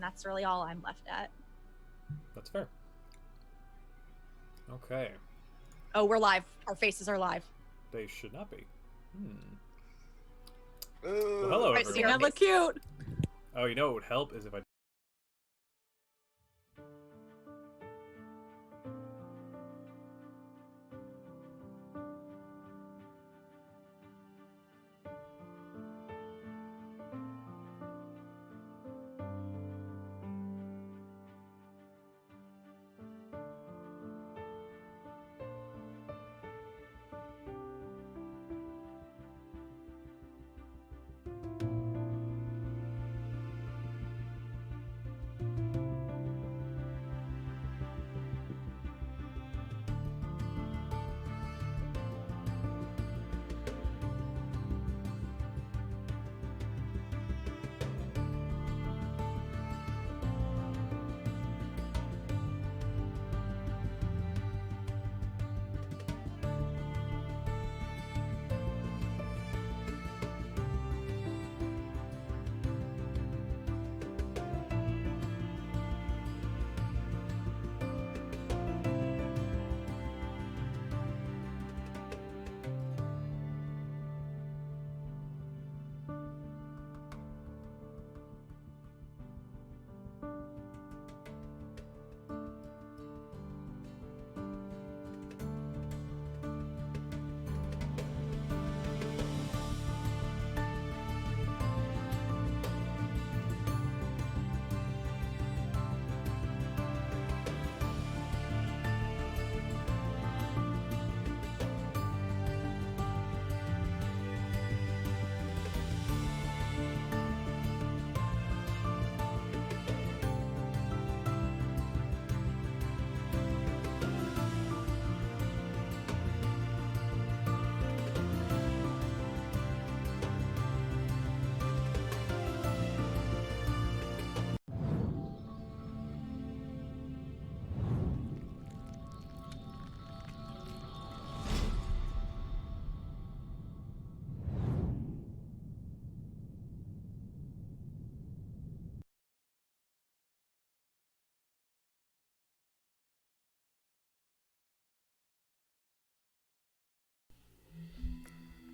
and that's really all I'm left at. That's fair. Okay. Oh, we're live. Our faces are live. They should not be. Well, Ooh. hello, Right, so everyone. I look cute. Oh, you know what would help is if I...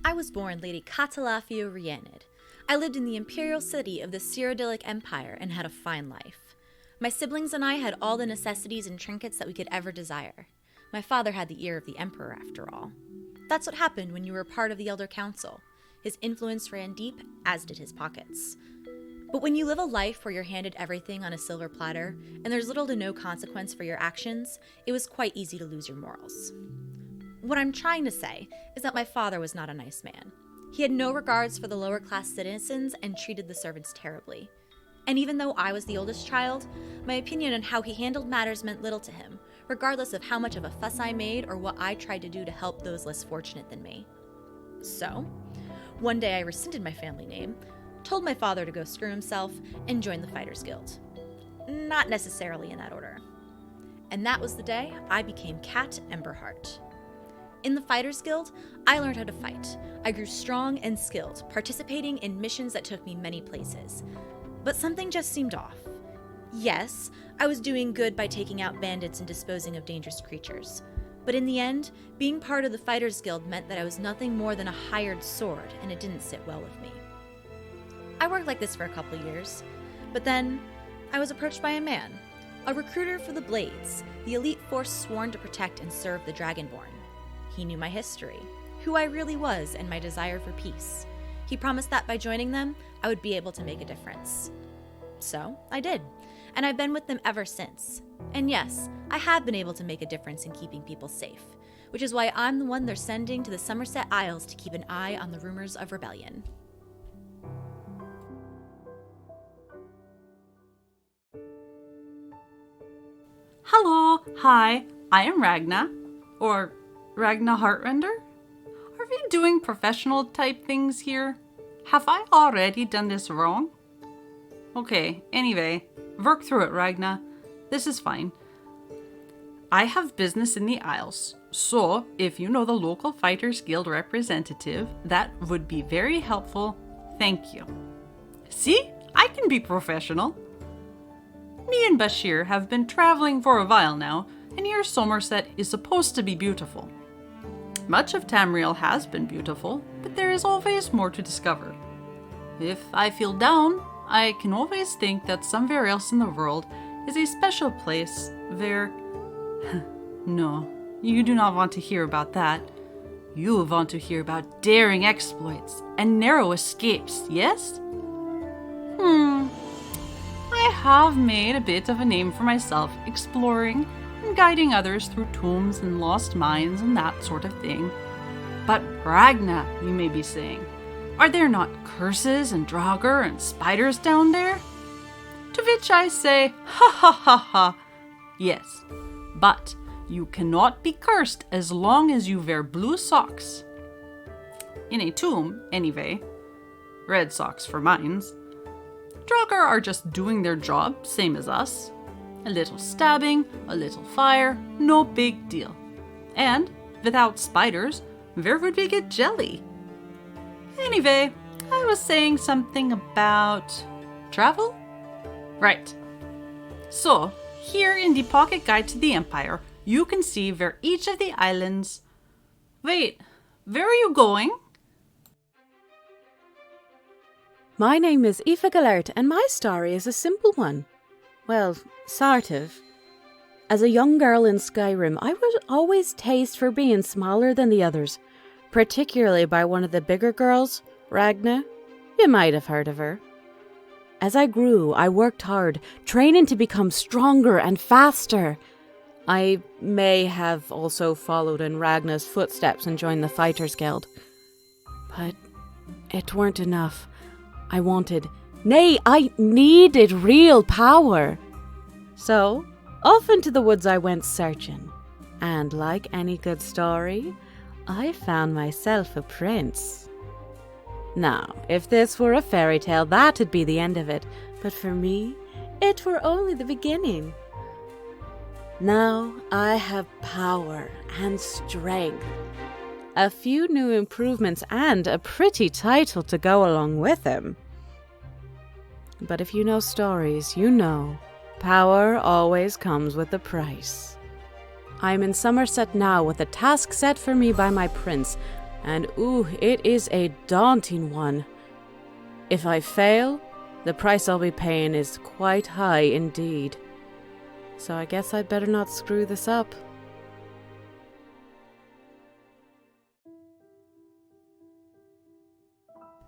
I was born Lady Katalafio Rhianid. I lived in the imperial city of the Cyrodiilic Empire and had a fine life. My siblings and I had all the necessities and trinkets that we could ever desire. My father had the ear of the Emperor, after all. That's what happened when you were part of the Elder Council. His influence ran deep, as did his pockets. But when you live a life where you're handed everything on a silver platter, and there's little to no consequence for your actions, it was quite easy to lose your morals. What I'm trying to say is that my father was not a nice man. He had no regards for the lower class citizens and treated the servants terribly. And even though I was the oldest child, my opinion on how he handled matters meant little to him, regardless of how much of a fuss I made or what I tried to do to help those less fortunate than me. So, one day I rescinded my family name, told my father to go screw himself, and joined the Fighters Guild. Not necessarily in that order. And that was the day I became Cat Emberheart. In the Fighters Guild, I learned how to fight. I grew strong and skilled, participating in missions that took me many places. But something just seemed off. Yes, I was doing good by taking out bandits and disposing of dangerous creatures. But in the end, being part of the Fighters Guild meant that I was nothing more than a hired sword, and it didn't sit well with me. I worked like this for a couple years, but then I was approached by a man, a recruiter for the Blades, the elite force sworn to protect and serve the Dragonborn. He knew my history, who I really was, and my desire for peace. He promised that by joining them, I would be able to make a difference. So, I did, and I've been with them ever since. And yes, I have been able to make a difference in keeping people safe, which is why I'm the one they're sending to the Somerset Isles to keep an eye on the rumors of rebellion. Hello, hi, I am Ragna, or Ragna Heartrender? Are we doing professional type things here? Have I already done this wrong? Okay, anyway, work through it, Ragna. This is fine. I have business in the Isles, so if you know the local Fighters Guild representative, that would be very helpful. Thank you. See? I can be professional. Me and Bashir have been traveling for a while now, and here Somerset is supposed to be beautiful. Much of Tamriel has been beautiful, but there is always more to discover. If I feel down, I can always think that somewhere else in the world is a special place where... No, you do not want to hear about that. You want to hear about daring exploits and narrow escapes, yes? I have made a bit of a name for myself exploring and guiding others through tombs and lost mines and that sort of thing. But Ragna, you may be saying, are there not curses and Draugr and spiders down there? To which I say, ha ha ha ha, yes, but you cannot be cursed as long as you wear blue socks. In a tomb, anyway. Red socks for mines. Draugr are just doing their job, same as us. A little stabbing, a little fire, no big deal. And, without spiders, where would we get jelly? Anyway, I was saying something about... travel? Right. So, here in the Pocket Guide to the Empire, you can see where each of the islands... Wait, where are you going? My name is Aoife Gellert, and my story is a simple one. Well, sort of. As a young girl in Skyrim, I would always taste for being smaller than the others, particularly by one of the bigger girls, Ragna. You might have heard of her. As I grew, I worked hard, training to become stronger and faster. I may have also followed in Ragna's footsteps and joined the Fighters Guild. But it weren't enough. I wanted, nay, I needed real power. So, off into the woods I went searching. And like any good story, I found myself a prince. Now, if this were a fairy tale, that'd be the end of it. But for me, it were only the beginning. Now I have power and strength, a few new improvements, and a pretty title to go along with him. But if you know stories, you know power always comes with a price. I'm in Somerset now with a task set for me by my prince, and it is a daunting one. If I fail, the price I'll be paying is quite high indeed. So I guess I'd better not screw this up.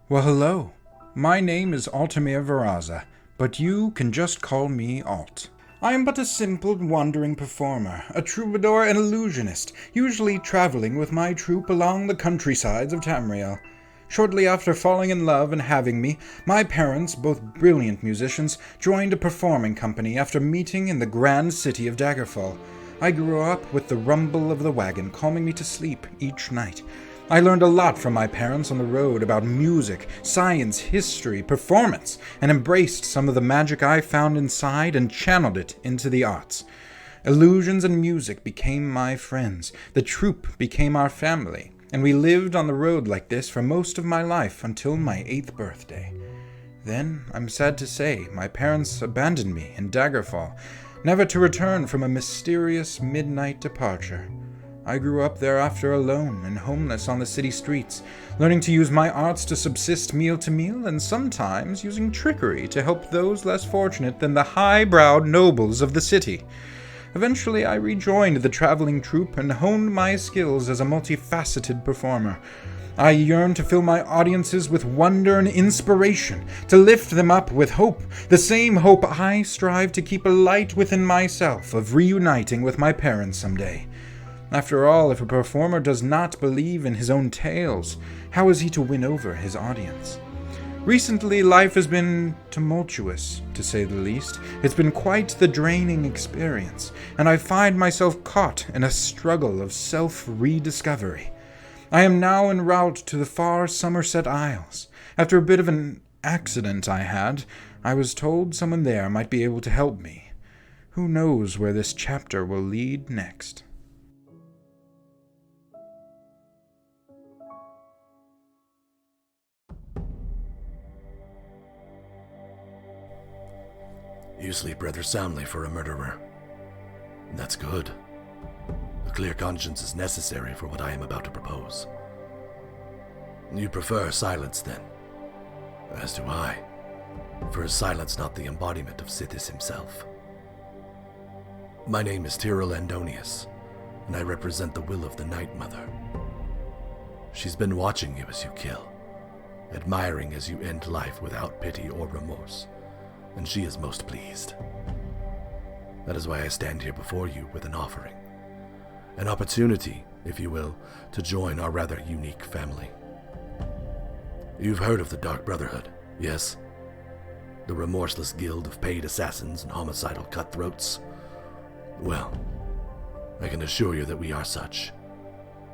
Well, hello. My name is Altamir Varaza, but you can just call me Alt. I am but a simple wandering performer, a troubadour and illusionist, usually traveling with my troupe along the countrysides of Tamriel. Shortly after falling in love and having me, my parents, both brilliant musicians, joined a performing company after meeting in the grand city of Daggerfall. I grew up with the rumble of the wagon calming me to sleep each night. I learned a lot from my parents on the road about music, science, history, performance, and embraced some of the magic I found inside and channeled it into the arts. Illusions and music became my friends. The troupe became our family. And we lived on the road like this for most of my life until my 8th birthday. Then, I'm sad to say, my parents abandoned me in Daggerfall, never to return from a mysterious midnight departure. I grew up thereafter alone and homeless on the city streets, learning to use my arts to subsist meal to meal, and sometimes using trickery to help those less fortunate than the high-browed nobles of the city. Eventually, I rejoined the traveling troupe and honed my skills as a multifaceted performer. I yearned to fill my audiences with wonder and inspiration, to lift them up with hope, the same hope I strive to keep alight within myself of reuniting with my parents someday. After all, if a performer does not believe in his own tales, how is he to win over his audience? Recently, life has been tumultuous, to say the least. It's been quite the draining experience, and I find myself caught in a struggle of self-rediscovery. I am now en route to the far Somerset Isles. After a bit of an accident I had, I was told someone there might be able to help me. Who knows where this chapter will lead next? You sleep rather soundly for a murderer. That's good. A clear conscience is necessary for what I am about to propose. You prefer silence, then? As do I. For is silence not the embodiment of Sithis himself? My name is Tyrell Andonius, and I represent the will of the Night Mother. She's been watching you as you kill, admiring as you end life without pity or remorse, and she is most pleased. That is why I stand here before you with an offering. An opportunity, if you will, to join our rather unique family. You've heard of the Dark Brotherhood, yes? The remorseless guild of paid assassins and homicidal cutthroats? Well, I can assure you that we are such.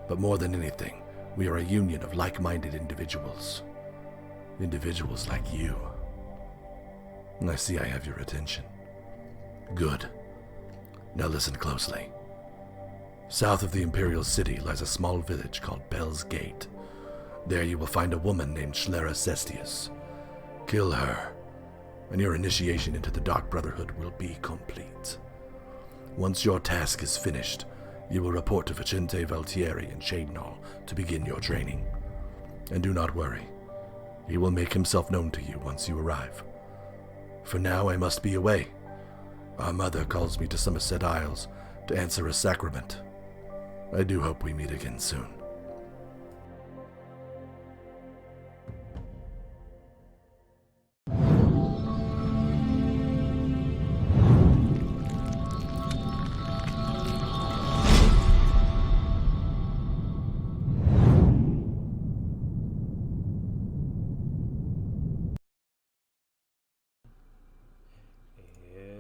But more than anything, we are a union of like-minded individuals. Individuals like you. And I see I have your attention. Good. Now listen closely. South of the Imperial City lies a small village called Bell's Gate. There you will find a woman named Schlera Cestius. Kill her, and your initiation into the Dark Brotherhood will be complete. Once your task is finished, you will report to Vicente Valtieri in Shadenall to begin your training. And do not worry, he will make himself known to you once you arrive. For now I must be away. Our mother calls me to Somerset Isles to answer a sacrament. I do hope we meet again soon.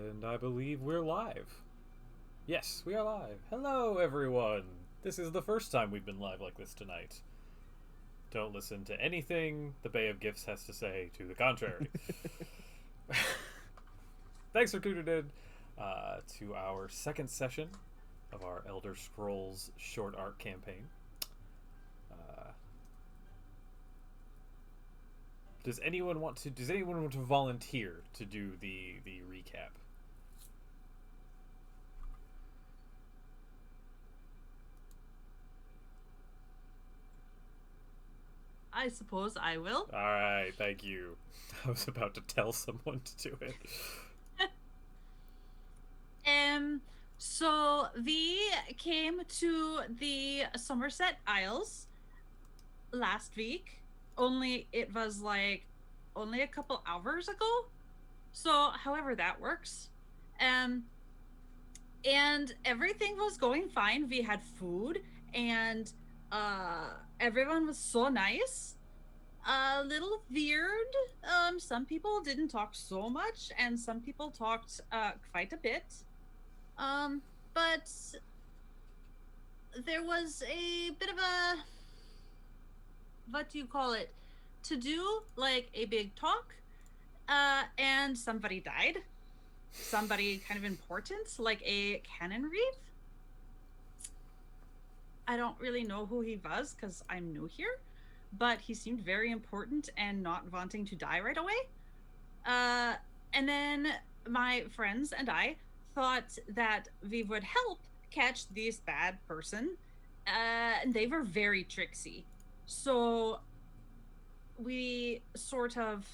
And I believe we're live. Yes, we are live. Hello, everyone. This is the first time we've been live like this tonight. Don't listen to anything the Bay of Gifts has to say to the contrary. Thanks for tuning in to our second session of our Elder Scrolls short art campaign. Does anyone want to volunteer to do the recap? I suppose I will. All right, thank you. I was about to tell someone to do it. So we came to the Somerset Isles last week. Only it was like only a couple hours ago. So however that works. And everything was going fine. We had food and everyone was so nice. A little weird. Some people didn't talk so much, and some people talked quite a bit. But there was a bit of a, what do you call it? To do like a big talk, and somebody died. Somebody kind of important, like a Canon Reeve. I don't really know who he was because I'm new here, but he seemed very important and not wanting to die right away. And then my friends and I thought that we would help catch this bad person, and they were very tricksy. So we sort of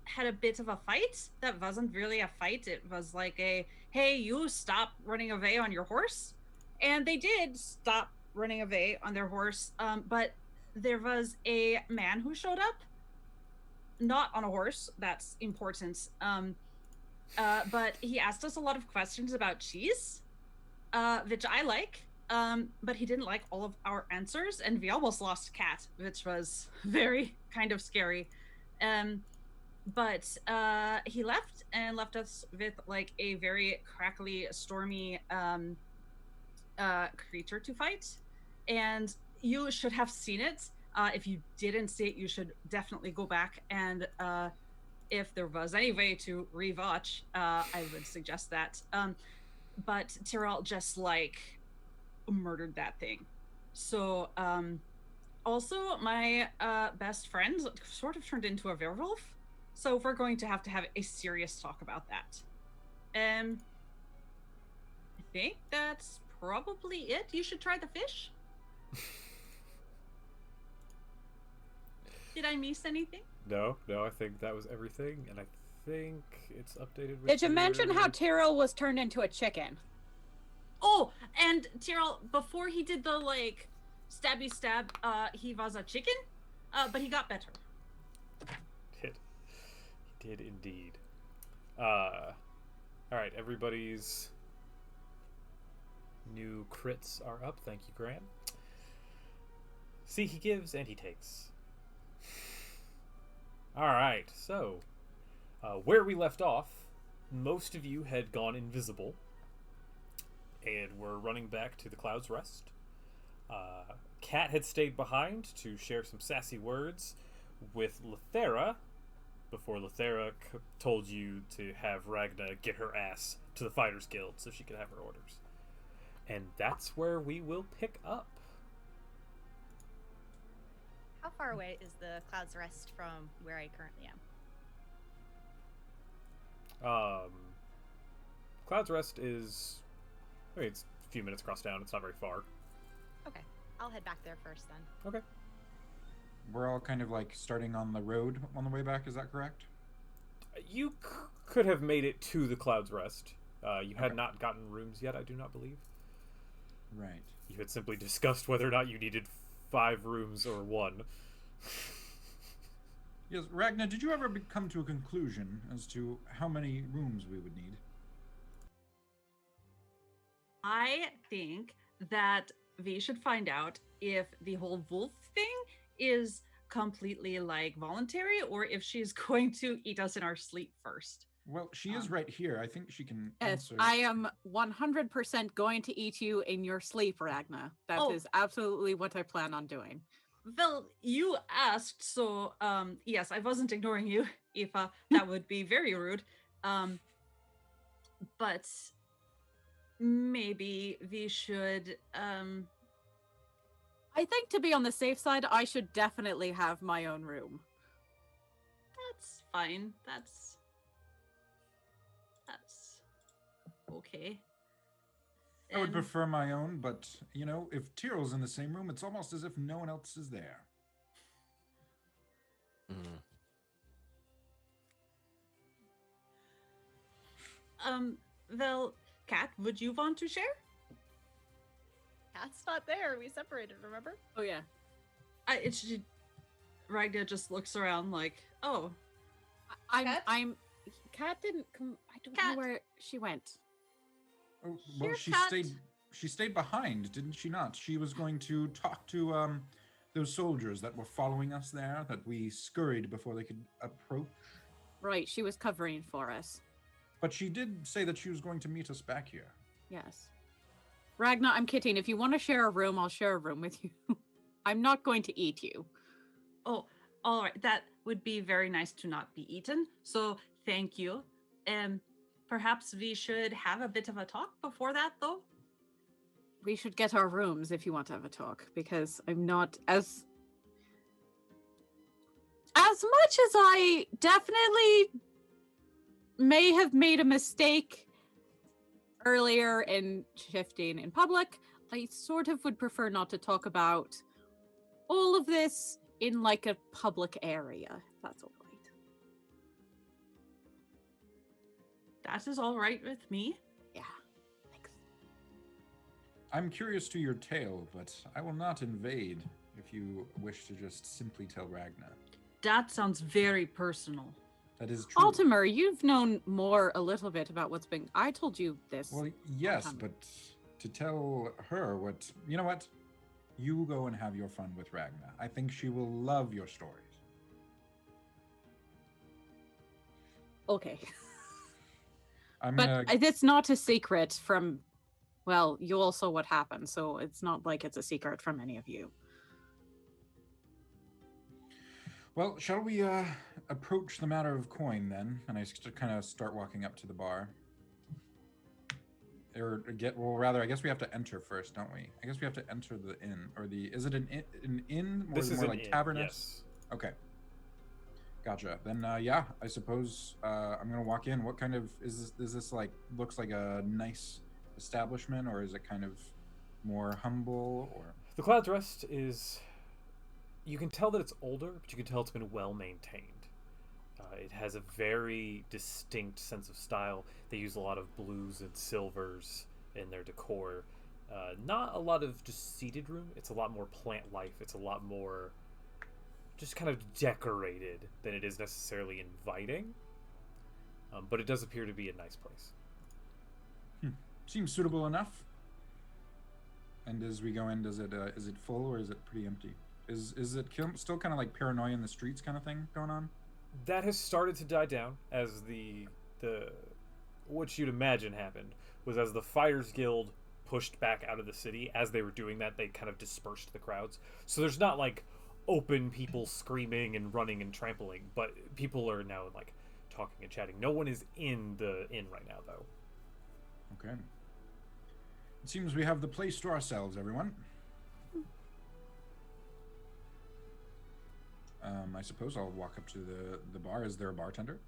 had a bit of a fight that wasn't really a fight. It was like a, hey, you stop running away on your horse. And they did stop running away on their horse, but there was a man who showed up, not on a horse, that's important, but he asked us a lot of questions about cheese, which I like, but he didn't like all of our answers, and we almost lost Cat, which was very kind of scary. But he left and left us with like a very crackly, stormy creature to fight, and you should have seen it. If you didn't see it, you should definitely go back, and if there was any way to rewatch, I would suggest that. But Tyrell just like murdered that thing. So also my best friend sort of turned into a werewolf, So we're going to have a serious talk about that. I think that's probably it. You should try the fish. Did I miss anything? No, I think that was everything, and I think it's updated with Did you mention how your- Tyrell was turned into a chicken? Oh, and Tyrell, before he did the like stabby stab, he was a chicken, but he got better. He did indeed. All right, everybody's new crits are up. Thank you, Graham. See, he gives and he takes. All right, so where we left off, most of you had gone invisible and were running back to the Cloud's Rest. Kat had stayed behind to share some sassy words with Lethera before Lethera told you to have Ragna get her ass to the Fighters Guild so she could have her orders. And that's where we will pick up. How far away is the Cloud's Rest from where I currently am? Cloud's Rest is, I mean, it's a few minutes across town. It's not very far. Okay, I'll head back there first then. Okay. We're all kind of like starting on the road on the way back, is that correct? You could have made it to the Cloud's Rest. You had Okay. not gotten rooms yet, I do not believe. Right. You had simply discussed whether or not you needed 5 rooms or 1. Yes, Ragnar, did you ever come to a conclusion as to how many rooms we would need? I think that we should find out if the whole wolf thing is completely like voluntary or if she's going to eat us in our sleep first. Well, she is right here. I think she can Yes, answer. I am 100% going to eat you in your sleep, Ragna. That is Oh. absolutely what I plan on doing. Well, you asked, so yes, I wasn't ignoring you, Aoife. That would be very rude. But maybe we should I think to be on the safe side, I should definitely have my own room. that's fine. That's okay. I would And- prefer my own, but, you know, if Tyrell's in the same room, it's almost as if no one else is there. Well, Kat, would you want to share? Cat's not there. We separated, remember? Oh yeah. Ragnar just looks around like, oh, Cat? Cat didn't come. I don't Cat. know where she went. Oh, well, Here, she Kat. stayed behind, didn't she not? She was going to talk to those soldiers that were following us there, that we scurried before they could approach. Right, she was covering for us. But she did say that she was going to meet us back here. Yes. Ragna, I'm kidding. If you want to share a room, I'll share a room with you. I'm not going to eat you. oh, all right. That would be very nice to not be eaten. So thank you. Perhaps we should have a bit of a talk before that, though. We should get our rooms if you want to have a talk, because I'm not as much as I definitely may have made a mistake earlier in shifting in public. I sort of would prefer not to talk about all of this in like a public area, if that's all right. That is all right with me. Yeah. Thanks. I'm curious to your tale, but I will not invade if you wish to just simply tell Ragnar. That sounds very personal. That is true. Altimer, you've known a little bit about what's been. I told you this. Well, yes, time. but to tell her what... You know what? You go and have your fun with Ragnar. I think she will love your stories. Okay. I'm But gonna... it's not a secret from, well, you all saw what happened, so it's not like it's a secret from any of you. Well, shall we approach the matter of coin then? And I kind of start walking up to the bar. I guess we have to enter first, don't we? I guess we have to enter the inn, or the... Is it an inn? Or This is more an like inn, tavern? yes. Okay. Gotcha. Then, yeah, I suppose I'm gonna walk in. What kind of is this? Is this like looks like a nice establishment, or is it kind of more humble? Or The Cloud's Rest is. You can tell that it's older, but you can tell it's been well maintained. It has a very distinct sense of style. They use a lot of blues and silvers in their decor. Not a lot of just seated room. It's a lot more plant life. It's a lot more just kind of decorated than it is necessarily inviting. But it does appear to be a nice place. Seems suitable enough. And as we go in, is it full or is it pretty empty? Is it still kind of like paranoia in the streets kind of thing going on? That has started to die down as the what you'd imagine happened was as the Fighters Guild pushed back out of the city. As they were doing that, they kind of dispersed the crowds. So there's not like open people screaming and running and trampling, but people are now like talking and chatting. No one is in the inn right now, though. Okay. It seems we have the place to ourselves, everyone. I suppose I'll walk up to the bar. Is there a bartender?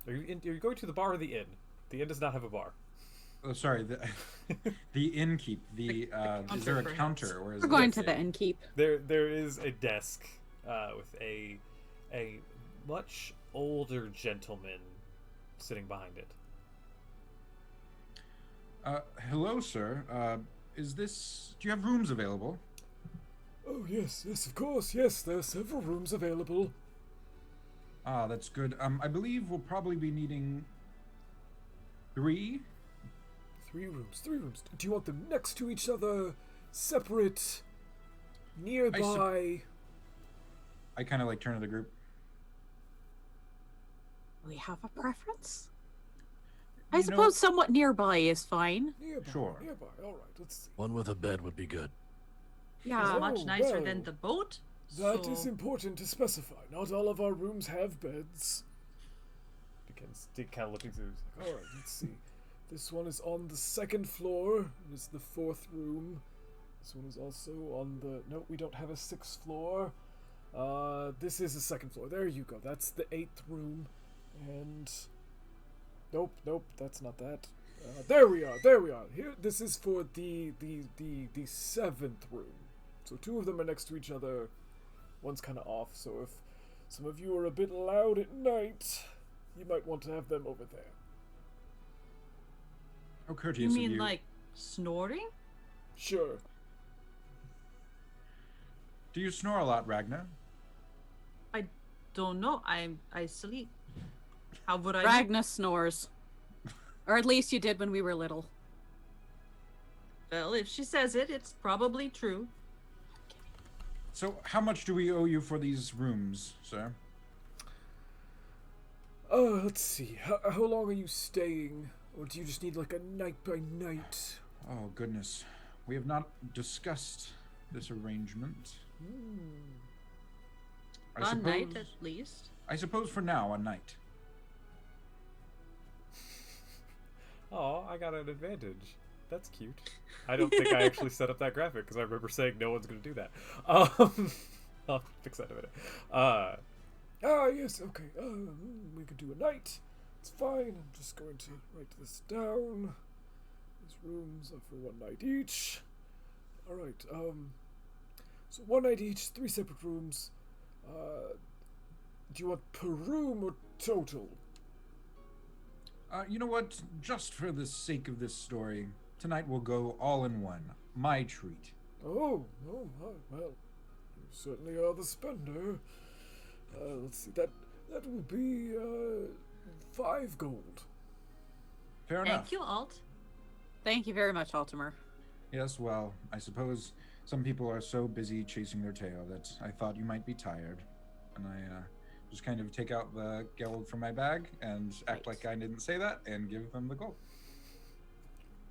Are you going to the bar or the inn? The inn does not have a bar. Oh, sorry. The innkeep. Is there a counter? Or is We're going to the innkeep. There is a desk with a much older gentleman sitting behind it. Hello, sir. Do you have rooms available? Oh, yes, of course, yes, there are several rooms available. Ah, that's good. I believe we'll probably be needing 3. 3 rooms. Do you want them next to each other, separate, nearby? I kind of like turn to the group. We have a preference? I suppose somewhat nearby is fine. Nearby, Sure. Nearby, alright, let's see. One with a bed would be good. Yeah. Much nicer than the boat. That so- is important to specify. Not all of our rooms have beds. Dick kind of looking through. Like, all right, let's see. This one is on the 2nd floor. It is the 4th room. This one is also on the. No, we don't have a 6th floor. This is the 2nd floor. There you go. That's the 8th room. And nope, that's not that. There we are. Here, this is for the 7th room. So 2 of them are next to each other. One's kind of off. So if some of you are a bit loud at night, you might want to have them over there. How courteous You of mean you. like snoring? Sure. Do you snore a lot, Ragnar? I don't know. I sleep. How would I? Ragna snores. Or at least you did when we were little. Well, if she says it, it's probably true. So, how much do we owe you for these rooms, sir? Let's see. How long are you staying? Or do you just need like a night by night? Oh, goodness. We have not discussed this arrangement. A night at least. I suppose for now, a night. Oh, I got an advantage. That's cute. I don't think I actually set up that graphic because I remember saying no one's going to do that. I'll fix that in a minute. Yes, okay. We could do a night. It's fine. I'm just going to write this down. These rooms are for 1 night each. All right. So 1 night each, 3 separate rooms. Do you want per room or total? You know what? Just for the sake of this story, tonight we'll go all in one. My treat. Oh, well, you certainly are the spender. Let's see, that will be 5 gold. Fair enough. Thank you, Alt. Thank you very much, Altimer. Yes, well, I suppose some people are so busy chasing their tail that I thought you might be tired. And I just kind of take out the gold from my bag and act like I didn't say that and give them the gold.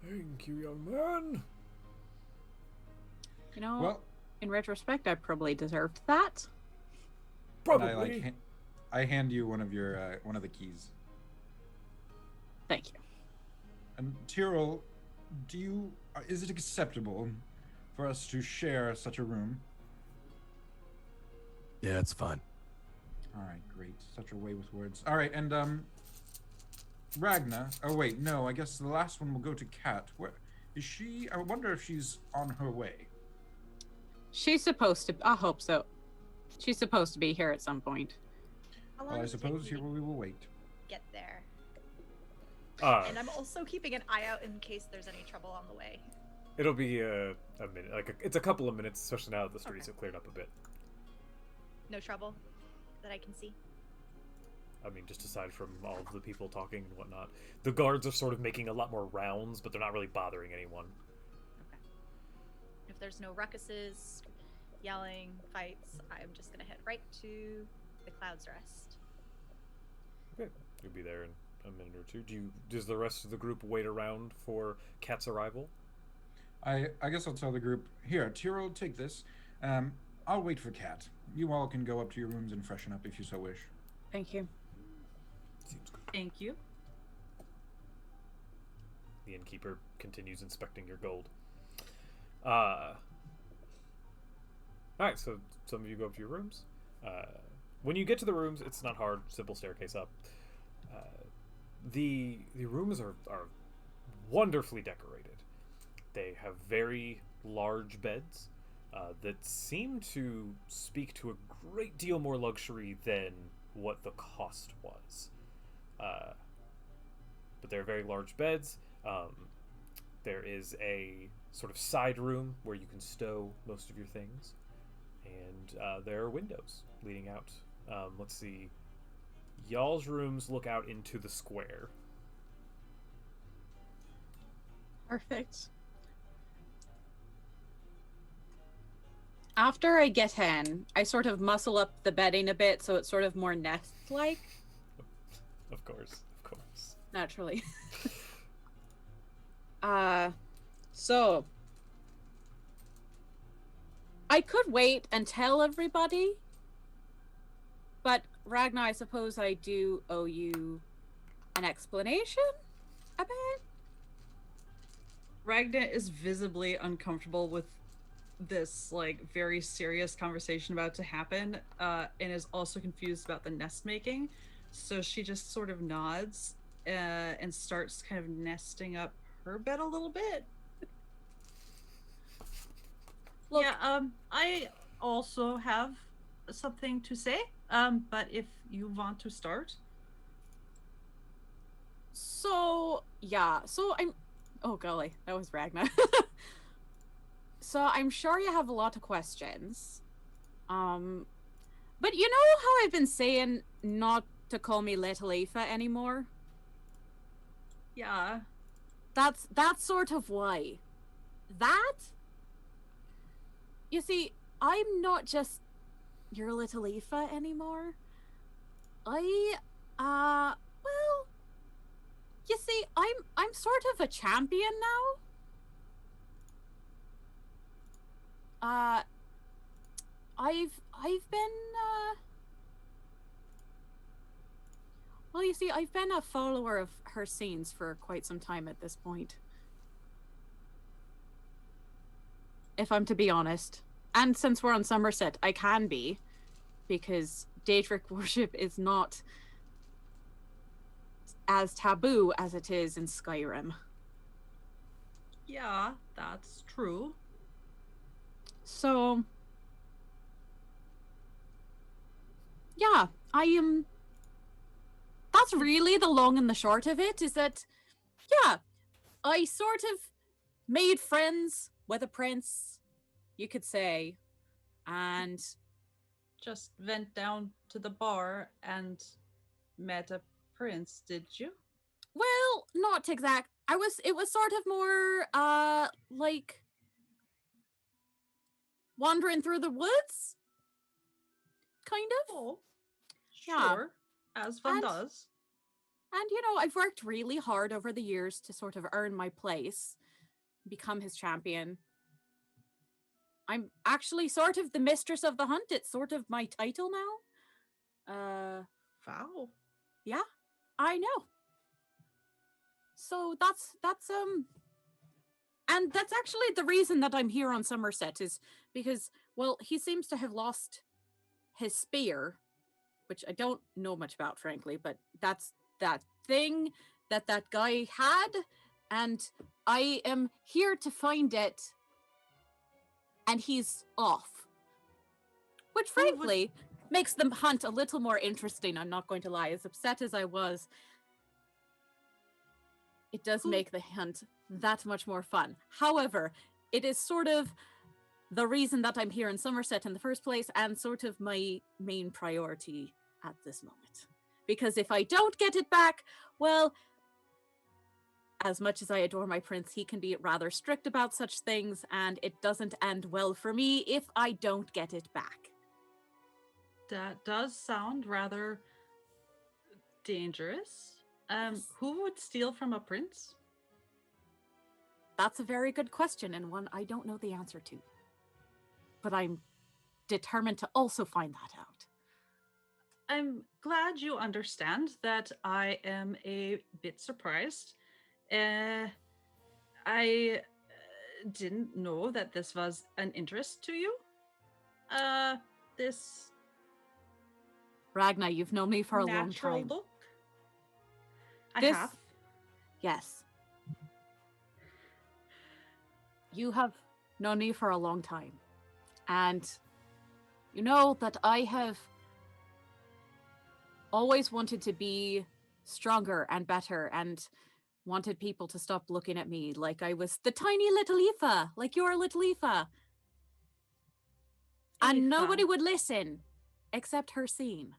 Thank you, young man. You know, Well, in retrospect, I probably deserved that. Probably. and I hand you one of your one of the keys. Thank you. And Tyrell, is it acceptable for us to share such a room? Yeah, it's fine. All right, great. Such a way with words. All right, and Ragna. Oh wait, no. I guess the last one will go to Kat. Where is she? I wonder if she's on her way. She's supposed to. I hope so. She's supposed to be here at some point. How long Well, I does it take suppose you here to we will wait. get there? Uh, And I'm also keeping an eye out in case there's any trouble on the way. it'll be a minute. It's a couple of minutes, especially now that the streets have cleared up a bit. No trouble that I can see. I mean, just aside from all of the people talking and whatnot. The guards are sort of making a lot more rounds, but they're not really bothering anyone. Okay. If there's no ruckuses, yelling, fights, I'm just gonna head right to the Cloud's Rest. Okay, you'll be there in a minute or two. Does the rest of the group wait around for Kat's arrival? I guess I'll tell the group, here, Tyrell, take this. I'll wait for Kat. You all can go up to your rooms and freshen up if you so wish. Thank you. Seems good. Thank you. The innkeeper continues inspecting your gold. Alright, so some of you go up to your rooms. When you get to the rooms, it's not hard, simple staircase up. The rooms are wonderfully decorated. They have very large beds that seem to speak to a great deal more luxury than what the cost was. But they're very large beds. There is a sort of side room where you can stow most of your things. And there are windows leading out. Let's see. Y'all's rooms look out into the square. Perfect. After I get in, I sort of muscle up the bedding a bit so it's sort of more nest-like. Of course. Naturally. So I could wait and tell everybody, but Ragna, I suppose I do owe you an explanation a bit. Ragna is visibly uncomfortable with this like very serious conversation about to happen, and is also confused about the nest making. So she just sort of nods and starts kind of nesting up her bed a little bit. Look, Yeah, I also have something to say, but if you want to start. So I'm oh golly, that was Ragna. So I'm sure you have a lot of questions. But you know how I've been saying not to call me Little Aoife anymore? Yeah. That's sort of why. That? You see, I'm not just your Little Aoife anymore. Well, you see, I'm sort of a champion now. I've been well, you see, I've been a follower of her scenes for quite some time at this point. If I'm to be honest. And since we're on Somerset, I can be, because Daedric worship is not as taboo as it is in Skyrim. Yeah, that's true. So, yeah, I am. That's really the long and the short of it, is that, yeah, I sort of made friends with a prince, you could say, and Just went down to the bar and met a prince, did you? well, not exact. It was sort of more, like wandering through the woods, kind of. Oh, Yeah. sure. As one And- does. And, you know, I've worked really hard over the years to sort of earn my place, become his champion. I'm actually sort of the mistress of the hunt. It's sort of my title now. Wow. I know. So that's and that's actually the reason that I'm here on Somerset, is because, well, he seems to have lost his spear, which I don't know much about, frankly, but that's that thing that guy had, and I am here to find it, and he's off. Which, frankly, makes the hunt a little more interesting, I'm not going to lie. As upset as I was, it does make the hunt that much more fun. However, it is sort of the reason that I'm here in Somerset in the first place, and sort of my main priority at this moment. Because if I don't get it back, well, as much as I adore my prince, he can be rather strict about such things, and it doesn't end well for me if I don't get it back. That does sound rather dangerous. Yes. Who would steal from a prince? That's a very good question, and one I don't know the answer to. But I'm determined to also find that out. I'm glad you understand that I am a bit surprised. I didn't know that this was an interest to you. This Ragna, you've known me for a long natural time. book. I This- have. Yes. You have known me for a long time. And you know that I have always wanted to be stronger and better, and wanted people to stop looking at me like I was the tiny little Aoife, like you're little Aoife. And Aoife. nobody would listen except Hercene.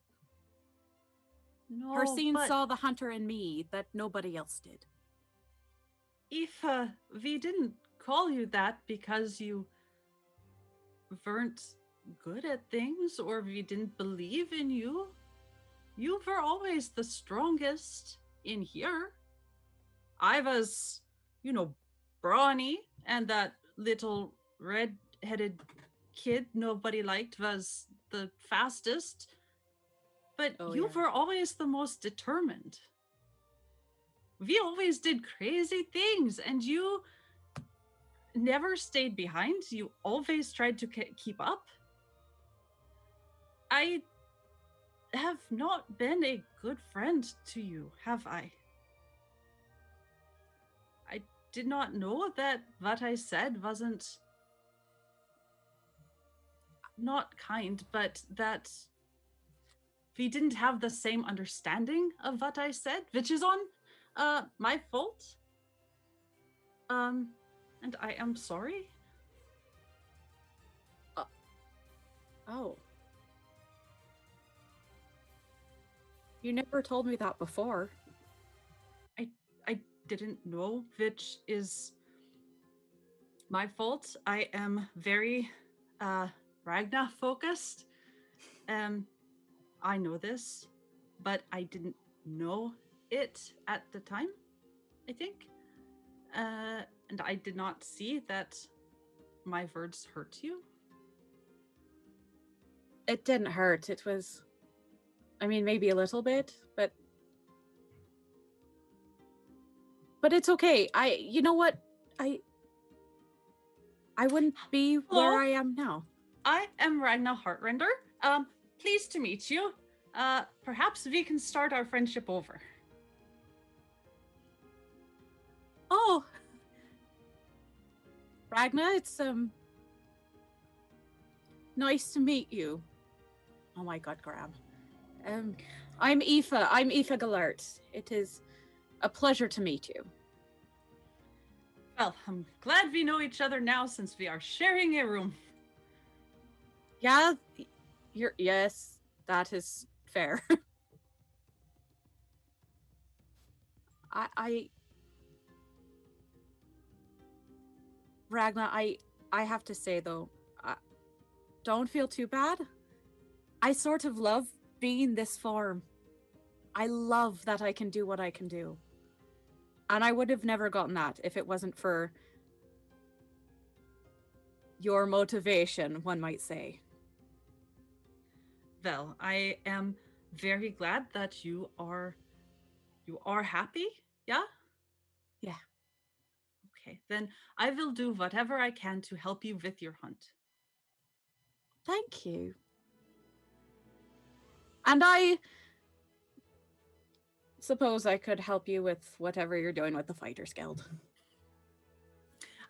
No, Hercene but saw the hunter in me that nobody else did. Aoife, we didn't call you that because you weren't good at things or we didn't believe in you. You were always the strongest in here. I was, brawny, and that little red-headed kid nobody liked was the fastest. But Oh, you yeah. were always the most determined. We always did crazy things, and you never stayed behind. You always tried to keep up. I have not been a good friend to you, have I? I did not know that what I said wasn't not kind, but that we didn't have the same understanding of what I said, which is on my fault. And I am sorry. Oh. You never told me that before. I didn't know, which is my fault. I am very Ragna focused. I know this, but I didn't know it at the time, I think. And I did not see that my words hurt you. It didn't hurt. It was, maybe a little bit, but it's okay. You know what? I wouldn't be where Hello? I am now. I am Ragna Heartrender. Pleased to meet you. Perhaps we can start our friendship over. Oh, Ragna, it's nice to meet you. Oh my God, Graham. I'm Aoife. I'm Aoife Galert. It is a pleasure to meet you. Well, I'm glad we know each other now since we are sharing a room. Yeah, yes, that is fair. Ragna, I have to say though, don't feel too bad. I sort of love being this form. I love that I can do what I can do. And I would have never gotten that if it wasn't for your motivation, one might say. Well, I am very glad that you are happy, yeah? Yeah. Okay, then I will do whatever I can to help you with your hunt. Thank you. And I suppose I could help you with whatever you're doing with the Fighters Guild.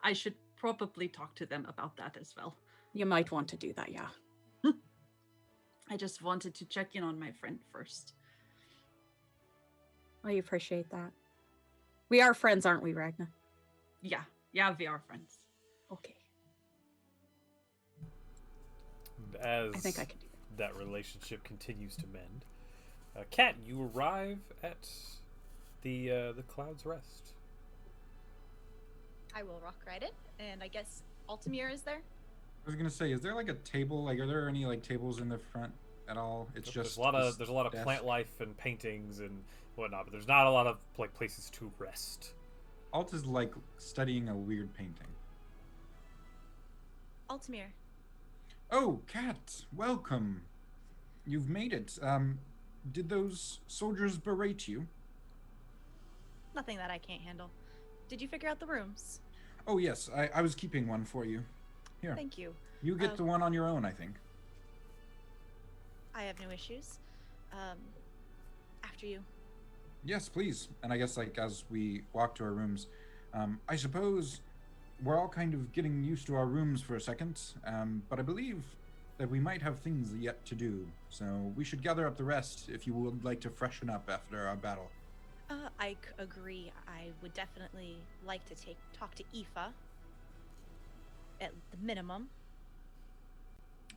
I should probably talk to them about that as well. You might want to do that, yeah. I just wanted to check in on my friend first. I appreciate that. We are friends, aren't we, Ragna? Yeah, we are friends. Okay. As I think I can do that relationship continues to mend, Kat, you arrive at the Cloud's Rest. I will rock ride it, and I guess Altamir is there. I was gonna say, is there like a table? Like, are there any like tables in the front at all? It's just There's a lot of desk. plant life and paintings and whatnot, but there's not a lot of like places to rest. Alt is like studying a weird painting. Altamir. Oh, Kat, welcome. You've made it. Did those soldiers berate you? Nothing that I can't handle. Did you figure out the rooms? Oh yes, I was keeping one for you. Here. Thank you. You get the one on your own, I think. I have no issues. After you. Yes, please. And I guess like as we walk to our rooms, I suppose we're all kind of getting used to our rooms for a second, but I believe that we might have things yet to do. So we should gather up the rest if you would like to freshen up after our battle. I agree. I would definitely like to talk to Aoife. At the minimum.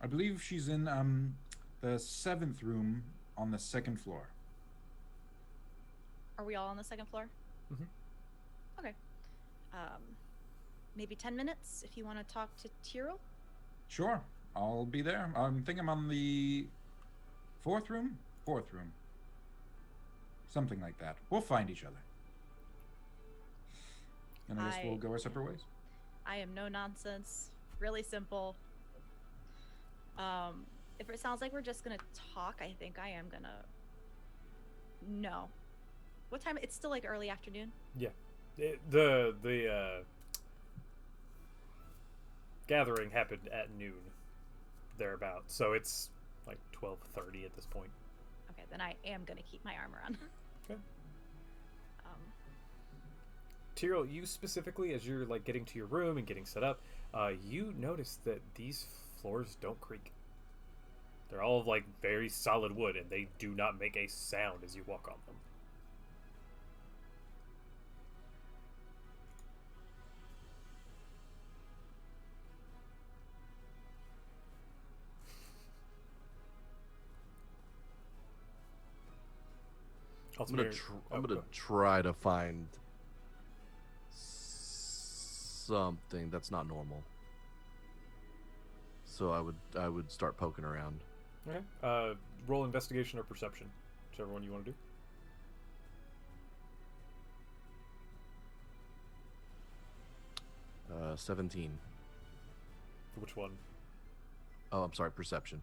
I believe she's in the 7th room on the 2nd floor. Are we all on the 2nd floor? Mm-hmm. Okay. Maybe 10 minutes if you want to talk to Tyrell? Sure, I'll be there. I think I'm on the 4th room? 4th room. Something like that. We'll find each other. And I guess we'll go our separate ways. I am no nonsense. Really simple. If it sounds like we're just gonna talk, I think I am gonna. No. What time? It's still like early afternoon. Yeah, the gathering happened at noon, thereabout. So it's like 12:30 at this point. Okay, then I am gonna keep my armor on. Okay. Tyrell, you specifically, as you're like getting to your room and getting set up, you notice that these floors don't creak. They're all like very solid wood, and they do not make a sound as you walk on them. I'm gonna try to find something that's not normal. So I would start poking around. Okay. Roll investigation or perception, whichever one you want to do. 17. For which one? Oh, I'm sorry, perception.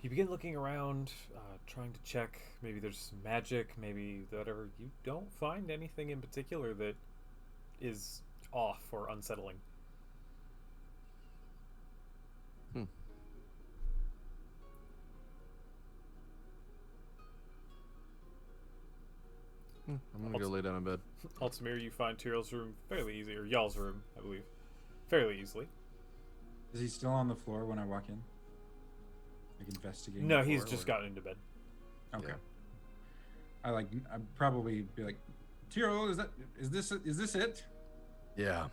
You begin looking around, trying to check. Maybe there's some magic, maybe whatever. You don't find anything in particular that is off or unsettling. I'm gonna go lay down in bed. Altamir, you find Tyrell's room fairly easy, or y'all's room, I believe, fairly easily. Is he still on the floor when I walk in? Like investigating? No, he's just gotten into bed. Okay. Yeah. I'd probably be like, Tyrell, is this it? Yeah.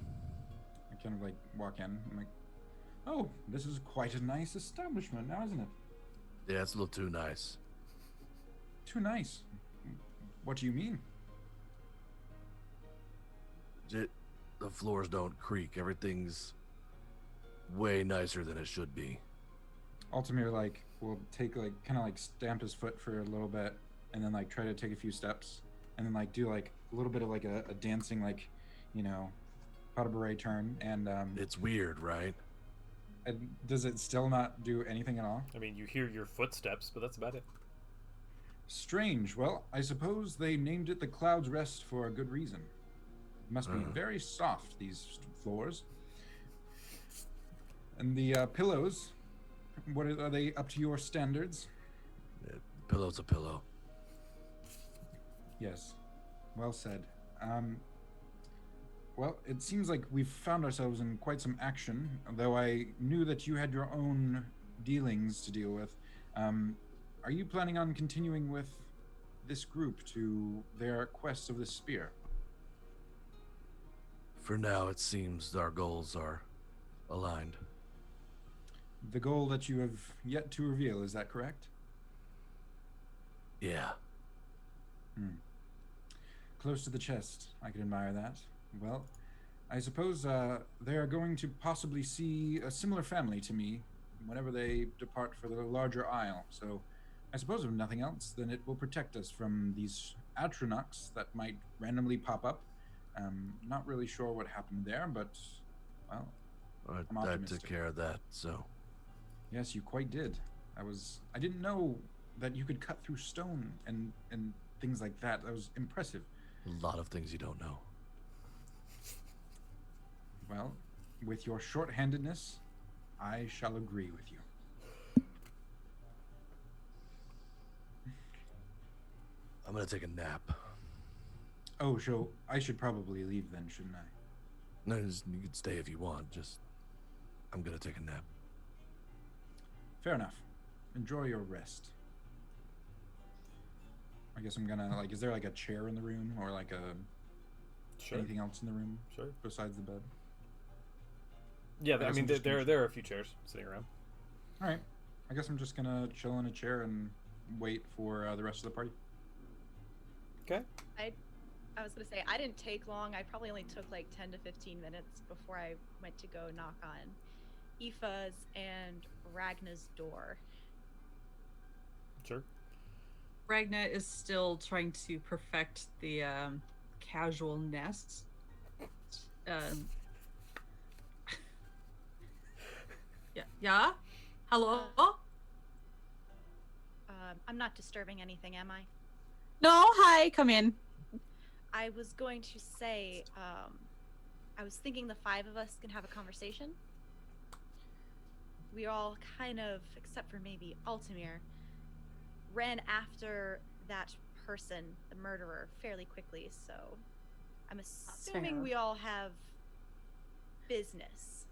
I kind of like walk in. I'm like, oh, this is quite a nice establishment now, isn't it? Yeah, it's a little too nice. Too nice. What do you mean? The floors don't creak. Everything's way nicer than it should be. Altamir will take kind of stamp his foot for a little bit, and then try to take a few steps, and then do a little bit of a dancing pas de bourrée turn, and It's weird, right? and does it still not do anything at all? I mean, you hear your footsteps, but that's about it. Strange. Well, I suppose they named it the Cloud's Rest for a good reason. It must be very soft, these floors. And the pillows, are they up to your standards? Pillow's a pillow. Yes. Well said. Well, it seems like we've found ourselves in quite some action, though I knew that you had your own dealings to deal with. Are you planning on continuing with this group to their quest of the spear? For now, it seems our goals are aligned. The goal that you have yet to reveal, is that correct? Yeah. Close to the chest. I can admire that. Well, I suppose they are going to possibly see a similar family to me whenever they depart for the larger isle. So I suppose if nothing else, then it will protect us from these Atronachs that might randomly pop up. Not really sure what happened there, but, well, I'm I took optimistic. care of that, so. Yes, you quite did. I didn't know that you could cut through stone and things like that. That was impressive. A lot of things you don't know. Well, with your short-handedness, I shall agree with you. I'm gonna take a nap. Oh, so I should probably leave then, shouldn't I? No, you can stay if you want, just. I'm gonna take a nap. Fair enough. Enjoy your rest. I guess I'm gonna, like, is there like a chair in the room or like anything else in the room Sure. besides the bed? Yeah, I I guess mean, I'm just gonna- there are a few chairs sitting around. All right. I guess I'm just gonna chill in a chair and wait for the rest of the party. Okay. I was gonna say I didn't take long. I probably only took like 10 to 15 minutes before I went to go knock on Aoife's and Ragna's door. Sure. Ragna is still trying to perfect the casual nests. Yeah? Hello? I'm not disturbing anything, am I? No, hi, come in. I was going to say, I was thinking the five of us can have a conversation. We all kind of, except for maybe Altamir, ran after that person, the murderer, fairly quickly, so I'm assuming fair. we all have business,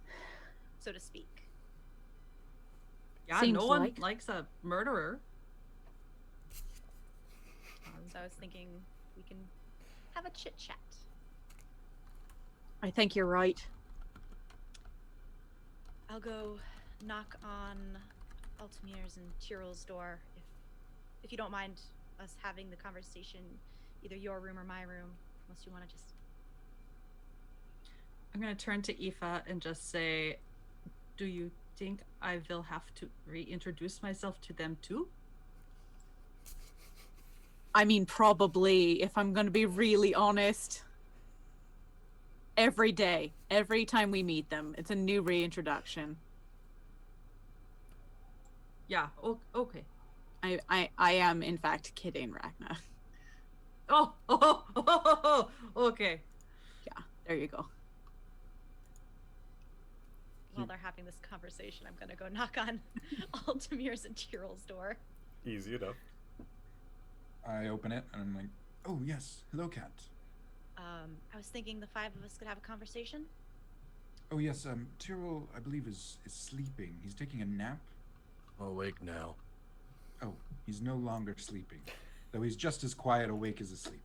so to speak. Yeah, Seems no one like. likes a murderer. So I was thinking we can have a chit chat. I think you're right. I'll go knock on Altamir's and Tyrell's door if you don't mind us having the conversation, either your room or my room, unless you want to just. I'm going to turn to Aoife and just say, do you think I will have to reintroduce myself to them too? I mean, probably, if I'm going to be really honest. Every day, every time we meet them, it's a new reintroduction. Yeah, okay. I am, in fact, kidding, Ragna. Oh, okay. Yeah, there you go. While they're having this conversation, I'm gonna go knock on Altamir's and Tyrell's door. Easy enough. I open it and I'm like, oh yes, hello, cat. I was thinking the five of us could have a conversation. Oh yes, Tyrell, I believe is sleeping. He's taking a nap. I'm awake now. Oh, he's no longer sleeping, though he's just as quiet awake as asleep.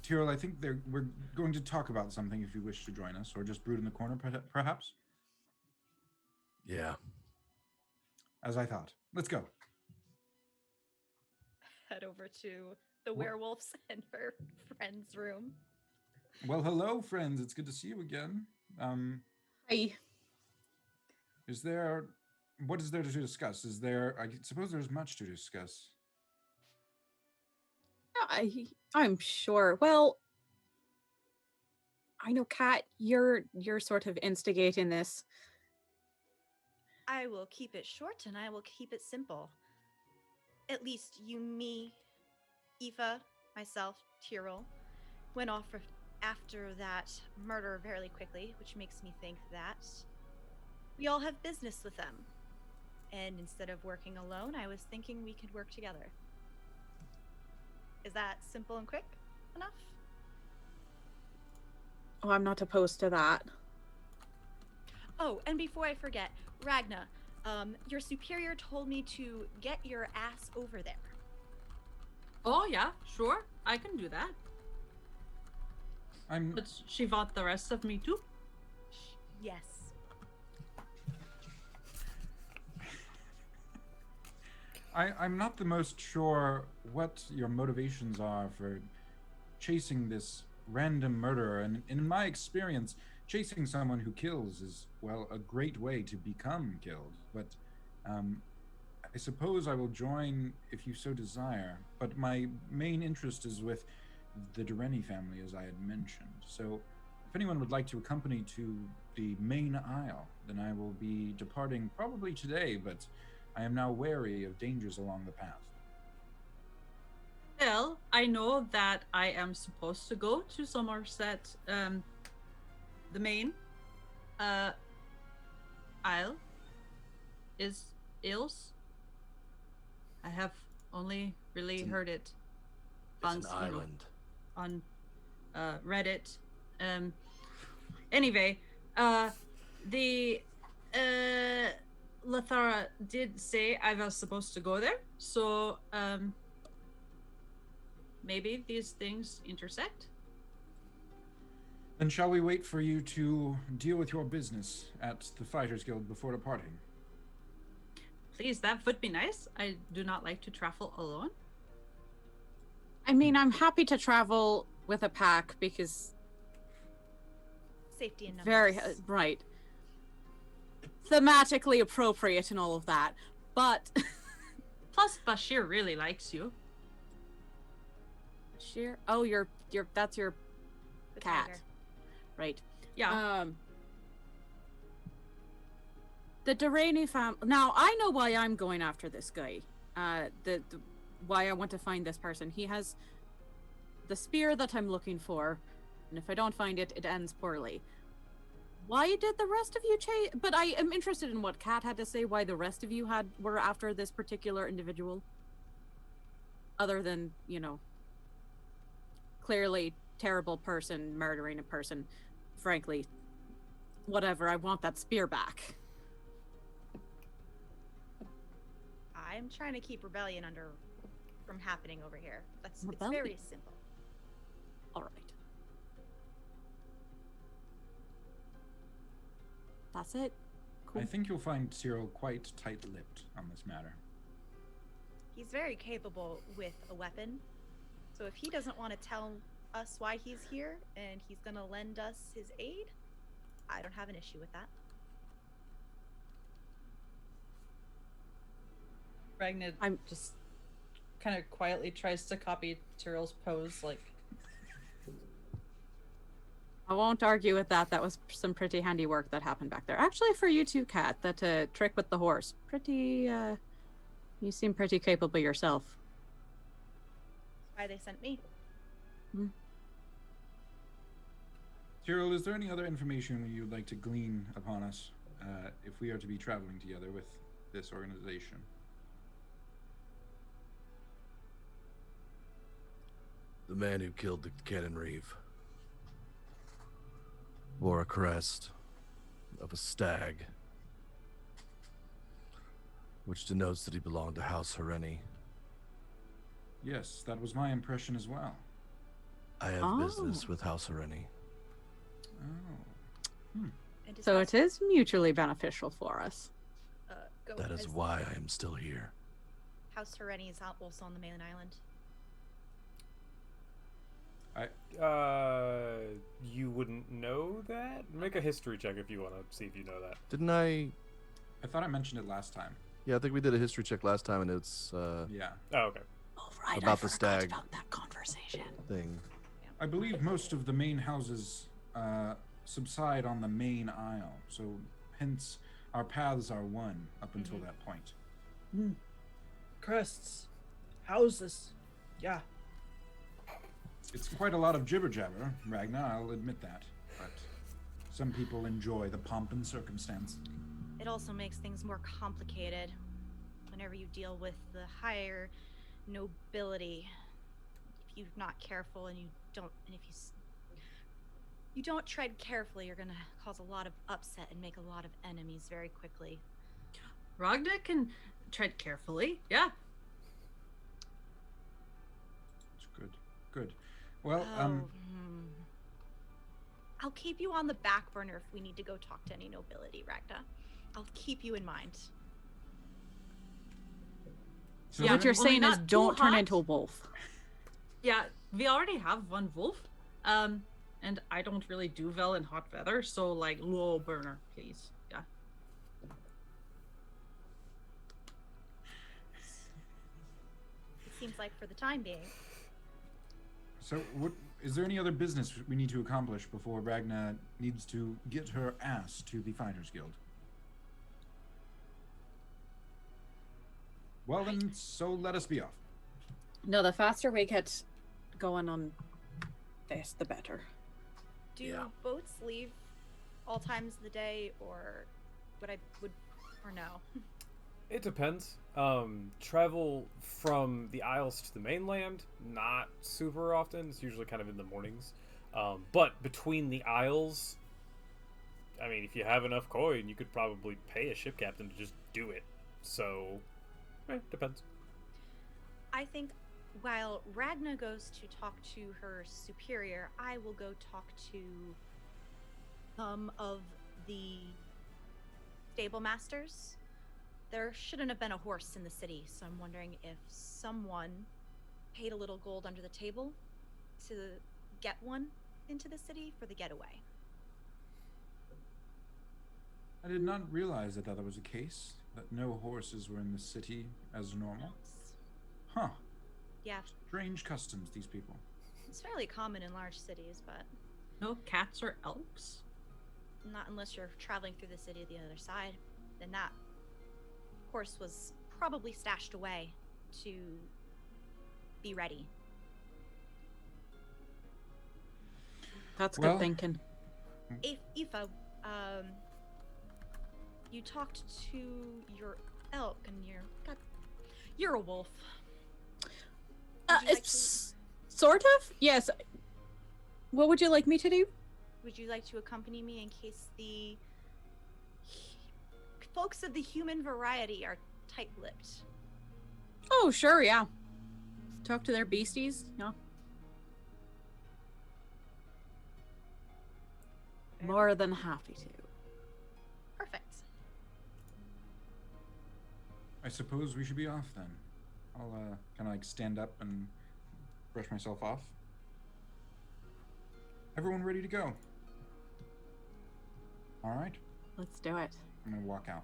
Tyrell, I think we're going to talk about something if you wish to join us, or just brood in the corner, perhaps? Yeah. As I thought. Let's go. Head over to the werewolves and her friend's room. Well, hello, friends. It's good to see you again. Hi. What is there to discuss? I suppose there's much to discuss. I'm sure. Well, I know, Kat, you're sort of instigating this. I will keep it short and I will keep it simple. At least you, me, Aoife, myself, Tyrell, went off after that murder fairly quickly, which makes me think that we all have business with them. And instead of working alone, I was thinking we could work together. Is that simple and quick enough? Oh, I'm not opposed to that. Oh, and before I forget, Ragna, your superior told me to get your ass over there. Oh, yeah, sure. I can do that. I'm But she want the rest of me too? Yes. I'm not the most sure what your motivations are for chasing this random murderer, and in my experience, chasing someone who kills is, well, a great way to become killed. But I suppose I will join if you so desire. But my main interest is with the Dureni family, as I had mentioned. So if anyone would like to accompany to the main aisle, then I will be departing probably today, but I am now wary of dangers along the path. Well, I know that I am supposed to go to Somerset, the main aisle is Ilse. I have only really heard it It's once, an island. on Reddit. Anyway, the Lathara did say I was supposed to go there, so maybe these things intersect. Then shall we wait for you to deal with your business at the Fighters Guild before departing? Please, that would be nice. I do not like to travel alone. I mean, I'm happy to travel with a pack because Safety in numbers. very right, thematically appropriate and all of that. But Plus, Bashir really likes you. sheer. Oh, your that's your The cat, tiger. right? Yeah. The Dureni fam. Now I know why I'm going after this guy. The why I want to find this person. He has the spear that I'm looking for, and if I don't find it, it ends poorly. Why did the rest of you chase? But I am interested in what Kat had to say. Why the rest of you were after this particular individual, other than clearly terrible person murdering a person. Frankly, whatever. I want that spear back. I'm trying to keep rebellion from happening over here. It's very Rebellion? simple. All right. That's it. Cool. I think you'll find Cyril quite tight-lipped on this matter. He's very capable with a weapon. So if he doesn't want to tell us why he's here and he's going to lend us his aid, I don't have an issue with that. Ragnar I'm- just kind of quietly tries to copy Tyril's pose, like. I won't argue with that. That was some pretty handy work that happened back there. Actually, for you too, Kat, that trick with the horse. Pretty, you seem pretty capable yourself. That's why they sent me. Cyril, is there any other information you'd like to glean upon us if we are to be traveling together with this organization? The man who killed the Cannon Reeve wore a crest of a stag, which denotes that he belonged to House Hareni. Yes, that was my impression as well. I have Oh. business with House Hareni. Oh. And does So House- it is mutually beneficial for us. Go That is as why I am still here. House Hareni is also on the mainland island. You wouldn't know that? Make a history check if you want to see if you know that. Didn't I? I thought I mentioned it last time. Yeah, I think we did a history check last time, and it's Yeah. Oh, okay. Oh, right. About the stag. About that conversation. thing. I believe most of the main houses subside on the main aisle, so hence our paths are one up until that point. Crests, houses, yeah. It's quite a lot of jibber jabber, Ragnar, I'll admit that. But some people enjoy the pomp and circumstance. it also makes things more complicated whenever you deal with the higher nobility. If you're not careful and you don't tread carefully, you're gonna cause a lot of upset and make a lot of enemies very quickly. Ragna can tread carefully. Yeah. That's good. Good. Well, I'll keep you on the back burner if we need to go talk to any nobility, Ragna. I'll keep you in mind. So What you're only saying is not too don't turn hot. into a wolf. Yeah, we already have one wolf. And I don't really do well in hot weather, so like low burner, please. Yeah. It seems like for the time being. So, what is there any other business we need to accomplish before Ragna needs to get her ass to the Fighters Guild? Well, then, so let us be off. No, the faster we get going on this, the better. Do boats leave all times of the day, or or no? It depends. Travel from the Isles to the mainland, not super often. It's usually kind of in the mornings. But between the Isles, I mean, if you have enough coin, you could probably pay a ship captain to just do it. So, depends. I think while Ragna goes to talk to her superior, I will go talk to some of the stable masters. There shouldn't have been a horse in the city, so I'm wondering if someone paid a little gold under the table to get one into the city for the getaway. I did not realize that was the case, that no horses were in the city as normal. Huh. Yeah, Strange customs, these people. it's fairly common in large cities, but No cats or elks? not unless you're traveling through the city the other side. Then that horse was probably stashed away to be ready. That's Well- good thinking. Aoife, you talked to your elk, and you're a wolf. Would you like It's sort of. Yes. What would you like me to do? Would you like to accompany me in case the folks of the human variety are tight-lipped? Oh, sure, yeah. Talk to their beasties, yeah. More than happy to. Perfect. I suppose we should be off then. I'll kind of like stand up and brush myself off. Everyone ready to go? All right, Let's do it. I'm gonna walk out.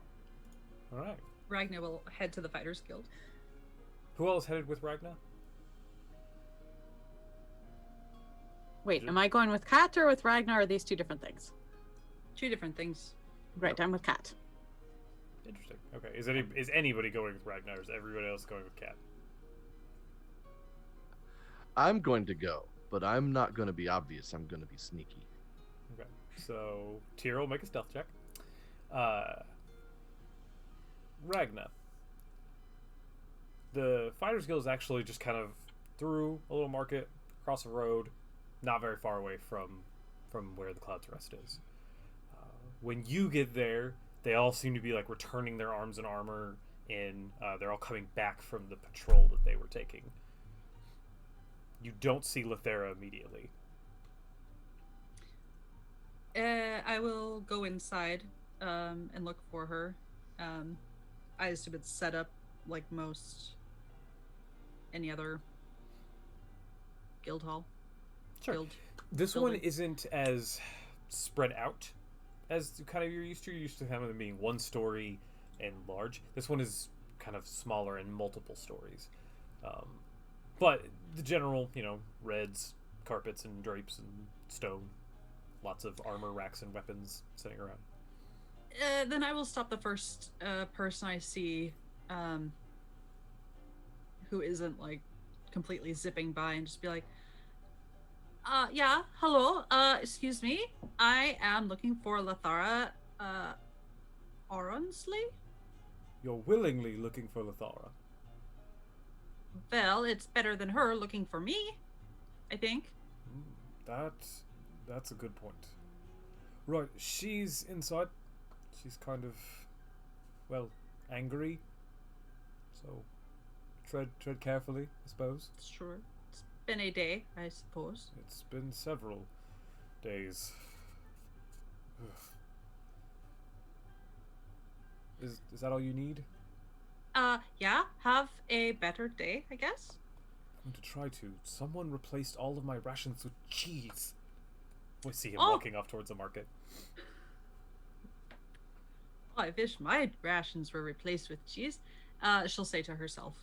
All right. Ragna will head to the Fighters Guild. Who else headed with Ragna? Wait, am I going with Kat or with Ragnar? Or are these two different things? Two different things. Right, I'm with Kat. Interesting. Okay. Is anybody going with Ragnar? Or is everybody else going with Cat? I'm going to go, but I'm not going to be obvious. I'm going to be sneaky. Okay. So Tyrell, make a stealth check. Ragna. The Fighters Guild is actually just kind of through a little market, across a road, not very far away from where the Cloud's Rest is. When you get there, they all seem to be like returning their arms and armor in. They're all coming back from the patrol that they were taking. You don't see Lethera immediately. I will go inside and look for her. I assume it's set up like any other guild hall. Sure. Guild This building. one isn't as spread out as kind of you're used to. You're used to them being one story and large. This one is kind of smaller and multiple stories. But the general, reds, carpets and drapes and stone. Lots of armor racks and weapons sitting around. Then I will stop the first person I see who isn't like completely zipping by and just be like, yeah, hello, excuse me, I am looking for Lethera. Aronsley? You're willingly looking for Lithara. Well, it's better than her looking for me, I think. That's a good point. Right, she's inside. She's kind of, well, angry. So, tread carefully, I suppose. Sure. It's been a day, I suppose. It's been several days. Is that all you need? Yeah, have a better day, I guess. I'm going to try to. Someone replaced all of my rations with cheese. We see him Oh. walking off towards the market. Oh, I wish my rations were replaced with cheese. She'll say to herself,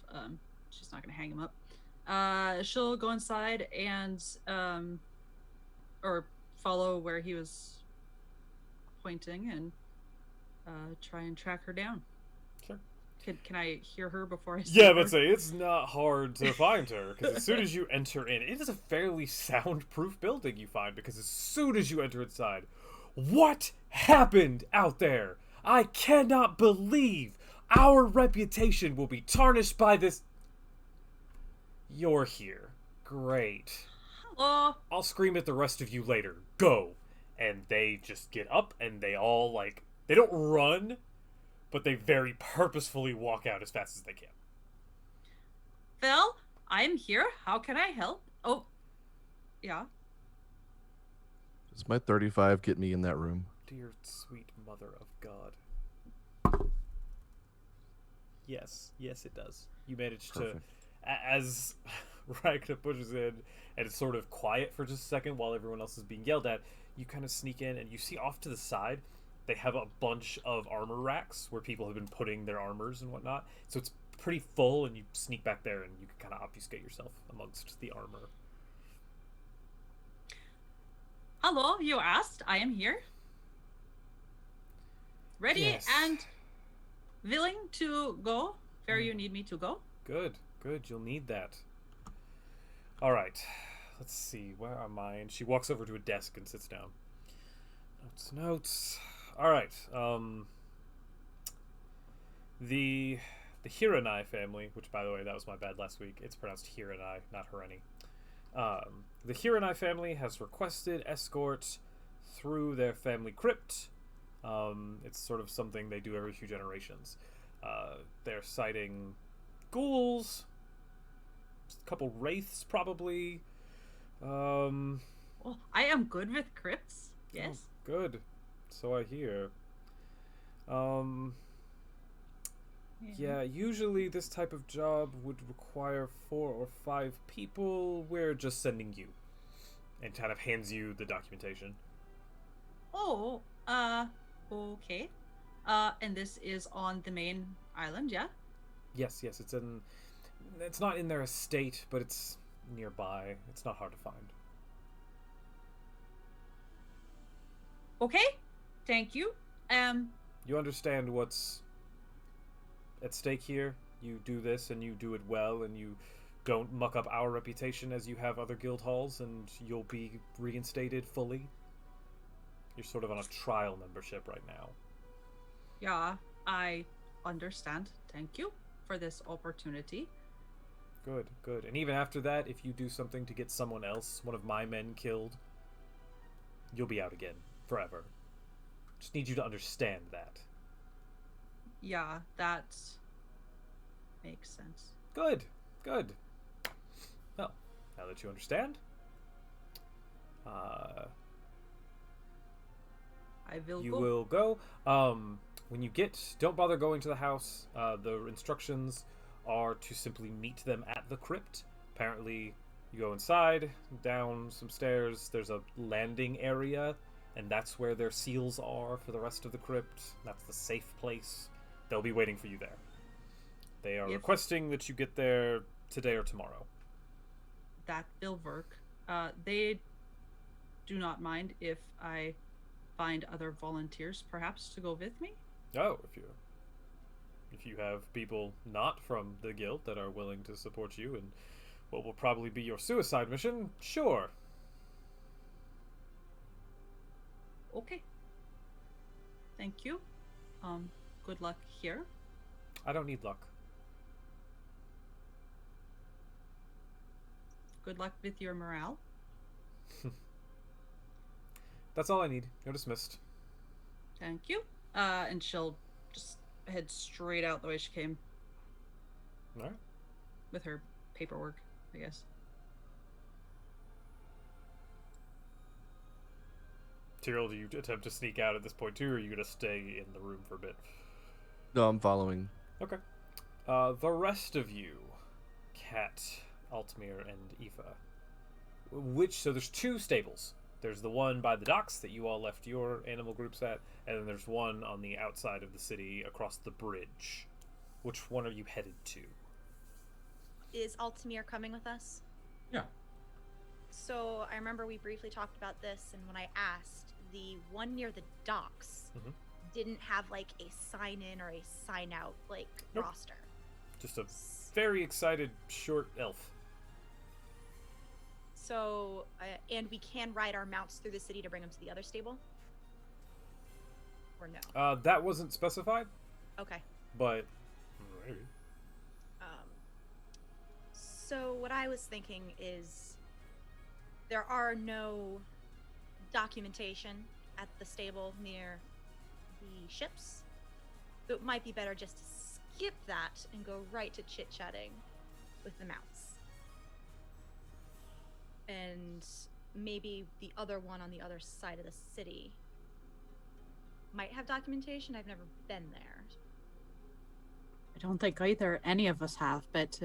she's not gonna hang him up. She'll go inside and, or follow where he was pointing and, try and track her down. Sure. Can I hear her before I see Yeah, her? but say it's not hard to find her because as soon as you enter in, it is a fairly soundproof building you find because as soon as you enter inside, what happened out there? I cannot believe our reputation will be tarnished by this. You're here. Great. Hello. I'll scream at the rest of you later. Go. And they just get up and they all they don't run, but they very purposefully walk out as fast as they can. Well, I'm here. How can I help? Oh, yeah. Does my 35 get me in that room? Dear sweet mother of God. Yes, it does. You managed Perfect. to, as Ragna pushes in, and it's sort of quiet for just a second while everyone else is being yelled at, you kind of sneak in, and you see off to the side, they have a bunch of armor racks where people have been putting their armors and whatnot. So it's pretty full, and you sneak back there, and you can kind of obfuscate yourself amongst the armor. Hello, you asked. I am here. Ready Yes. and willing to go where you need me to go. Good. You'll need that. All right. Let's see. Where am I? And she walks over to a desk and sits down. Notes. All right. The Hiranai family, which by the way, that was my bad last week. It's pronounced Hiranai, not Hirani. The Hiranai family has requested escort through their family crypt. It's sort of something they do every few generations. They're citing ghouls, a couple wraiths probably. Well, I am good with crypts. Yes. Good. So I hear. Yeah, usually this type of job would require 4 or 5 people. We're just sending you. And kind of hands you the documentation. Oh, okay. And this is on the main island, yeah? Yes, it's not in their estate, but it's nearby. It's not hard to find. Okay. Thank you. You understand what's at stake here? You do this and you do it well and you don't muck up our reputation as you have other guild halls and you'll be reinstated fully. You're sort of on a trial membership right now. Yeah, I understand. Thank you for this opportunity. Good. And even after that, if you do something to get someone else, one of my men killed, you'll be out again. Forever. Just need you to understand that. Yeah, that makes sense. Good. Well, now that you understand, I will you go. will go. When you don't bother going to the house. The instructions are to simply meet them at the crypt. Apparently, you go inside, down some stairs. There's a landing area, and that's where their seals are for the rest of the crypt. That's the safe place. They'll be waiting for you there. They are requesting that you get there today or tomorrow. That will work. They do not mind if I find other volunteers, perhaps, to go with me. Oh, if you have people not from the guild that are willing to support you in what will probably be your suicide mission, sure. Okay. Thank you. Good luck here. I don't need luck. Good luck with your morale. That's all I need. You're dismissed. Thank you. And she'll just head straight out the way she came All right. with her paperwork, I guess. Tyrell, do you attempt to sneak out at this point too, or are you going to stay in the room for a bit? No, I'm following. Okay. The rest of you, Kat, Altmir, and Aoife. So there's 2 stables. There's the one by the docks that you all left your animal groups at, and then there's one on the outside of the city across the bridge. Which one are you headed to? Is Altamir coming with us? Yeah. So I remember we briefly talked about this, and when I asked, the one near the docks Mhm. didn't have like a sign in or a sign out like Nope. roster. Just a very excited short elf. So, and we can ride our mounts through the city to bring them to the other stable? Or no? That wasn't specified, Okay. but... So what I was thinking is there are no documentation at the stable near the ships. It might be better just to skip that and go right to chit-chatting with the mounts. And maybe the other one on the other side of the city might have documentation. I've never been there. I don't think any of us have, but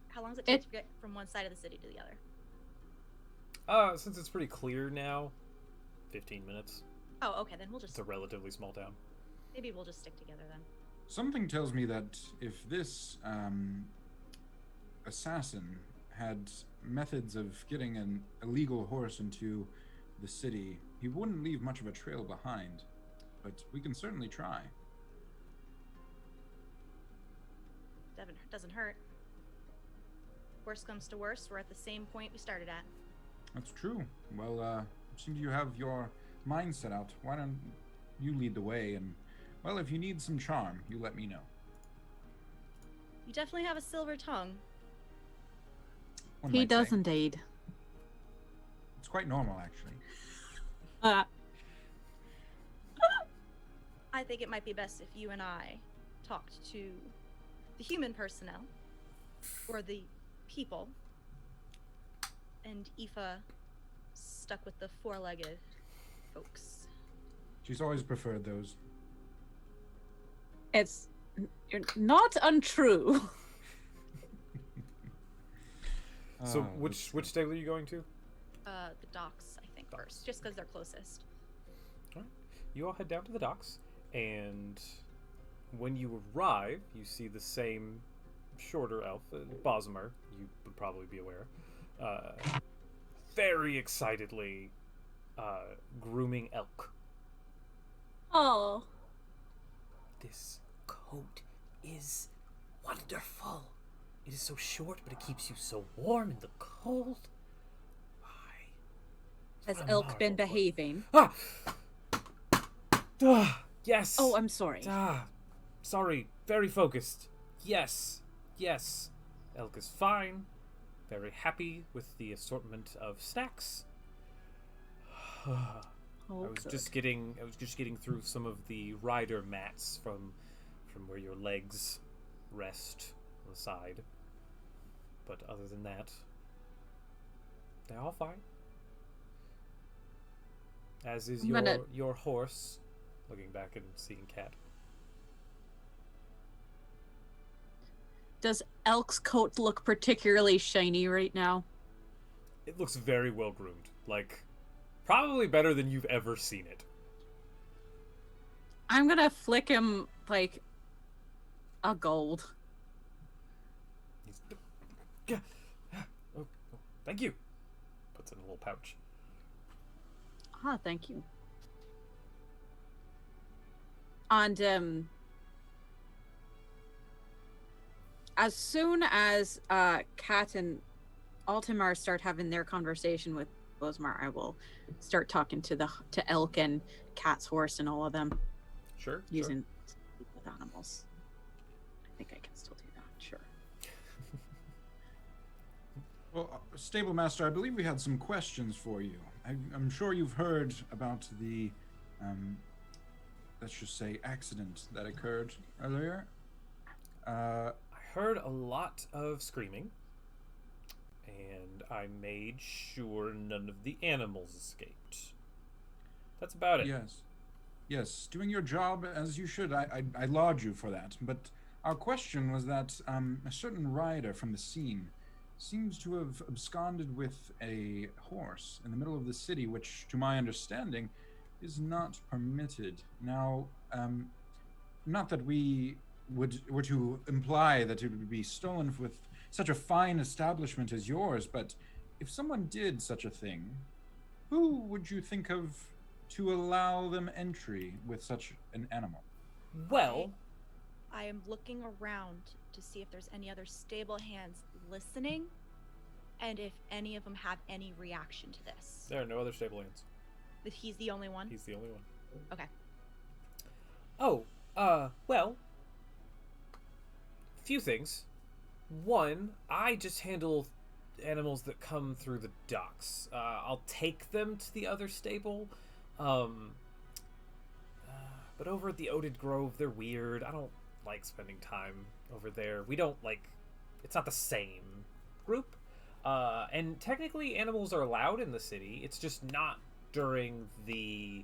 How long does it take to get from one side of the city to the other? Since it's pretty clear now, 15 minutes. Oh, okay, then It's a relatively small town. maybe we'll just stick together then. Something tells me that if this assassin had methods of getting an illegal horse into the city, he wouldn't leave much of a trail behind. But we can certainly try. Doesn't hurt. Worst comes to worst, we're at the same point we started at. That's true. Well, it seems you have your mind set out. Why don't you lead the way? And, well, if you need some charm, you let me know. You definitely have a silver tongue. One he might does say. indeed. It's quite normal, actually. I think it might be best if you and I talked to the human personnel, or the people, and Aoife stuck with the 4-legged folks. She's always preferred those. It's not untrue. So which stable are you going to? The docks, I think, first, just because they're closest. All right. You all head down to the docks, and when you arrive, you see the same shorter elf, Bosmer, you would probably be aware, very excitedly grooming elk. Oh. This coat is wonderful. It is so short, but it keeps you so warm in the cold. Has Elk been behaving? Yes. Oh, I'm sorry. Sorry. Very focused. Yes. Elk is fine. Very happy with the assortment of snacks. I was just getting through some of the rider mats from where your legs rest on the side. But other than that, they're all fine. As is your horse. Looking back and seeing Cat. Does Elk's coat look particularly shiny right now? It looks very well groomed. Like, probably better than you've ever seen it. I'm gonna flick him, like, a gold. Oh, thank you. Puts it in a little pouch. Thank you. And, as soon as Kat and Altamar start having their conversation with Bosmar, I will start talking to Elk and Kat's horse and all of them. Sure. using with animals. I think I can still do that. Sure. Well, Stable Master, I believe we had some questions for you. I'm sure you've heard about the, let's just say, accident that occurred earlier. I heard a lot of screaming, and I made sure none of the animals escaped. That's about it. Yes, doing your job as you should. I laud you for that. But our question was that a certain rider from the scene seems to have absconded with a horse in the middle of the city, which, to my understanding, is not permitted. Now, not that we were to imply that it would be stolen with such a fine establishment as yours, but if someone did such a thing, who would you think of to allow them entry with such an animal? Well, I am looking around to see if there's any other stable hands listening, and if any of them have any reaction to this. there are no other stable hands. That he's the only one? He's the only one. Okay. Oh, well, few things. One, I just handle animals that come through the docks. I'll take them to the other stable. But over at the Oded Grove, they're weird. I don't like spending time over there. We don't it's not the same group. And technically animals are allowed in the city. It's just not during the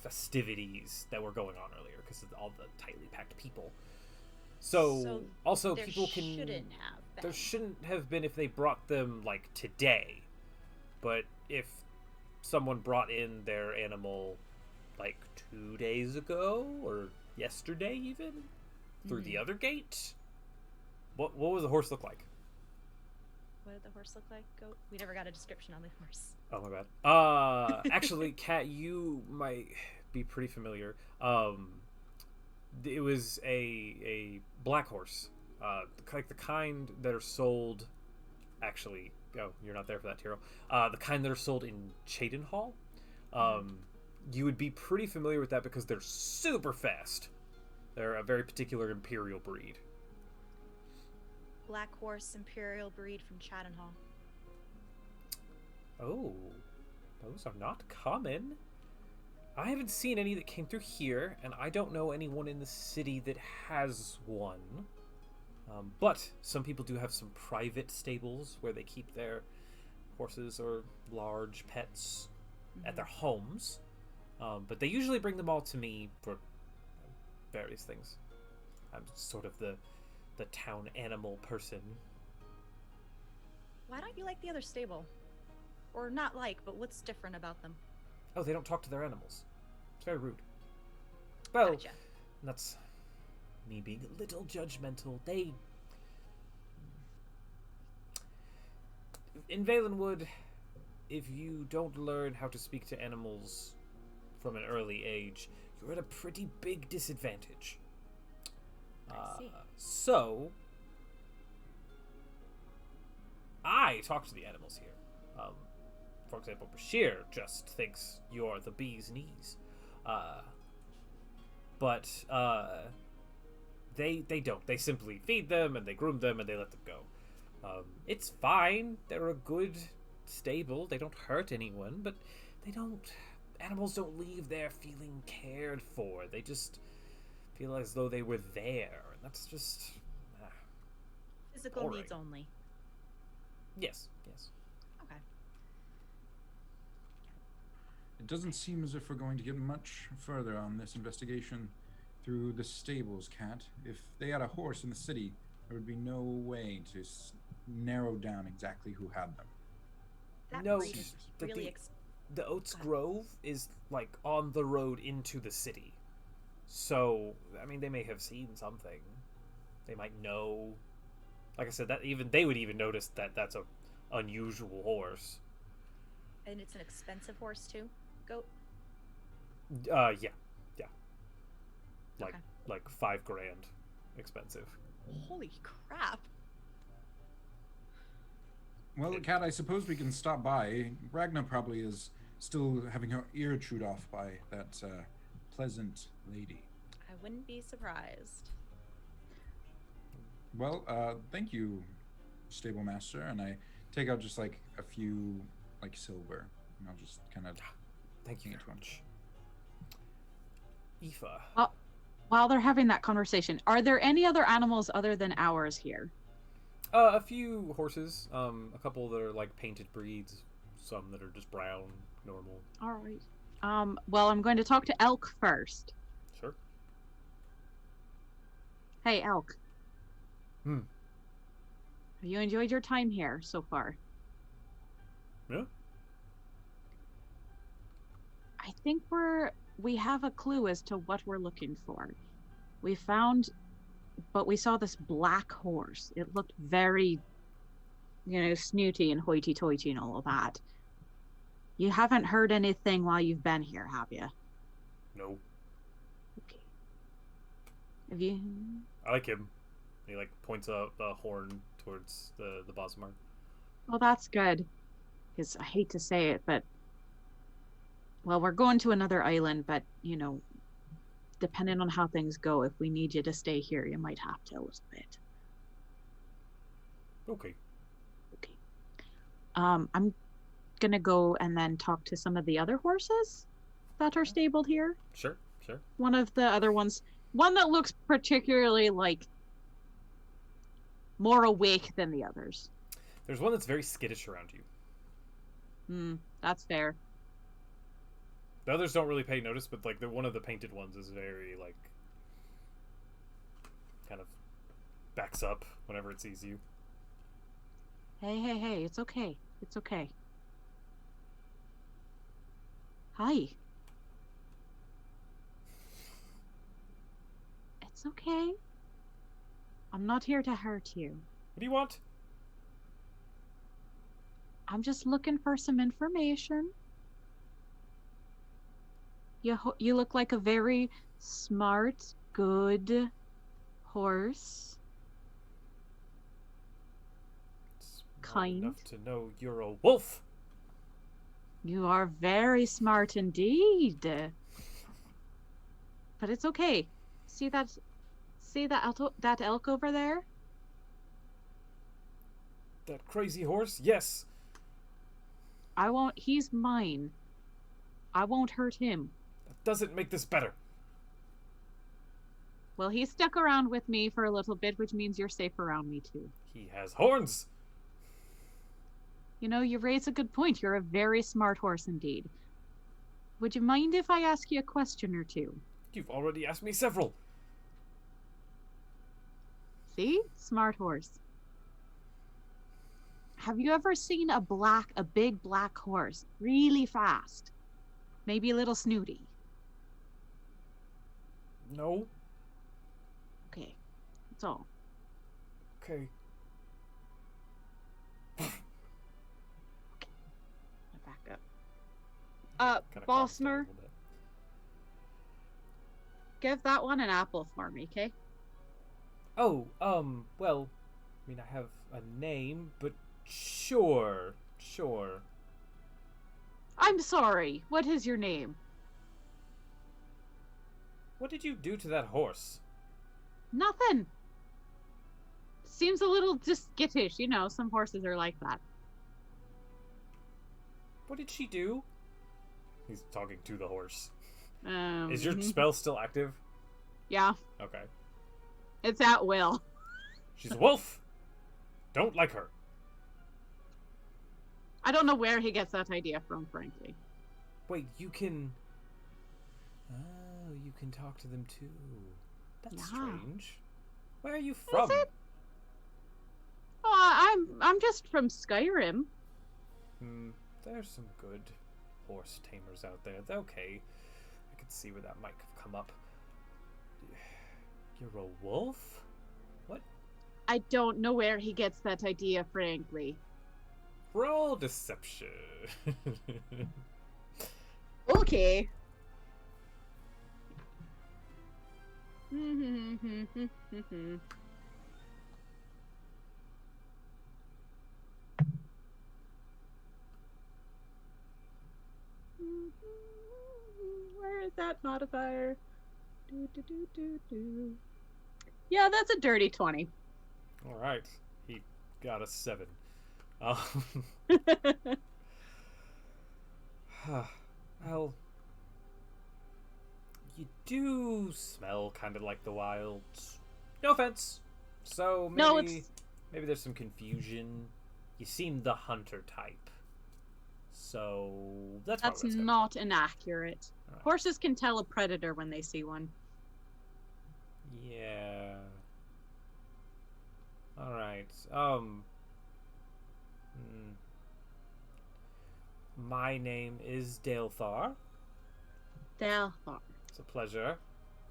festivities that were going on earlier because of all the tightly packed people. So also there people can shouldn't have been. There shouldn't have been if they brought them today. But if someone brought in their animal 2 days ago or yesterday even through the other gate, what was the horse look like? What did the horse look like? Goat? We never got a description on the horse. Oh my bad. Actually, Kat, you might be pretty familiar. It was a black horse, like the kind that are sold. Actually, you're not there for that, Tyrell. The kind that are sold in Cheydinhall. You would be pretty familiar with that because they're super fast. They're a very particular imperial breed. Black horse imperial breed from Cheydinhall. Oh, those are not common. I haven't seen any that came through here, and I don't know anyone in the city that has one. But some people do have some private stables where they keep their horses or large pets at their homes. But they usually bring them all to me for various things. I'm sort of the town animal person. Why don't you like the other stable? Or not but what's different about them? Oh, they don't talk to their animals. It's very rude. Well, Gotcha. That's me being a little judgmental. In Valenwood, if you don't learn how to speak to animals from an early age, you're at a pretty big disadvantage. I see. So, I talk to the animals here. For example, Bashir just thinks you're the bee's knees. But they don't. They simply feed them and they groom them and they let them go. It's fine. They're a good stable. They don't hurt anyone, but animals don't leave there feeling cared for. They just feel as though they were there. And that's just Physical boring. needs only. Yes. Okay. It doesn't seem as if we're going to get much further on this investigation through the stables, Cat. If they had a horse in the city, there would be no way to narrow down exactly who had them. That No, breed is the- really The Oats Grove is on the road into the city. So, I mean, they may have seen something. They might know. Like I said, that even they would even notice that that's a unusual horse. And it's an expensive horse too? Goat? Yeah. Okay. Like $5,000 expensive. Holy crap. Well, Cat, I suppose we can stop by. Ragna probably is still having her ear chewed off by that pleasant lady. I wouldn't be surprised. Well, thank you, stable master. And I take out just like a few like silver, and I'll just kind of Thank you very much. Aoife. Well, while they're having that conversation, are there any other animals other than ours here? A few horses, a couple that are like painted breeds, some that are just brown, normal. All right. Well, I'm going to talk to Elk first. Sure. Hey, Elk. Hmm. Have you enjoyed your time here so far? Yeah. I think we have a clue as to what we're looking for. We saw this black horse. It looked very, snooty and hoity-toity and all of that. You haven't heard anything while you've been here, have you? No. Okay. Have you? I like him. He like points a horn towards the Bosmar. Well, that's good. Because I hate to say it, but well, we're going to another island, but depending on how things go, if we need you to stay here, you might have to a little bit. Okay. Okay. I'm gonna go and then talk to some of the other horses that are stabled here. Sure. One of the other ones, one that looks particularly like more awake than the others. There's one that's very skittish around you. That's fair. The others don't really pay notice, but like one of the painted ones is very like kind of backs up whenever it sees you. Hey, it's okay. It's okay. Hi. It's okay. I'm not here to hurt you. What do you want? I'm just looking for some information. You look like a very smart, good horse. Kind. Enough to know you're a wolf. You are very smart indeed. But it's okay. See that elk over there? That crazy horse? Yes. He's mine. I won't hurt him. That doesn't make this better. Well, he stuck around with me for a little bit, which means you're safe around me too. He has horns. You raise a good point. You're a very smart horse indeed. Would you mind if I ask you a question or two? You've already asked me several. See? Smart horse. Have you ever seen a big black horse, really fast? Maybe a little snooty? No. Okay. That's all. Okay. Back up. Bosmer. Give that one an apple for me, okay? Oh, well, I mean, I have a name, but sure. I'm sorry. What is your name? What did you do to that horse? Nothing. Seems a little just skittish. Some horses are like that. What did she do? He's talking to the horse. Is your Mhm. spell still active? Yeah, Okay. it's at will. She's a wolf. Don't like her. I don't know where he gets that idea from, frankly. Wait, you can... Oh, you can talk to them too. That's Yeah. strange. Where are you from? it? Oh, I'm just from Skyrim. There's some good horse tamers out there. They're okay. I could see where that might have come up. You're a wolf? What? I don't know where he gets that idea, frankly. Roll deception. Okay. Where is that? modifier. Yeah, that's a dirty 20. All right, he got a 7. Well, you do smell kind of like the wilds. No offense. So maybe, No, maybe there's some confusion. You seem the hunter type. So that's not inaccurate. Right. Horses can tell a predator when they see one. Yeah. All right. My name is Dalethar. Dalethar. It's a pleasure.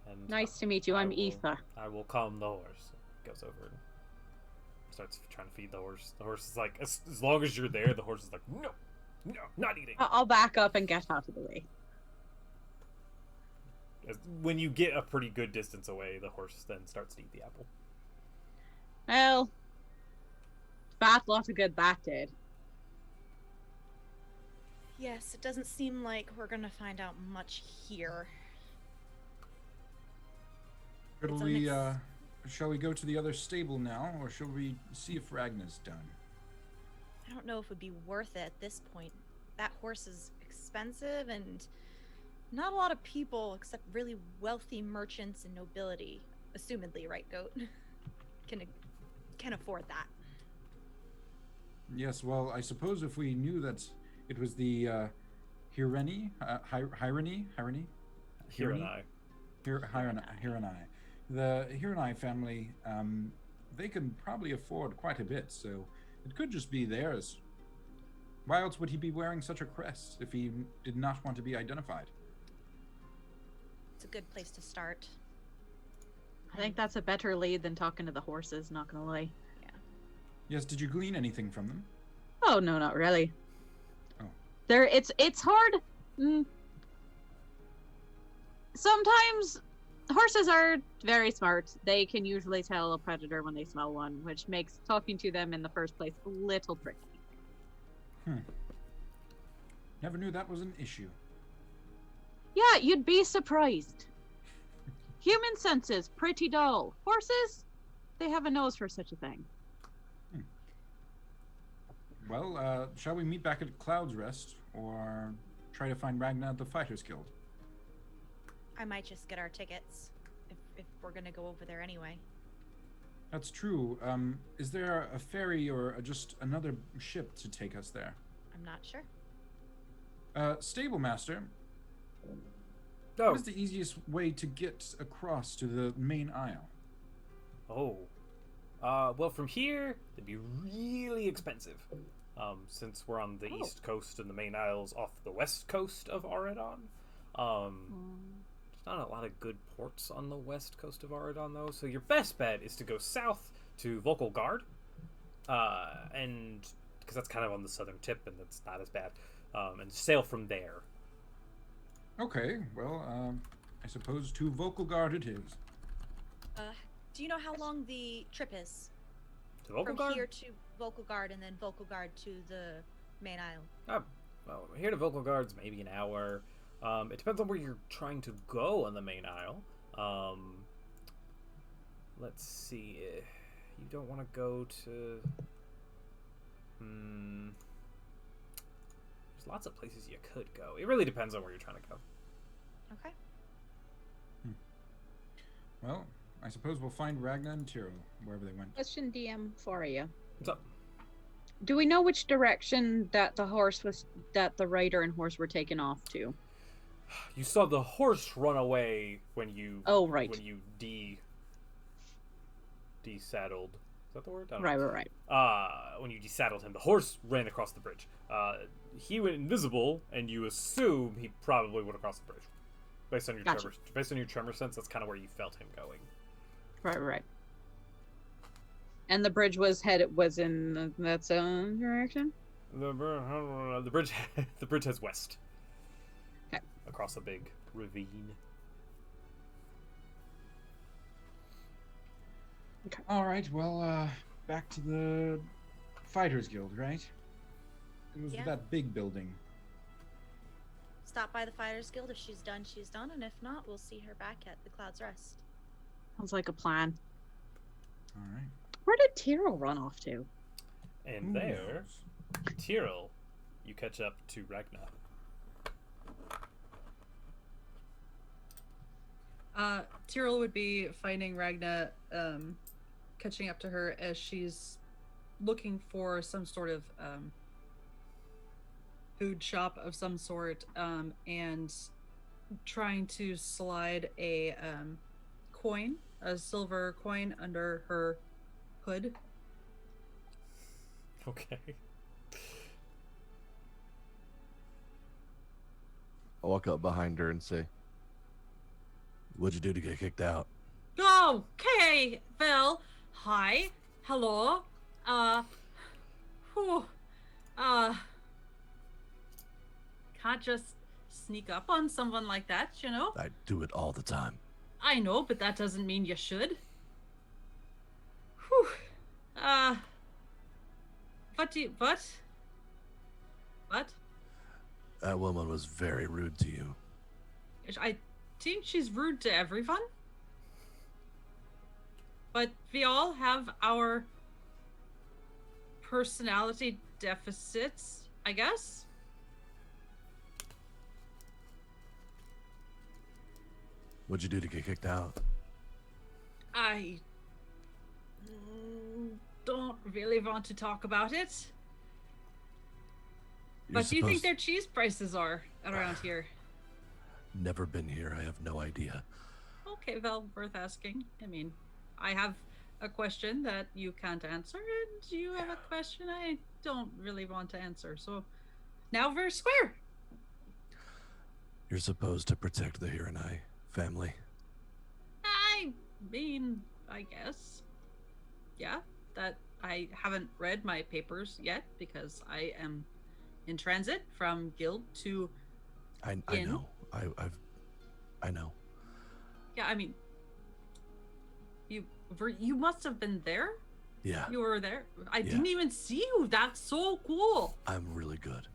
And Nice to meet you. I'm Aoife. I will calm the horse. Goes over and starts trying to feed the horse. The horse is like, as long as you're there, the horse is like, no, not eating. I'll back up and get out of the way. When you get a pretty good distance away, the horse then starts to eat the apple. Well, fat lot of good that did. Yes, it doesn't seem like we're gonna find out much here. Shall we go to the other stable now, or shall we see if Ragna's done? I don't know if it would be worth it at this point. That horse is expensive, and not a lot of people, except really wealthy merchants and nobility, assumedly, right, Goat, can afford that. Yes, well, I suppose if we knew that it was the Hireni. The Hireni family, they can probably afford quite a bit, so it could just be theirs. Why else would he be wearing such a crest if he did not want to be identified? It's a good place to start. I think that's a better lead than talking to the horses, not gonna lie. Yeah. Yes, did you glean anything from them? Oh, no, not really. Oh. It's hard. Sometimes horses are very smart. They can usually tell a predator when they smell one, which makes talking to them in the first place a little tricky. Never knew that was an issue. Yeah, you'd be surprised. Human senses, pretty dull. Horses, they have a nose for such a thing. Well, shall we meet back at Cloud's Rest, or try to find Ragna at the Fighters Guild? I might just get our tickets, if we're gonna go over there anyway. That's true. Is there a ferry or just another ship to take us there? I'm not sure. Stable Master, Oh. what is the easiest way to get across to the main aisle? Oh. Well, from here, it'd be really expensive. Since we're on the east coast and the main aisle's off the west coast of Auradon. There's not a lot of good ports on the west coast of Auradon, though, so your best bet is to go south to Volkelgard, and because that's kind of on the southern tip, and that's not as bad, and sail from there. Okay, well, I suppose to Volkelgard it is. Do you know how long the trip is? To Volkelgard? From here to Volkelgard and then Volkelgard to the main aisle. Well, here to Volkelgard's maybe an hour. It depends on where you're trying to go on the main aisle. Let's see. You don't want to go to... There's lots of places you could go. It really depends on where you're trying to go. Okay. Well, I suppose we'll find Ragna and Tyrell, wherever they went. Question DM for you. What's up? Do we know which direction that the rider and horse were taken off to? You saw the horse run away when you... Oh, right. When you desaddled. Is that the word? Right. When you desaddled him, the horse ran across the bridge. He went invisible, and you assume he probably would have crossed the bridge. Based on your tremor sense, that's kind of where you felt him going. Right. And the bridge was in that same direction? The bridge heads west. Okay. Across a big ravine. Okay. All right. Well, back to the Fighters Guild, right? It was that big building. It's stop by the Fighters Guild. If she's done, she's done. And if not, we'll see her back at the Cloud's Rest. Sounds like a plan. All right. Where did Tyrell run off to? And Who there, knows? Tyrell, you catch up to Ragna. Tyrell would be finding Ragna, catching up to her as she's looking for some sort of food shop of some sort, and trying to slide a coin, a silver coin, under her hood. Okay. I'll walk up behind her and say, What'd you do to get kicked out? Okay, well, hi, hello, whew, can't just sneak up on someone like that, you know? I do it all the time. I know, but that doesn't mean you should. Whew, what? That woman was very rude to you. I think she's rude to everyone. But we all have our personality deficits, I guess. What'd you do to get kicked out? I don't really want to talk about it. What do you think their cheese prices are around here? Never been here. I have no idea. Okay, well, worth asking. I mean, I have a question that you can't answer, and you have a question I don't really want to answer. So now we're square. You're supposed to protect the Hiranai family. I mean, I guess. Yeah, that I haven't read my papers yet because I am in transit from guild to I know. I know. Yeah, I mean, you must have been there. Yeah. You were there. I didn't even see you. That's so cool. I'm really good.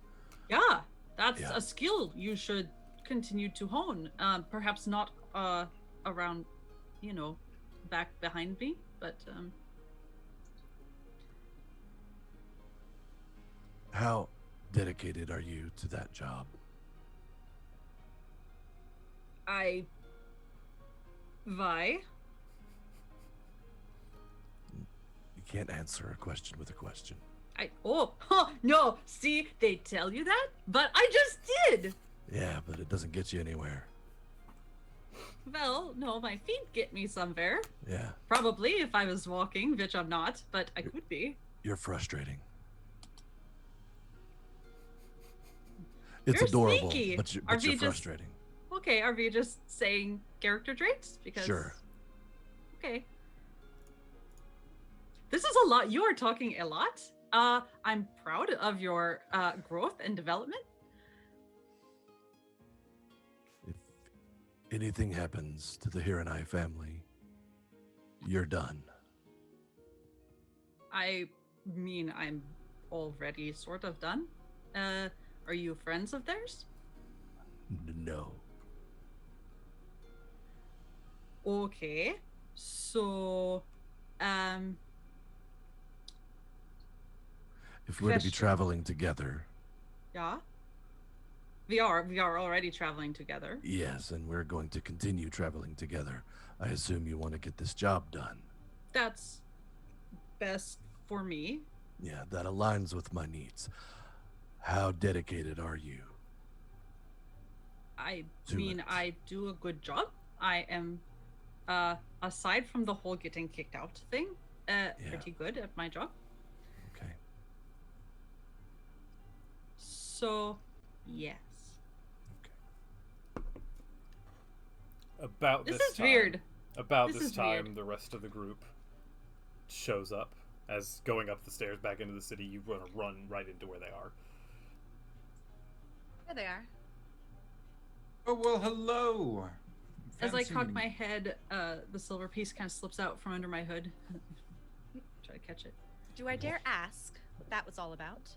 Yeah, that's a skill you should continue to hone. Perhaps not around, back behind me, but How dedicated are you to that job? Why? You can't answer a question with a question. No, see, they tell you that, but I just did. Yeah, but it doesn't get you anywhere. Well, no, my feet get me somewhere. Yeah. Probably if I was walking, which I'm not, but I could be. You're frustrating. It's You're adorable, sneaky. but you're frustrating. Okay, are we just saying character traits? Because Sure. Okay. This is a lot. You are talking a lot. I'm proud of your growth and development. If anything happens to the Hiranai family, you're done. I mean, I'm already sort of done. Are you friends of theirs? No. Okay. So, If we're to be traveling together, yeah. We are already traveling together. yes, and we're going to continue traveling together, I assume you want to get this job done. That's best for me. Yeah, that aligns with my needs. How dedicated are you? I Do mean, it. I do a good job. I am, aside from the whole getting kicked out thing, pretty good at my job. Okay. So, yes. About This this is time, weird. About This this is time, weird. the rest of the group shows up. As going up the stairs back into the city, you want to run right into where they are. There they are. Oh, well, hello. As I Fancy cock meeting my head, the silver piece kind of slips out from under my hood. Try to catch it. Do I dare ask what that was all about?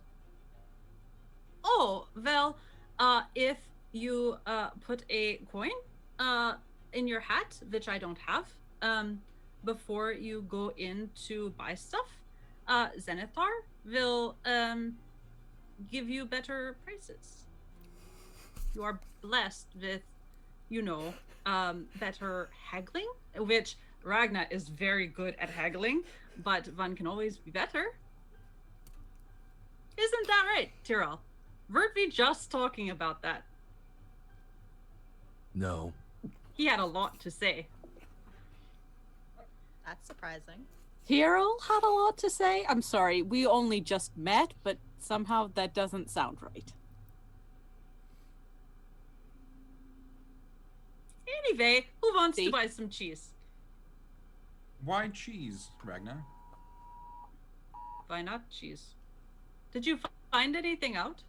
Oh, well, if you put a coin in your hat, which I don't have, before you go in to buy stuff. Zenithar will give you better prices. You are blessed with, better haggling, which Ragna is very good at haggling, but one can always be better. Isn't that right, Tyrell? Weren't we just talking about that? No. He had a lot to say. That's surprising. Tyrell had a lot to say. I'm sorry, we only just met, but somehow that doesn't sound right. Anyway, who wants to buy some cheese? Why cheese, Ragnar? Why not cheese? Did you find anything out?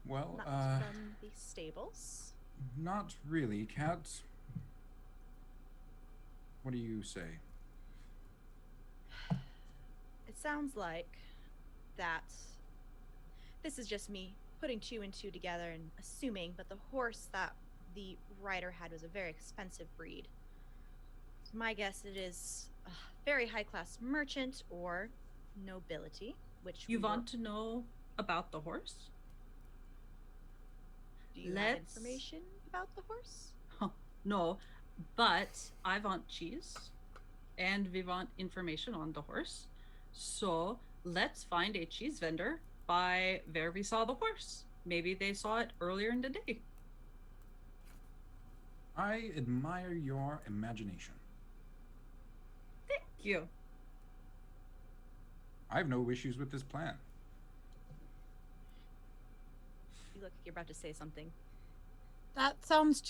Well, Not from the stables. not really, Cat. What do you say? It sounds like that this is just me putting two and two together and assuming, but the horse that the rider had was a very expensive breed. So my guess it is a very high class merchant or nobility, which You want to know about the horse? Do you have information about the horse? No, but I want cheese, and we want information on the horse. So let's find a cheese vendor by where we saw the horse. Maybe they saw it earlier in the day. I admire your imagination. Thank you. I have no issues with this plan. You look like you're about to say something. That sounds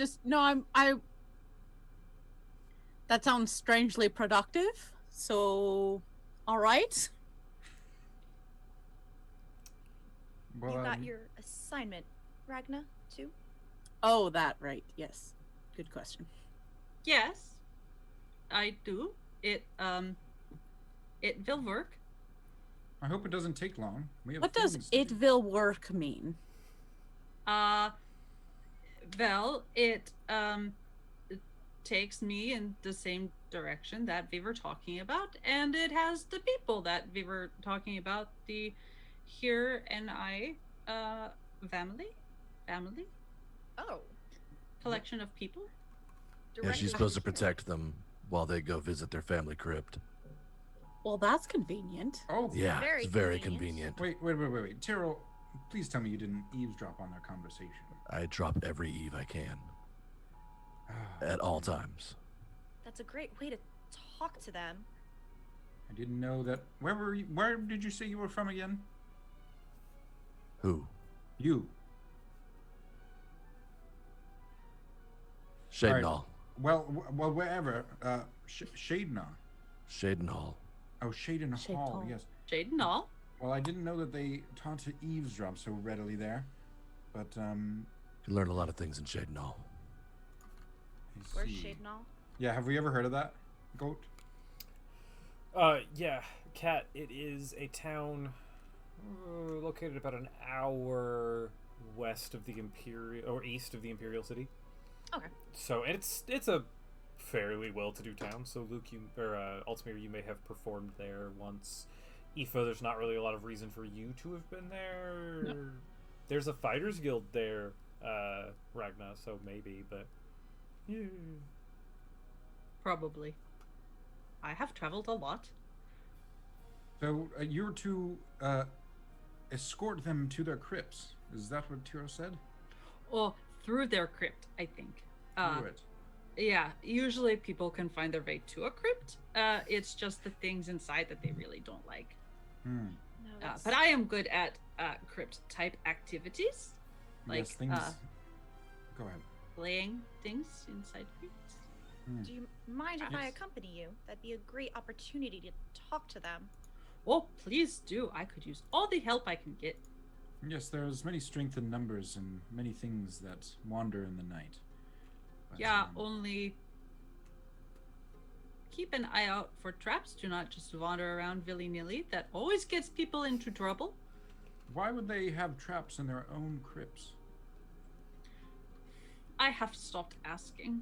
that sounds strangely productive. So, all right. Well, You got your assignment, Ragna, too? Oh, that right. Yes. Good question. Yes, I do. It will work. I hope it doesn't take long. We have What does things to it do. will work mean? Well, it takes me in the same direction that we were talking about, and it has the people that we were talking about, the Here and I family Oh. collection of people. Yeah, she's supposed to protect them while they go visit their family crypt. Well, that's convenient. Oh, Yeah, Very it's very convenient. convenient. Wait. Tyrell, please tell me you didn't eavesdrop on their conversation. I drop every eve I can at all times. That's a great way to talk to them. I didn't know that. Where did you say you were from again? Who? You. Shadenhall. Well, wherever. Shadenhall. Shadenhall. Oh, Shadenhall, yes. Shadenhall. Well, I didn't know that they taught to eavesdrop so readily there. But, You learn a lot of things in Shadenhall. Where's Shadenhall? Yeah, have we ever heard of that? Goat? Yeah, Cat, it is a town located about an hour west of the Imperial, or east of the Imperial City. Okay. So it's a fairly well-to-do town. So Luke, Altamir, you may have performed there once. Aoife, there's not really a lot of reason for you to have been there. No. There's a fighters guild there, Ragna, so maybe, but yeah. Probably. I have traveled a lot. So, you're to escort them to their crypts. Is that what Tiro said? Or through their crypt, I think. Through it. Yeah, usually people can find their way to a crypt. It's just the things inside that they really don't like. Hmm. No, But I am good at crypt type activities, like Yes, things... Go ahead. laying things inside crypts. Do you mind if I Yes. accompany you? That'd be a great opportunity to talk to them. Oh, please do. I could use all the help I can get. Yes, there's many strength in numbers and many things that wander in the night. But, Yeah, only keep an eye out for traps. Do not just wander around willy-nilly. That always gets people into trouble. Why would they have traps in their own crypts? I have stopped asking.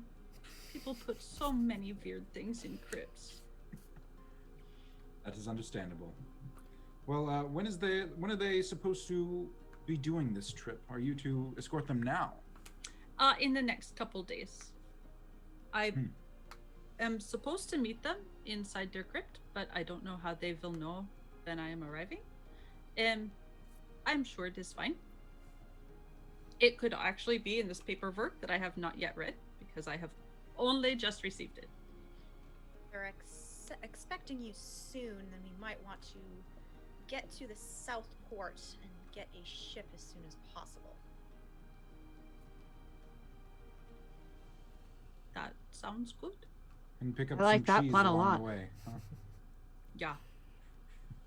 People put so many weird things in crypts. That is understandable. Well, when are they supposed to be doing this trip? Are you to escort them now? In the next couple days. I am supposed to meet them inside their crypt, but I don't know how they will know when I am arriving. I'm sure it is fine. It could actually be in this paperwork that I have not yet read, because I have only just received it. They're expecting you soon, then we might want to get to the south port and get a ship as soon as possible. That sounds good. And pick up I like some that cheese plan a along lot. the way. Huh? Yeah.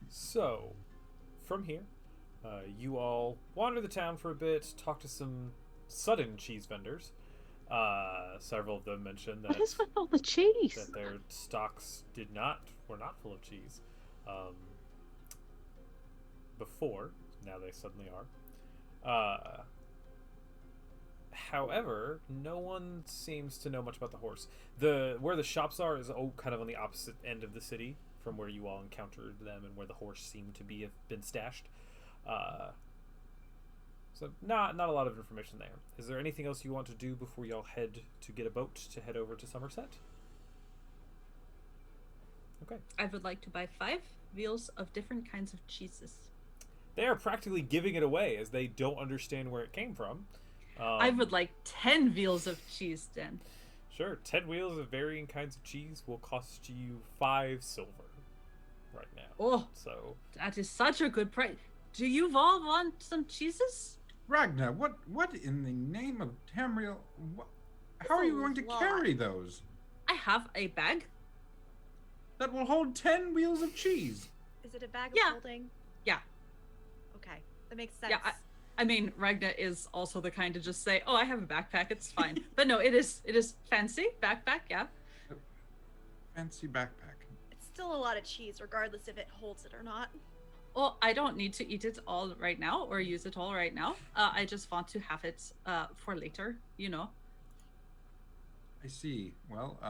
So, from here, you all wander the town for a bit, talk to some sudden cheese vendors. Several of them mentioned that What is with all the cheese? that their stocks were not full of cheese before. Now they suddenly are. However, no one seems to know much about the horse. Where the shops are is kind of on the opposite end of the city from where you all encountered them and where the horse seemed to have been stashed. So not a lot of information there. Is there anything else you want to do before y'all head to get a boat to head over to Somerset? Okay. I would like to buy 5 wheels of different kinds of cheeses. They are practically giving it away as they don't understand where it came from. I would like 10 wheels of cheese then. Sure, 10 wheels of varying kinds of cheese will cost you 5 silver right now. Oh, so that is such a good price. Do you all want some cheeses? Ragnar, what in the name of Tamriel? How are you going to carry those? I have a bag. That will hold 10 wheels of cheese. Is it a bag of Yeah. holding? Yeah. Okay, that makes sense. Yeah, I mean, Ragna is also the kind to just say, "Oh, I have a backpack. It's fine." But no, it is fancy backpack. Yeah. Fancy backpack. It's still a lot of cheese, regardless if it holds it or not. Well, I don't need to eat it all right now or use it all right now. I just want to have it for later. You know. I see. Well,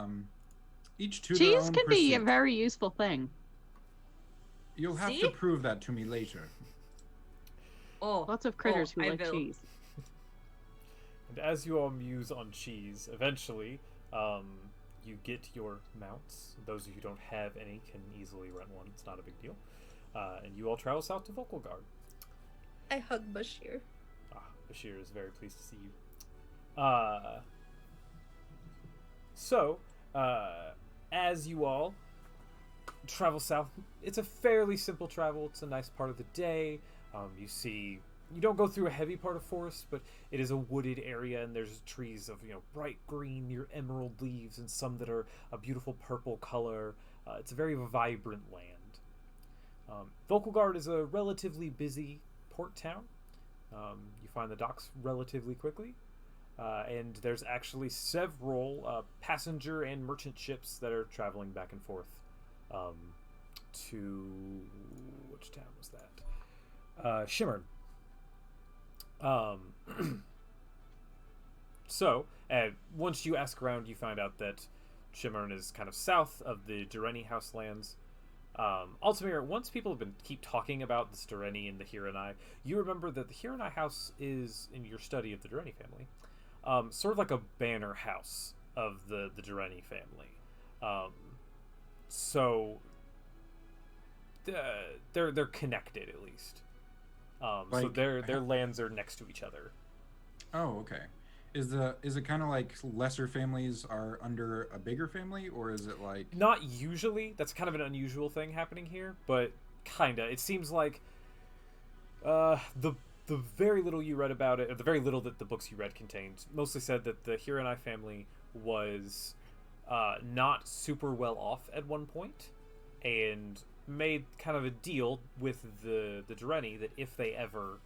each to their Cheese own can be a pursuit. very useful thing. You'll have See? to prove that to me later. Oh, Lots of critters who I like will. cheese. And as you all muse on cheese, eventually, you get your mounts. Those of you who don't have any can easily rent one. It's not a big deal. And you all travel south to Volkelgard. I hug Bashir. Bashir is very pleased to see you. So, as you all travel south, it's a fairly simple travel. It's a nice part of the day. You don't go through a heavy part of forest, but it is a wooded area, and there's trees of bright green, near emerald leaves, and some that are a beautiful purple color. It's a very vibrant land. Volkelgard is a relatively busy port town. You find the docks relatively quickly, and there's actually several passenger and merchant ships that are traveling back and forth to which town was that? Shimmern. So, once you ask around, you find out that Shimmern is kind of south of the Dureni house lands. Altamir, once people keep talking about the Dureni and the Hiranai, you remember that the Hiranai house is, in your study of the Dureni family, sort of like a banner house of the Dureni family. So they're connected at least. So their lands are next to each other. Oh, okay. Is it kind of like lesser families are under a bigger family, or is it like... Not usually. That's kind of an unusual thing happening here, but kinda. It seems like the very little you read about it, or the very little that the books you read contained, mostly said that the Hiranai family was not super well off at one point, and made kind of a deal with the Dureni that if they ever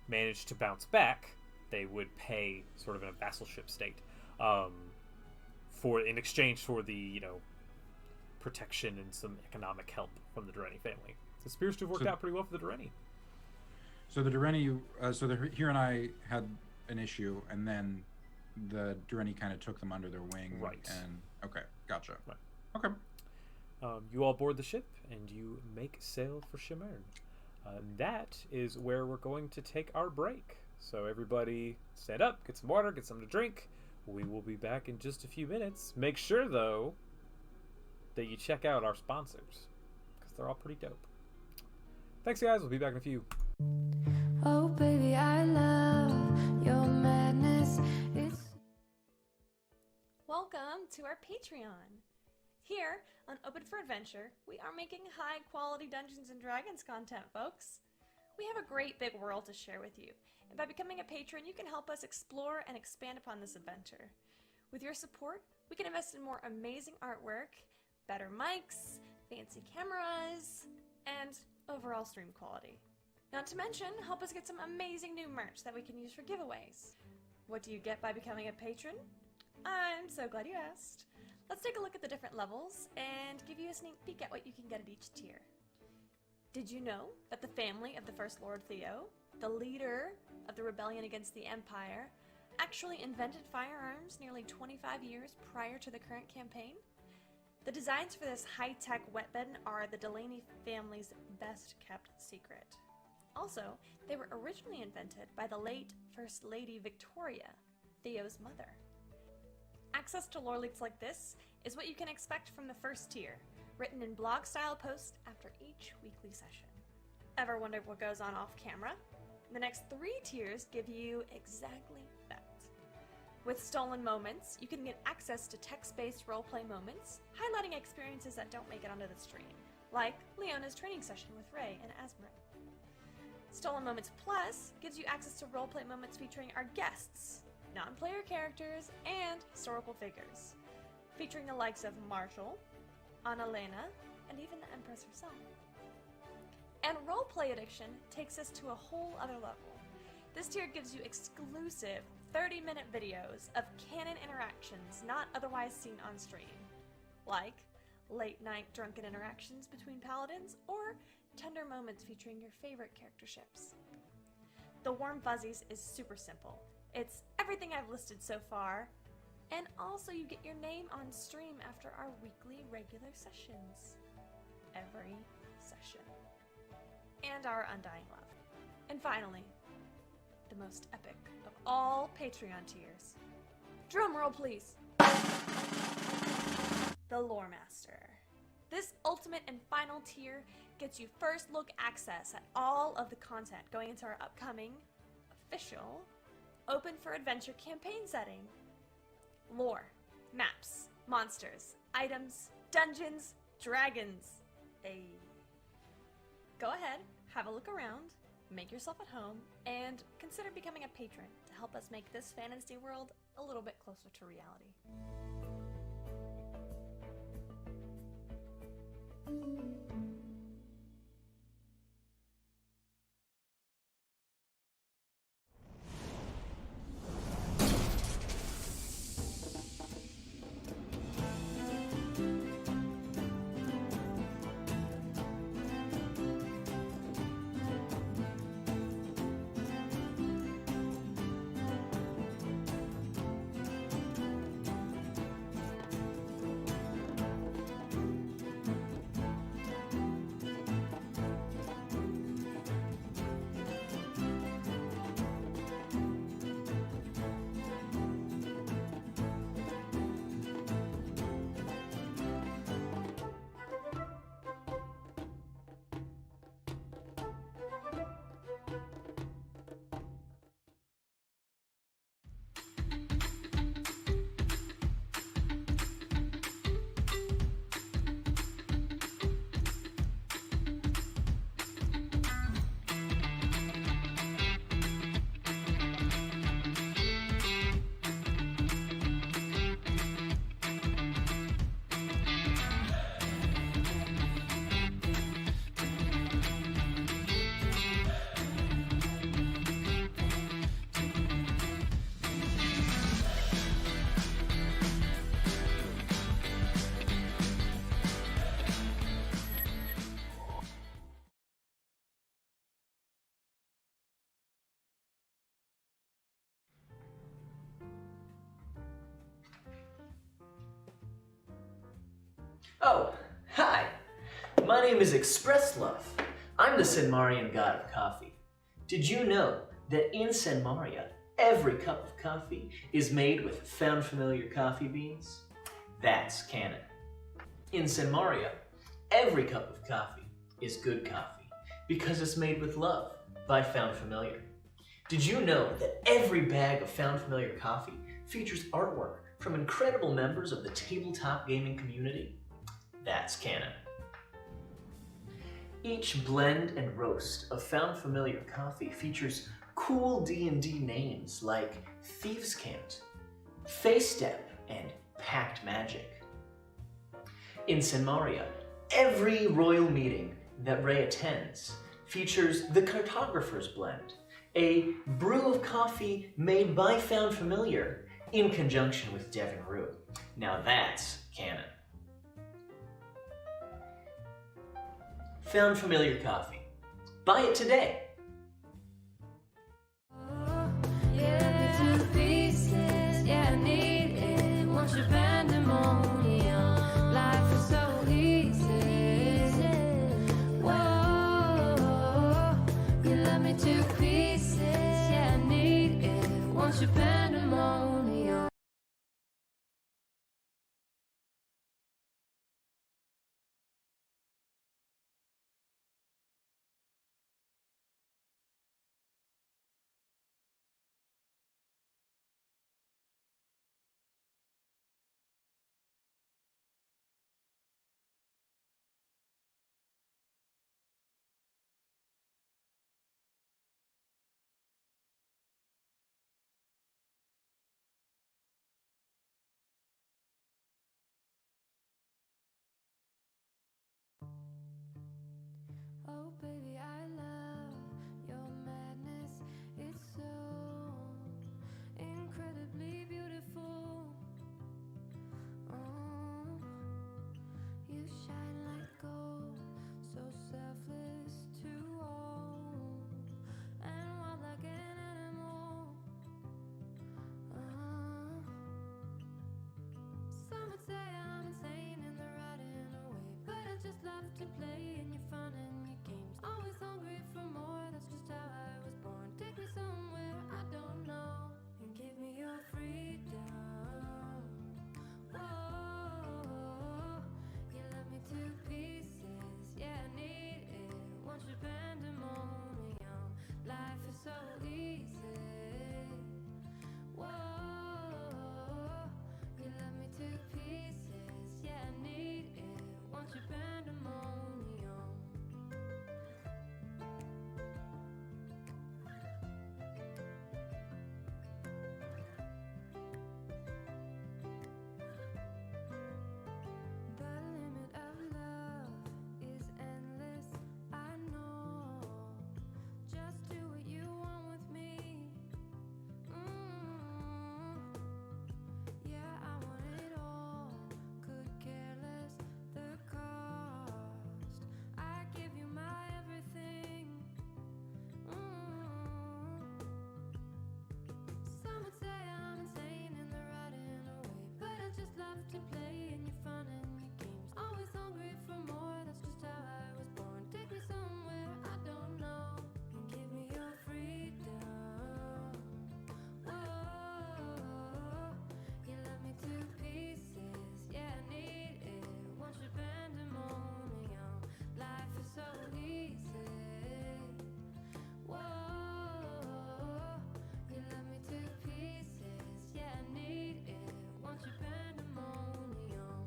managed to bounce back, they would pay sort of in a vassalship state in exchange for the protection and some economic help from the Dureni family. So it appears to have worked out pretty well for the Dureni. So the Dureni, so the Hiranai had an issue, and then the Durenni kind of took them under their wing. Right. And okay, gotcha. Right. Okay. You all board the ship and you make sail for Shimern. That is where we're going to take our break. So everybody stand up, get some water, get something to drink. We will be back in just a few minutes. Make sure, though, that you check out our sponsors, because they're all pretty dope. Thanks, guys. We'll be back in a few. Oh, baby, I love your madness. Welcome to our Patreon. Here on Open for Adventure, we are making high-quality Dungeons & Dragons content, folks. We have a great big world to share with you, and by becoming a patron, you can help us explore and expand upon this adventure. With your support, we can invest in more amazing artwork, better mics, fancy cameras, and overall stream quality. Not to mention, help us get some amazing new merch that we can use for giveaways. What do you get by becoming a patron? I'm so glad you asked. Let's take a look at the different levels and give you a sneak peek at what you can get at each tier. Did you know that the family of the First Lord Theo, the leader of the rebellion against the Empire, actually invented firearms nearly 25 years prior to the current campaign? The designs for this high-tech weapon are the Delaney family's best-kept secret. Also, they were originally invented by the late First Lady Victoria, Theo's mother. Access to lore leaks like this is what you can expect from the first tier, written in blog-style posts after each weekly session. Ever wondered what goes on off-camera? The next 3 tiers give you exactly that. With Stolen Moments, you can get access to text-based roleplay moments, highlighting experiences that don't make it onto the stream, like Leona's training session with Ray and Asmrin. Stolen Moments Plus gives you access to roleplay moments featuring our guests, non-player characters, and historical figures, featuring the likes of Marshall, Annalena, and even the Empress herself. And Roleplay Addiction takes us to a whole other level. This tier gives you exclusive 30-minute videos of canon interactions not otherwise seen on stream, like late-night drunken interactions between paladins or tender moments featuring your favorite character ships. The Warm Fuzzies is super simple. It's everything I've listed so far, and also you get your name on stream after our weekly regular sessions. Every session. And our undying love. And finally, the most epic of all Patreon tiers. Drum roll, please. The Lore Master. This ultimate and final tier gets you first look access at all of the content going into our upcoming, official, Open for Adventure campaign setting. Lore, maps, monsters, items, dungeons, dragons. Go ahead, have a look around, make yourself at home, and consider becoming a patron to help us make this fantasy world a little bit closer to reality. Oh, hi. My name is Express Love. I'm the Senmarian god of coffee. Did you know that in Senmaria, every cup of coffee is made with found familiar coffee beans? That's canon. In Senmaria, every cup of coffee is good coffee because it's made with love by Found Familiar. Did you know that every bag of Found Familiar coffee features artwork from incredible members of the tabletop gaming community? That's canon. Each blend and roast of Found Familiar coffee features cool D&D names like Thieves' Cant, Face Step, and Pact Magic. In Senmaria, every royal meeting that Ray attends features the Cartographer's Blend, a brew of coffee made by Found Familiar in conjunction with Devin Rue. Now that's canon. Found Familiar coffee. Buy it today. Oh, baby, I love your madness. It's so incredibly beautiful. Oh, you shine like gold, so selfless to all, and wild like an animal. Oh, some would say I'm insane in the right in a way, but I just love to play in your fun and your games. Always hungry for more, that's just how I was born. Take me somewhere I don't know, and give me your freedom. Whoa, you love me to pieces, yeah, I need it. Want your pandemonium, life is so easy. Whoa, you love me to pieces, yeah, I need it. Want your pandemonium. The limit of love is endless, I know. Just do what you want with me. Yeah, I want it all. Could care less the cost. I give you my everything. Some would say I'm insane in the right in a way, but I just love to play in your fun and your games. Always hungry for more, that's just how I was born. Take me somewhere I don't know, and give me your freedom. Whoa, you love me to pieces, yeah, I need it. Want your pandemonium, life is so easy. Whoa, you love me to pieces, yeah, I need it. Want your pandemonium.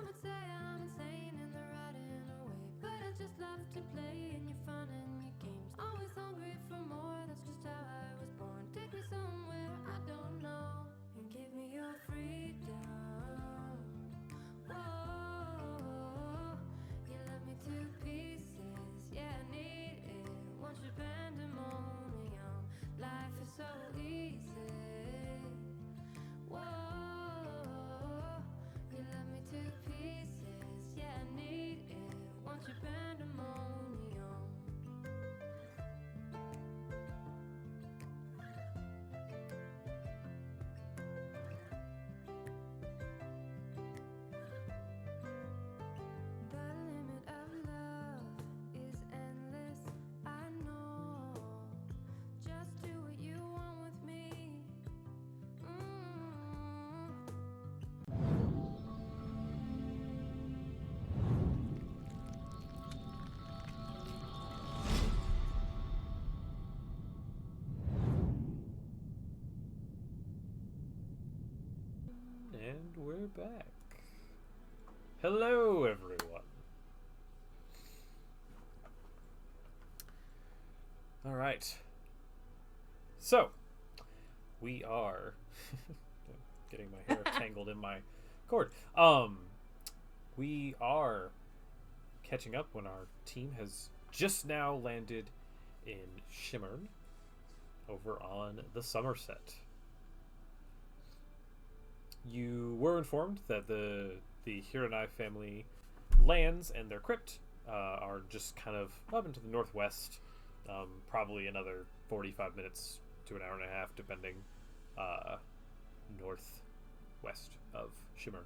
Some would say I'm insane in the right in a way, but I just love to play in your fun and your games. Always hungry for more, that's just how I was born. Take me somewhere I don't know, and give me your freedom. Whoa, you love me to pieces, yeah, I need it. Want your pandemonium, life is so easy. Whoa, you love me to pieces, yeah, I need it. Want your pandemonium. The limit of love is endless, I know. Just do what you want with me. And we're back. Hello, everyone. All right. So, we are getting my hair tangled in my cord. We are catching up when our team has just now landed in Shimmern over on the Somerset. You were informed that the Hiranai family lands and their crypt are just kind of up into the northwest, probably another 45 minutes to an hour and a half, depending, northwest of Shimmern.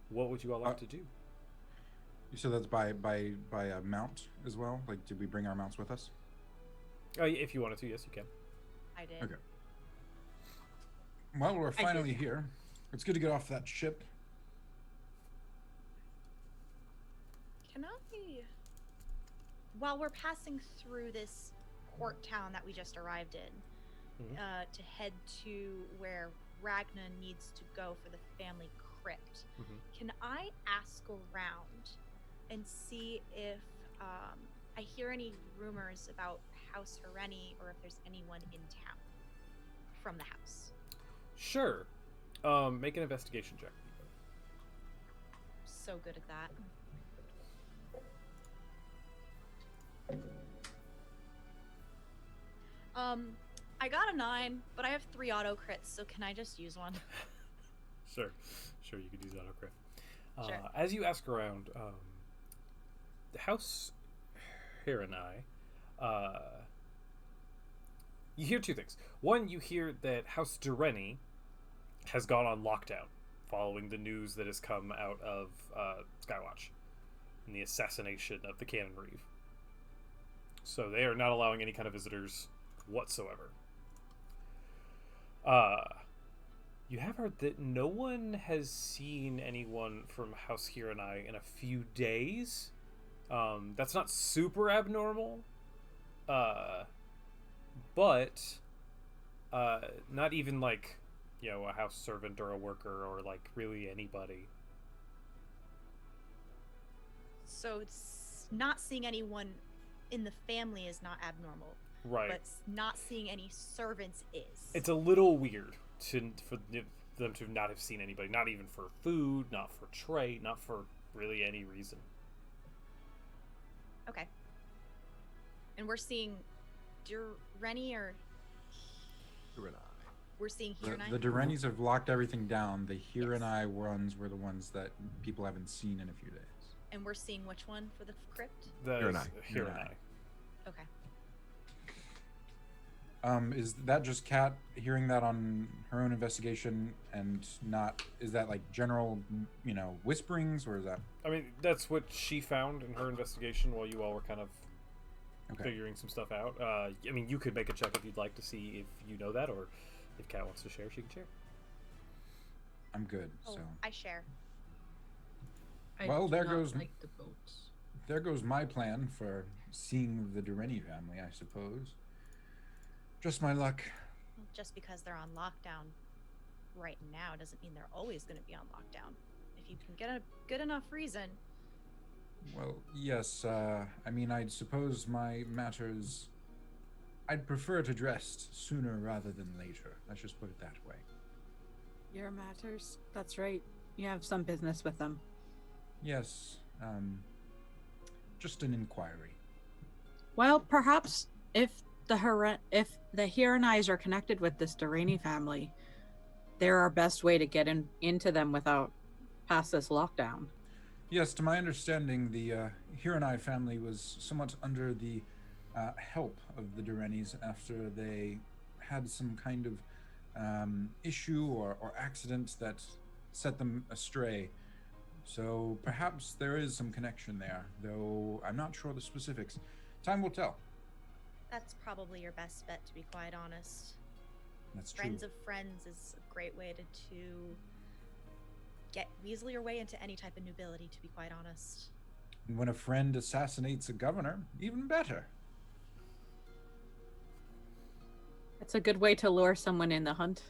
What would you all like to do? You said that's by a mount as well? Like, did we bring our mounts with us? If you wanted to, yes, you can. I did. Okay. Well, we're finally here. It's good to get off that ship. Can I, while we're passing through this port town that we just arrived in, to head to where Ragna needs to go for the family crypt, can I ask around and see if I hear any rumors about House Hireni or if there's anyone in town from the house? Sure. Make an investigation check. So good at that. I got a 9, but I have 3 auto crits, so can I just use one? Sure, you could use auto crit. Sure. As you ask around, the House Hiranai, you hear 2 things. One, you hear that House Dureni has gone on lockdown following the news that has come out of Skywatch and the assassination of the Cannon Reeve. So they are not allowing any kind of visitors whatsoever. You have heard that no one has seen anyone from House Hiranai in a few days. That's not super abnormal, but not even like, you know, a house servant or a worker or like really anybody. So it's not seeing anyone in the family is not abnormal. Right. But not seeing any servants is. It's a little weird for them to not have seen anybody, not even for food, not for trade, not for really any reason. Okay. And we're seeing Dureni or... Hiranai. We're seeing Hiranai? The Durenis have locked everything down. The Hiranai ones were the ones that people haven't seen in a few days. And we're seeing which one for the crypt? Hiranai. Okay. Is that just Kat hearing that on her own investigation and not, is that like general, you know, whisperings, or is that? I mean, that's what she found in her investigation while you all were kind of figuring some stuff out. I mean, you could make a check if you'd like to see if you know that, or if Kat wants to share, she can share. I'm good, Oh, so. I share. Well, there do not goes like the boats. there goes my plan for seeing the Dureni family, I suppose. Just my luck. Well, just because they're on lockdown right now doesn't mean they're always going to be on lockdown. if you can get a good enough reason. Well, yes, I mean, I'd suppose my matters. I'd prefer it addressed sooner rather than later. Let's just put it that way. Your matters. That's right. You have some business with them. Yes, just an inquiry. Well, perhaps if the Hiranais are connected with this Durrani family, they're our best way to get into them without past this lockdown. Yes, to my understanding, the Hiranai family was somewhat under the help of the Durenis after they had some kind of issue or accident that set them astray. So perhaps there is some connection there, though I'm not sure the specifics. Time will tell. That's probably your best bet, to be quite honest. That's true. Friends of friends is a great way to weasel your way into any type of nobility, to be quite honest. And when a friend assassinates a governor, even better. It's a good way to lure someone in the hunt.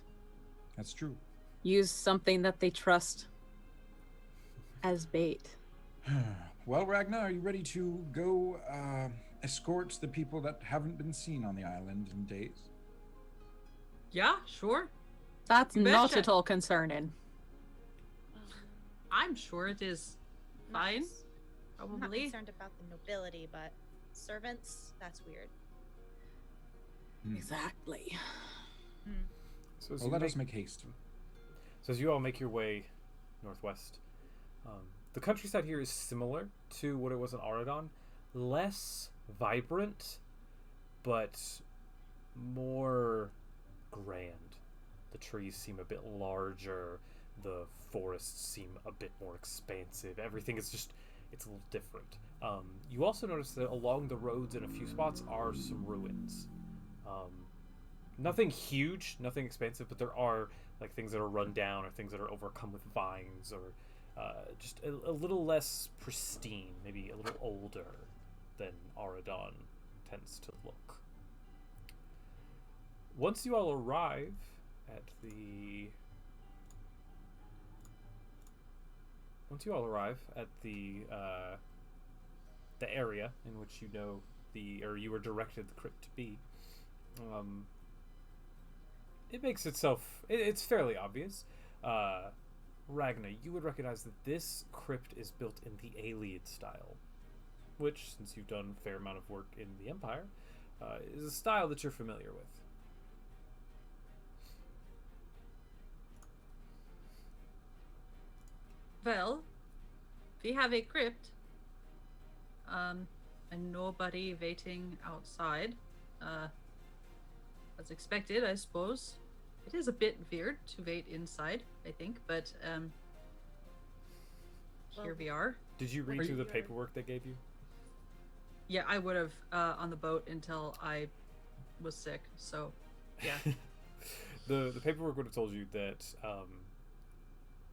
That's true. Use something that they trust as bait. Well, Ragnar, are you ready to go escort the people that haven't been seen on the island in days? Yeah, sure. That's You not betcha. at all concerning. I'm sure it is fine. I'm not Probably. concerned about the nobility, but servants, that's weird. Exactly. So as Well, you let us make haste. So as you all make your way northwest, the countryside here is similar to what it was in Aradon. Less vibrant, but more grand. The trees seem a bit larger. The forests seem a bit more expansive. Everything is just, it's a little different. You also notice that along the roads in a few spots are some ruins. Nothing huge, nothing expansive, but there are like things that are run down or things that are overcome with vines or just a little less pristine, maybe a little older than Aradon tends to look. Once you all arrive at the area in which you know you were directed the crypt to be, it makes itself, it's fairly obvious. Ragnar, you would recognize that this crypt is built in the Aeolian style, which, since you've done a fair amount of work in the Empire, is a style that you're familiar with. Well, we have a crypt, and nobody waiting outside, as expected, I suppose. It is a bit weird to wait inside, I think, but here we are. Did you read through the paperwork they gave you? Yeah, I would have on the boat until I was sick, so yeah. The paperwork would have told you that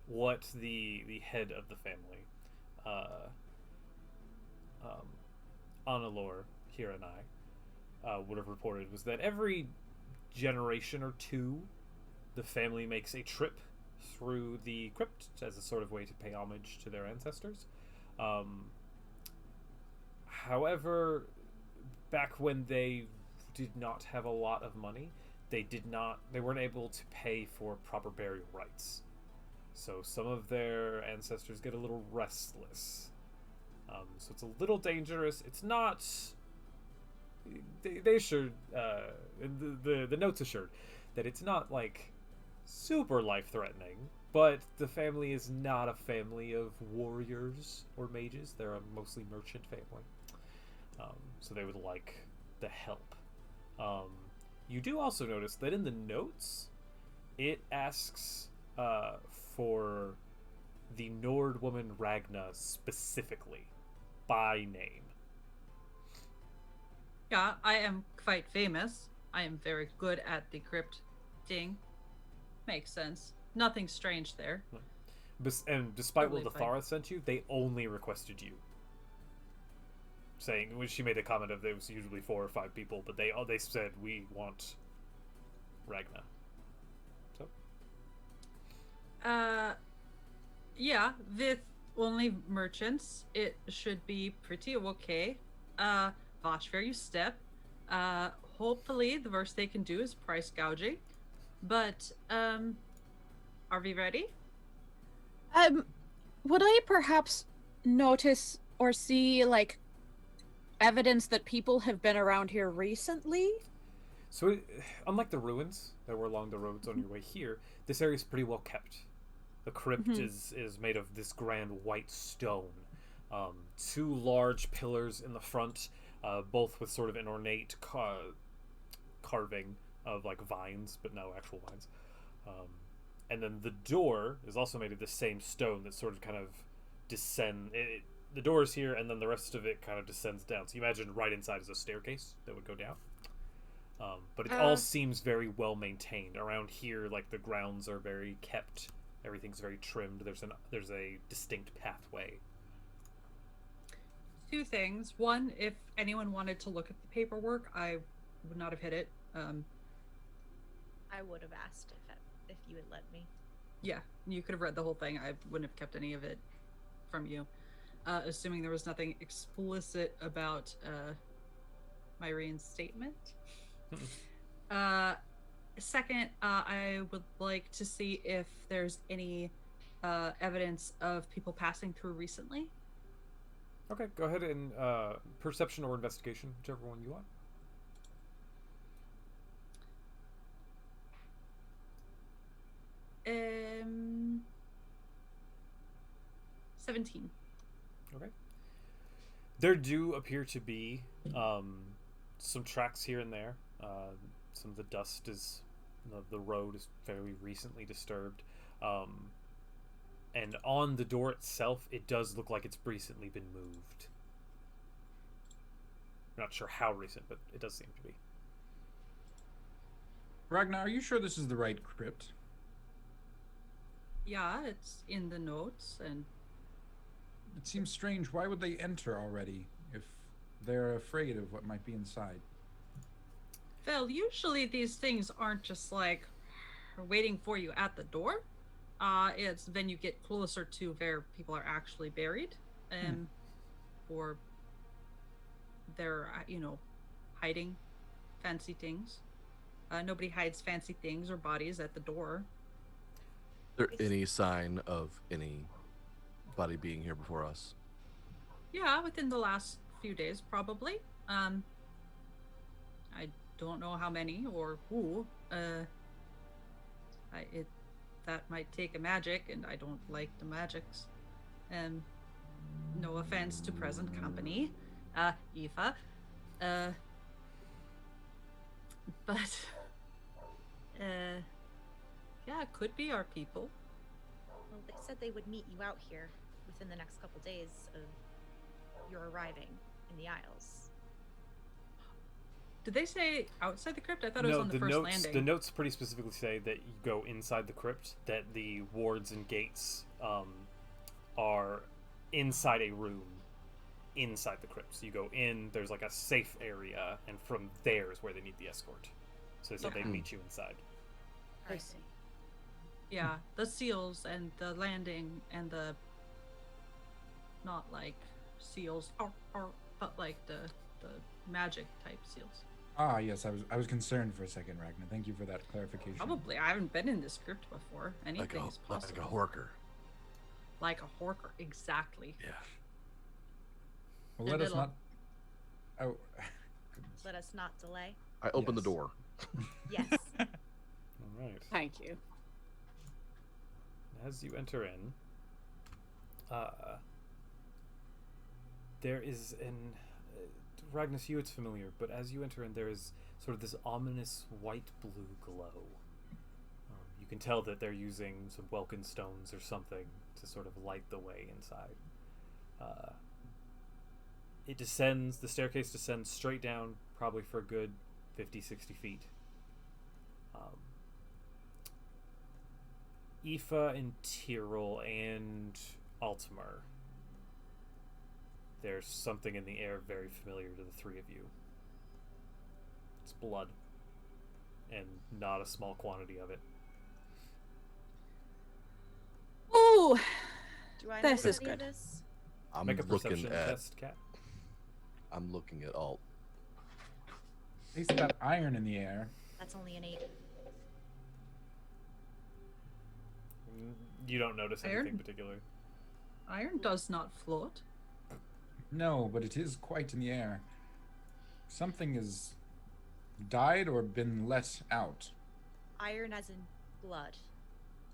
what the head of the family, Annalore here and I would have reported was that every generation or two, the family makes a trip through the crypt as a sort of way to pay homage to their ancestors. However, back when they did not have a lot of money, they weren't able to pay for proper burial rites. So some of their ancestors get a little restless. So it's a little dangerous. It's not. They assured, the notes assured that it's not like super life-threatening, but the family is not a family of warriors or mages. They're a mostly merchant family. So they would like the help. You do also notice that in the notes, it asks for the Nord woman Ragna specifically, by name. Yeah, I am quite famous. I am very good at the crypt thing. Makes sense. Nothing strange there. And despite Totally what the fine. Thara sent you, they only requested you. Saying, when she made a comment of there was usually 4 or 5 people, but they said, we want Ragna. So? Yeah, with only merchants, it should be pretty okay. Watch where you step. Hopefully the worst they can do is price gouging. But, are we ready? Would I perhaps notice or see, like, evidence that people have been around here recently? So, unlike the ruins that were along the roads on your way here, this area is pretty well kept. The crypt is made of this grand white stone. 2 large pillars in the front, both with sort of an ornate carving of like vines, but no actual vines. And then the door is also made of the same stone that sort of kind of descend. The door is here, and then the rest of it kind of descends down. So you imagine right inside is a staircase that would go down. But it all seems very well maintained. Around here, like the grounds are very kept. Everything's very trimmed. There's a distinct pathway. 2 things. One, if anyone wanted to look at the paperwork, I would not have hit it. I would have asked if you had let me. Yeah, you could have read the whole thing. I wouldn't have kept any of it from you. Assuming there was nothing explicit about my reinstatement. Second, I would like to see if there's any evidence of people passing through recently. Okay, go ahead and perception or investigation, whichever one you want. Um, 17. Okay. There do appear to be some tracks here and there. Some of the dust is, the road is fairly recently disturbed. And on the door itself, it does look like it's recently been moved. I'm not sure how recent, but it does seem to be. Ragnar, are you sure this is the right crypt? Yeah, it's in the notes, and It seems strange. Why would they enter already if they're afraid of what might be inside? well, usually these things aren't just like waiting for you at the door. It's then you get closer to where people are actually buried, or they're hiding fancy things. Nobody hides fancy things or bodies at the door. Is there any sign of anybody being here before us? Yeah, within the last few days, probably. I don't know how many or who. That might take a magic, and I don't like the magics. No offense to present company, Aoife. But yeah, it could be our people. Well, they said they would meet you out here within the next couple days of your arriving in the Isles. Did they say outside the crypt? I thought it was on the first landing. The notes pretty specifically say that you go inside the crypt, that the wards and gates are inside a room inside the crypt. So you go in, there's like a safe area, and from there is where they need the escort. So they said they'd meet you inside. I see. Yeah, the seals and the landing and the not like seals, but like the magic type seals. Ah, yes, I was concerned for a second, Ragnar. Thank you for that clarification. Probably. I haven't been in this crypt before. Anything's possible. Like a horker. Like a horker, exactly. Yeah. Well, let us not. Oh, goodness. Let us not delay. I opened the door. Yes. All right. Thank you. As you enter in, there is an... Ragnus, you it's familiar, but as you enter in, there is sort of this ominous white-blue glow. You can tell that they're using some Welkin stones or something to sort of light the way inside. It descends, the staircase descends straight down, probably for a good 50, 60 feet. Aoife and Tyrell and Altamar. There's something in the air very familiar to the three of you. It's blood. And not a small quantity of it. Oh, Do I This know is any of good. this? I'm Make a looking perception at. test, Cat. I'm looking at Alt. Taste that iron in the air. That's only an 8. You don't notice anything Iron? particular. Iron does not float. No, but it is quite in the air. Something has died or been let out. Iron as in blood.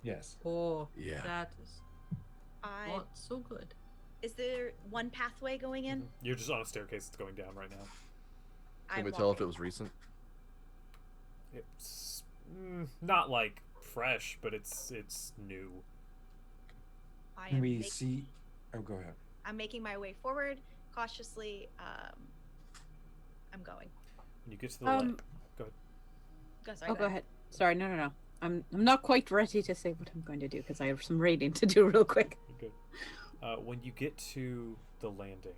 Yes. Oh, Yeah. that is I. not so good. Is there one pathway going in? You're just on a staircase that's going down right now. Can I'm we tell if walking. it was recent? It's not like fresh, but it's new. I Can am we make- see? Oh, go ahead. I'm making my way forward cautiously. I'm going. When you get to the light, go ahead. Sorry, Oh, go ahead. Sorry, no. I'm not quite ready to say what I'm going to do because I have some raiding to do real quick. You're good. When you get to the landing,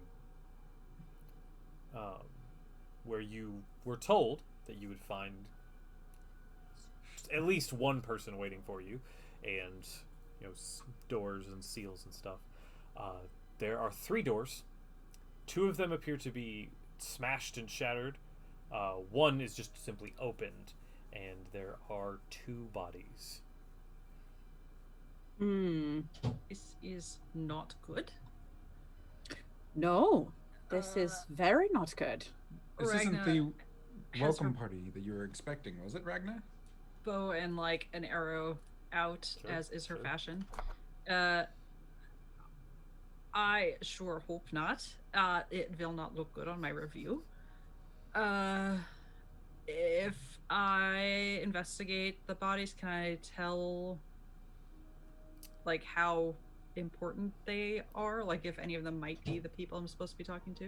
where you were told that you would find at least one person waiting for you, and doors and seals and stuff. There are 3 doors. 2 of them appear to be smashed and shattered. One is just simply opened, and there are 2 bodies. This is not good. No, this is very not good. This isn't Ragna the has welcome her party that you were expecting, was it, Ragnar? bow and like an arrow out, Sure, as is her sure. fashion. I sure hope not. It will not look good on my review. If I investigate the bodies, can I tell like how important they are? Like if any of them might be the people I'm supposed to be talking to?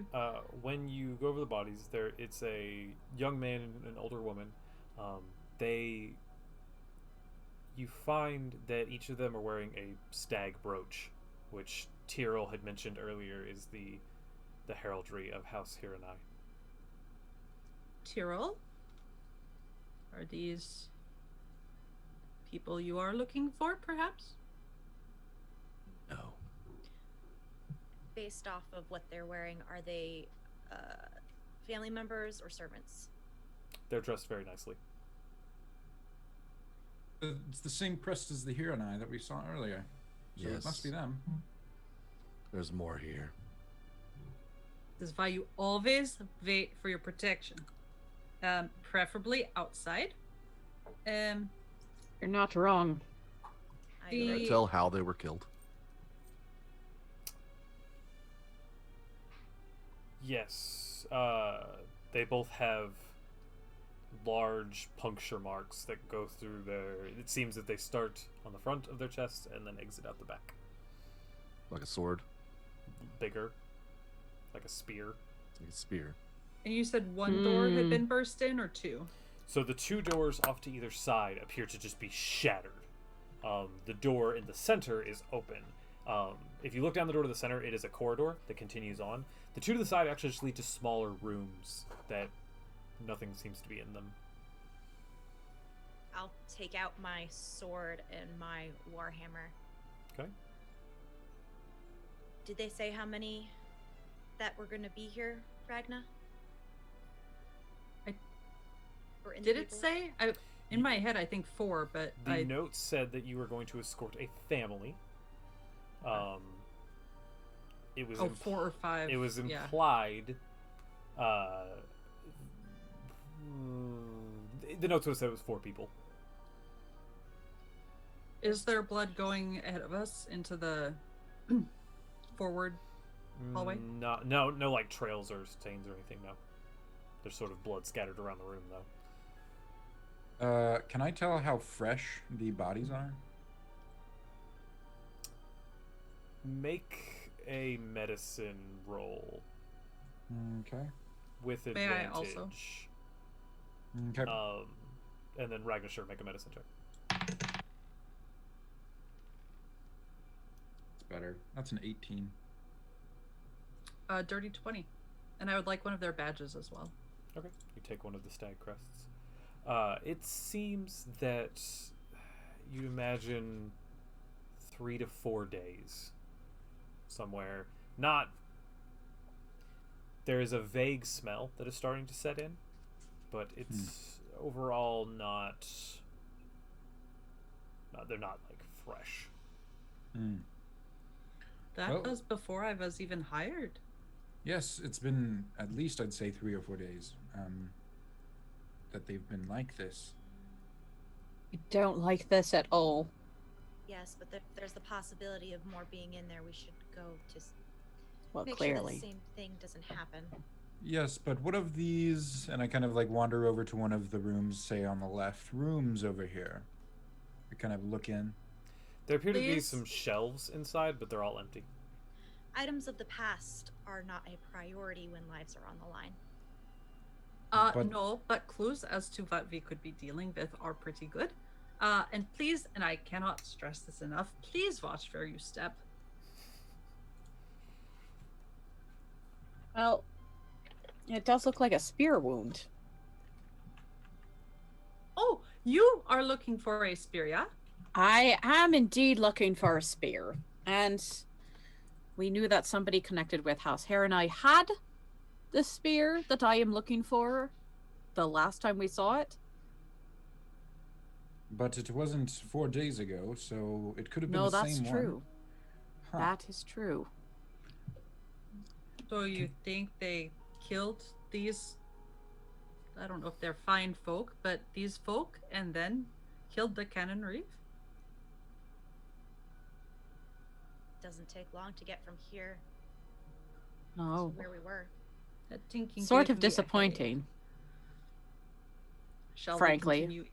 When you go over the bodies, it's a young man and an older woman. You find that each of them are wearing a stag brooch, which Tyrell had mentioned earlier is the heraldry of House Hiranai. Tyrell? Are these people you are looking for, perhaps? No. Based off of what they're wearing, are they family members or servants? They're dressed very nicely. It's the same crest as the Hiranai that we saw earlier. So it must be Yes. them. There's more here. This is why you always wait for your protection. Preferably outside. You're not wrong. Can I tell how they were killed? Yes, they both have large puncture marks that go through their... It seems that they start on the front of their chest and then exit out the back. Like a sword? Bigger. Like a spear. Like a spear. And you said one door had been burst in, or 2? So the 2 doors off to either side appear to just be shattered. The door in the center is open. If you look down the door to the center, it is a corridor that continues on. The 2 to the side actually just lead to smaller rooms that nothing seems to be in them. I'll take out my sword and my warhammer. Okay. Did they say how many that were going to be here, Ragna? Or Did it individual? say? In my head, I think 4, but The note said that you were going to escort a family. It was 4 or 5. It was yeah. implied. The notes would have said it was 4 people. Is there blood going ahead of us into the forward hallway? No, like trails or stains or anything. No, there's sort of blood scattered around the room though. Can I tell how fresh the bodies are? Make a medicine roll Okay. with May I advantage. also? Okay. And then Ragnar, sure, make a medicine check. It's better. That's an 18. Dirty 20. And I would like one of their badges as well. Okay, you take one of the stag crests. It seems that you imagine 3 to 4 days somewhere. Not. There is a vague smell that is starting to set in, but it's overall not. They're not like fresh. That Well- was before I was even hired. Yes, it's been at least, I'd say, 3 or 4 days that they've been like this. I don't like this at all. Yes, but there's the possibility of more being in there. We should go to Well, make sure that clearly. the same thing doesn't happen. Yes, but what of these? And I kind of like wander over to one of the rooms, say on the left, rooms over here. I kind of look in. There appear to be Please? some shelves inside, but they're all empty. Items of the past are not a priority when lives are on the line. But- No, but clues as to what we could be dealing with are pretty good. And please, and I cannot stress this enough, please watch where you step. Well, it does look like a spear wound. Oh, you are looking for a spear, yeah? I am indeed looking for a spear. And we knew that somebody connected with House Hare and I had the spear that I am looking for the last time we saw it. But it wasn't 4 days ago, so it could have been No, the that's same true. one. Huh. That is true. So you think they killed these, I don't know if they're fine folk, but these folk, and then killed the Cannon Reef? Doesn't take long to get from here No. to where we were. That thinking Sort gave of me a disappointing. headache. Shall Frankly. we continue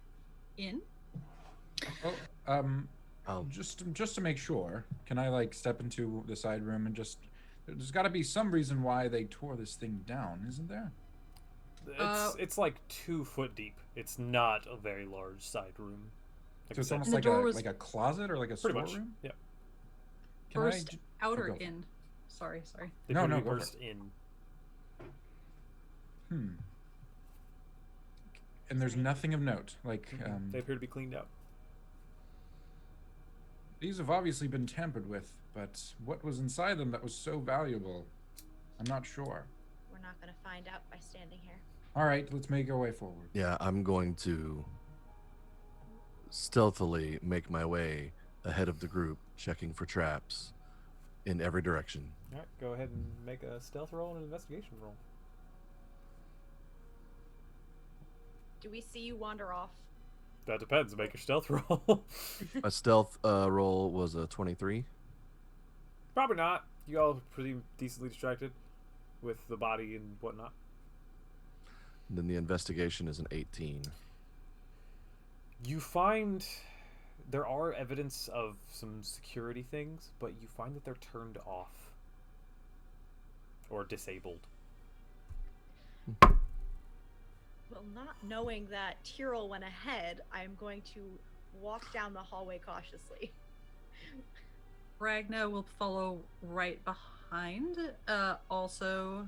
in? Well, just to make sure, can I like step into the side room and just? There's got to be some reason why they tore this thing down, isn't there? It's like 2 foot deep. It's not a very large side room. So it's I almost said. like a closet or like a Pretty much. storeroom. Yeah. Can Burst I out or go for it. in? Sorry. They No, appear to no, be go for burst it. in. And there's nothing of note. Like They appear to be cleaned out. these have obviously been tampered with, but what was inside them that was so valuable? I'm not sure. We're not going to find out by standing here. All right, let's make our way forward. Yeah, I'm going to stealthily make my way ahead of the group, checking for traps in every direction. All right, go ahead and make a stealth roll and an investigation roll. Do we see you wander off? That depends. Make your stealth roll. My stealth roll was a 23. Probably not. You all are pretty decently distracted with the body and whatnot. And then the investigation is an 18. You find there are evidence of some security things, but you find that they're turned off or disabled. Well, not knowing that Tyrell went ahead, I'm going to walk down the hallway cautiously. Ragna will follow right behind, also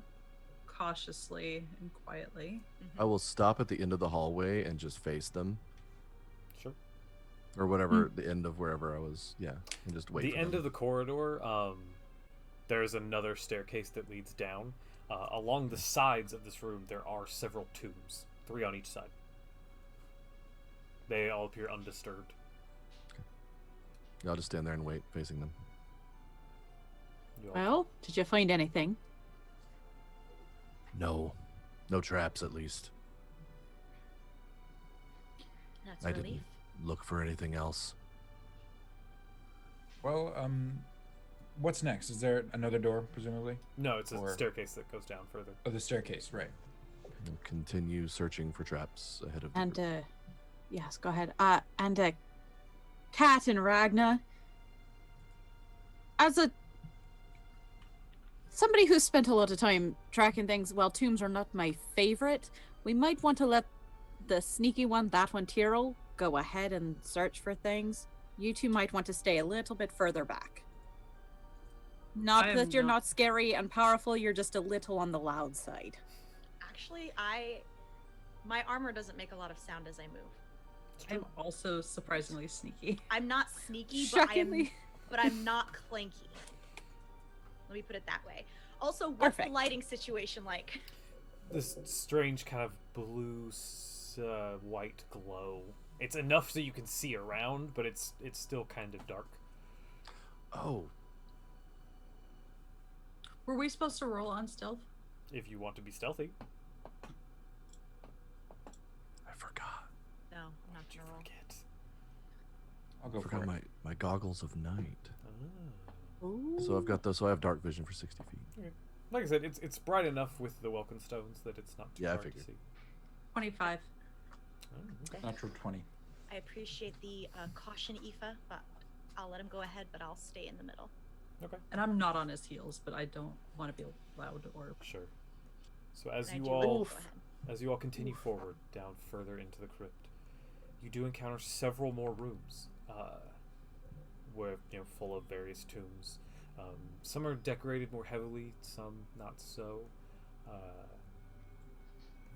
cautiously and quietly. I will stop at the end of the hallway and just face them. Sure. Or whatever, the end of wherever I was. Yeah, and just wait. The for end them. of the corridor, there's another staircase that leads down. Along the sides of this room, there are several tombs, 3 on each side. They all appear undisturbed. I'll just stand there and wait, facing them. You all- Well, did you find anything? No traps at least. That's I relief. didn't look for anything else. Well, what's next? Is there another door, presumably? No, it's a Or- staircase that goes down further. Oh, the staircase, right. I'll continue searching for traps ahead of the And group. yes, go ahead. And Kat and Ragna, as somebody who's spent a lot of time tracking things, while tombs are not my favorite, we might want to let the sneaky one, that one, Tyrell, go ahead and search for things. You two might want to stay a little bit further back. Not I am that you're not- not scary and powerful, you're just a little on the loud side. Actually, my armor doesn't make a lot of sound as I move. I'm also surprisingly sneaky. I'm not sneaky, Shockingly. but I'm not clanky. Let me put it that way. Also, what's Perfect. the lighting situation like? This strange kind of blue, white glow. It's enough so you can see around, but it's still kind of dark. Oh, Were we supposed to roll on stealth? If you want to be stealthy. I forgot. No, I'm not gonna roll. I'll go I for forgot it. my goggles of night. Oh. So I've got those. So I have dark vision for 60 feet. Okay. Like I said, it's bright enough with the Welkin stones that it's not too Yeah, I hard to figured. see. 25. Natural 20. I appreciate the caution, Aoife, but I'll let him go ahead, but I'll stay in the middle. Okay. And I'm not on his heels, but I don't want to be loud or. Sure. So as And I you do let him all go ahead. as you all continue forward down further into the crypt, you do encounter several more rooms, where full of various tombs. Some are decorated more heavily, some not so.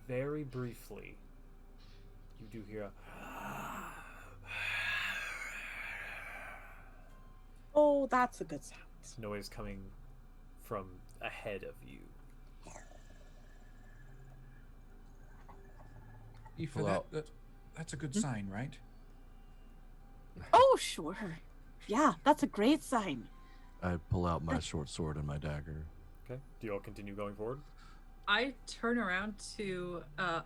Very briefly, you do hear a Oh, that's a good sound. noise coming from ahead of you. Aoife, Pull out. that's a good sign, right? Oh, sure. Yeah, that's a great sign. I pull out my short sword and my dagger. Okay. Do you all continue going forward? I turn around to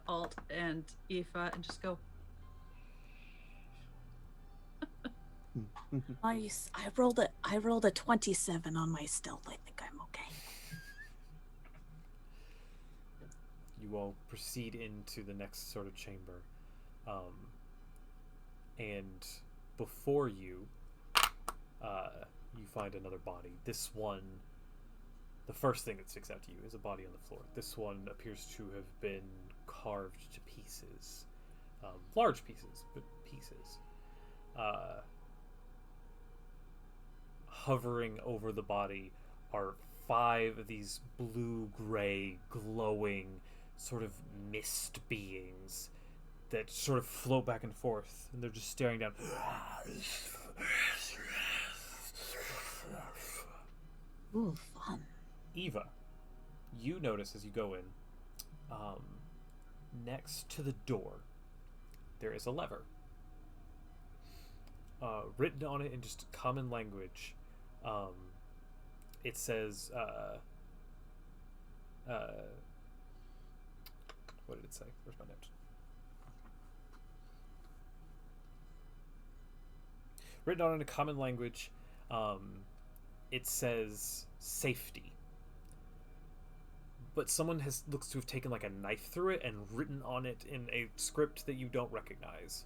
Alt and Aoife and just go, Nice. I rolled a 27 on my stealth. I think I'm okay. You all proceed into the next sort of chamber, and before you, you find another body. This one, the first thing that sticks out to you is a body on the floor. This one appears to have been carved to pieces, large pieces, but pieces. Hovering over the body are 5 of these blue-gray, glowing, sort of mist beings that sort of float back and forth, and they're just staring down. Ooh, fun. Eva, you notice as you go in, next to the door, there is a lever. Written on it in just common language, it says, what did it say? Where's my note? Written on in a common language, it says safety. But someone looks to have taken like a knife through it and written on it in a script that you don't recognize.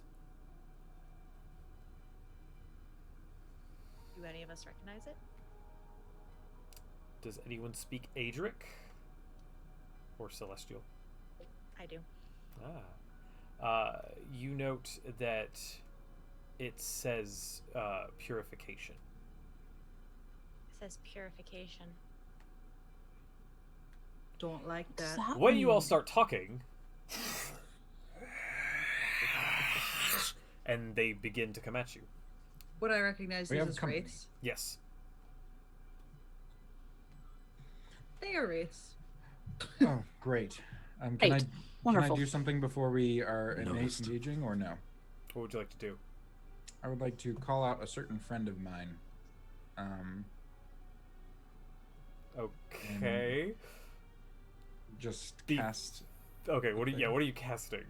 Do any of us recognize it? Does anyone speak Adric? Or Celestial? I do. You note that it says purification. It says purification. don't like that. When you all start talking, and they begin to come at you. Would I recognize We these have as company. wraiths? Yes. They are wraiths. Oh, great. Can Great. I Wonderful. do something before we are Noticed. engaging, or no? What would you like to do? I would like to call out a certain friend of mine. Okay. Just The- cast Okay, what are you casting?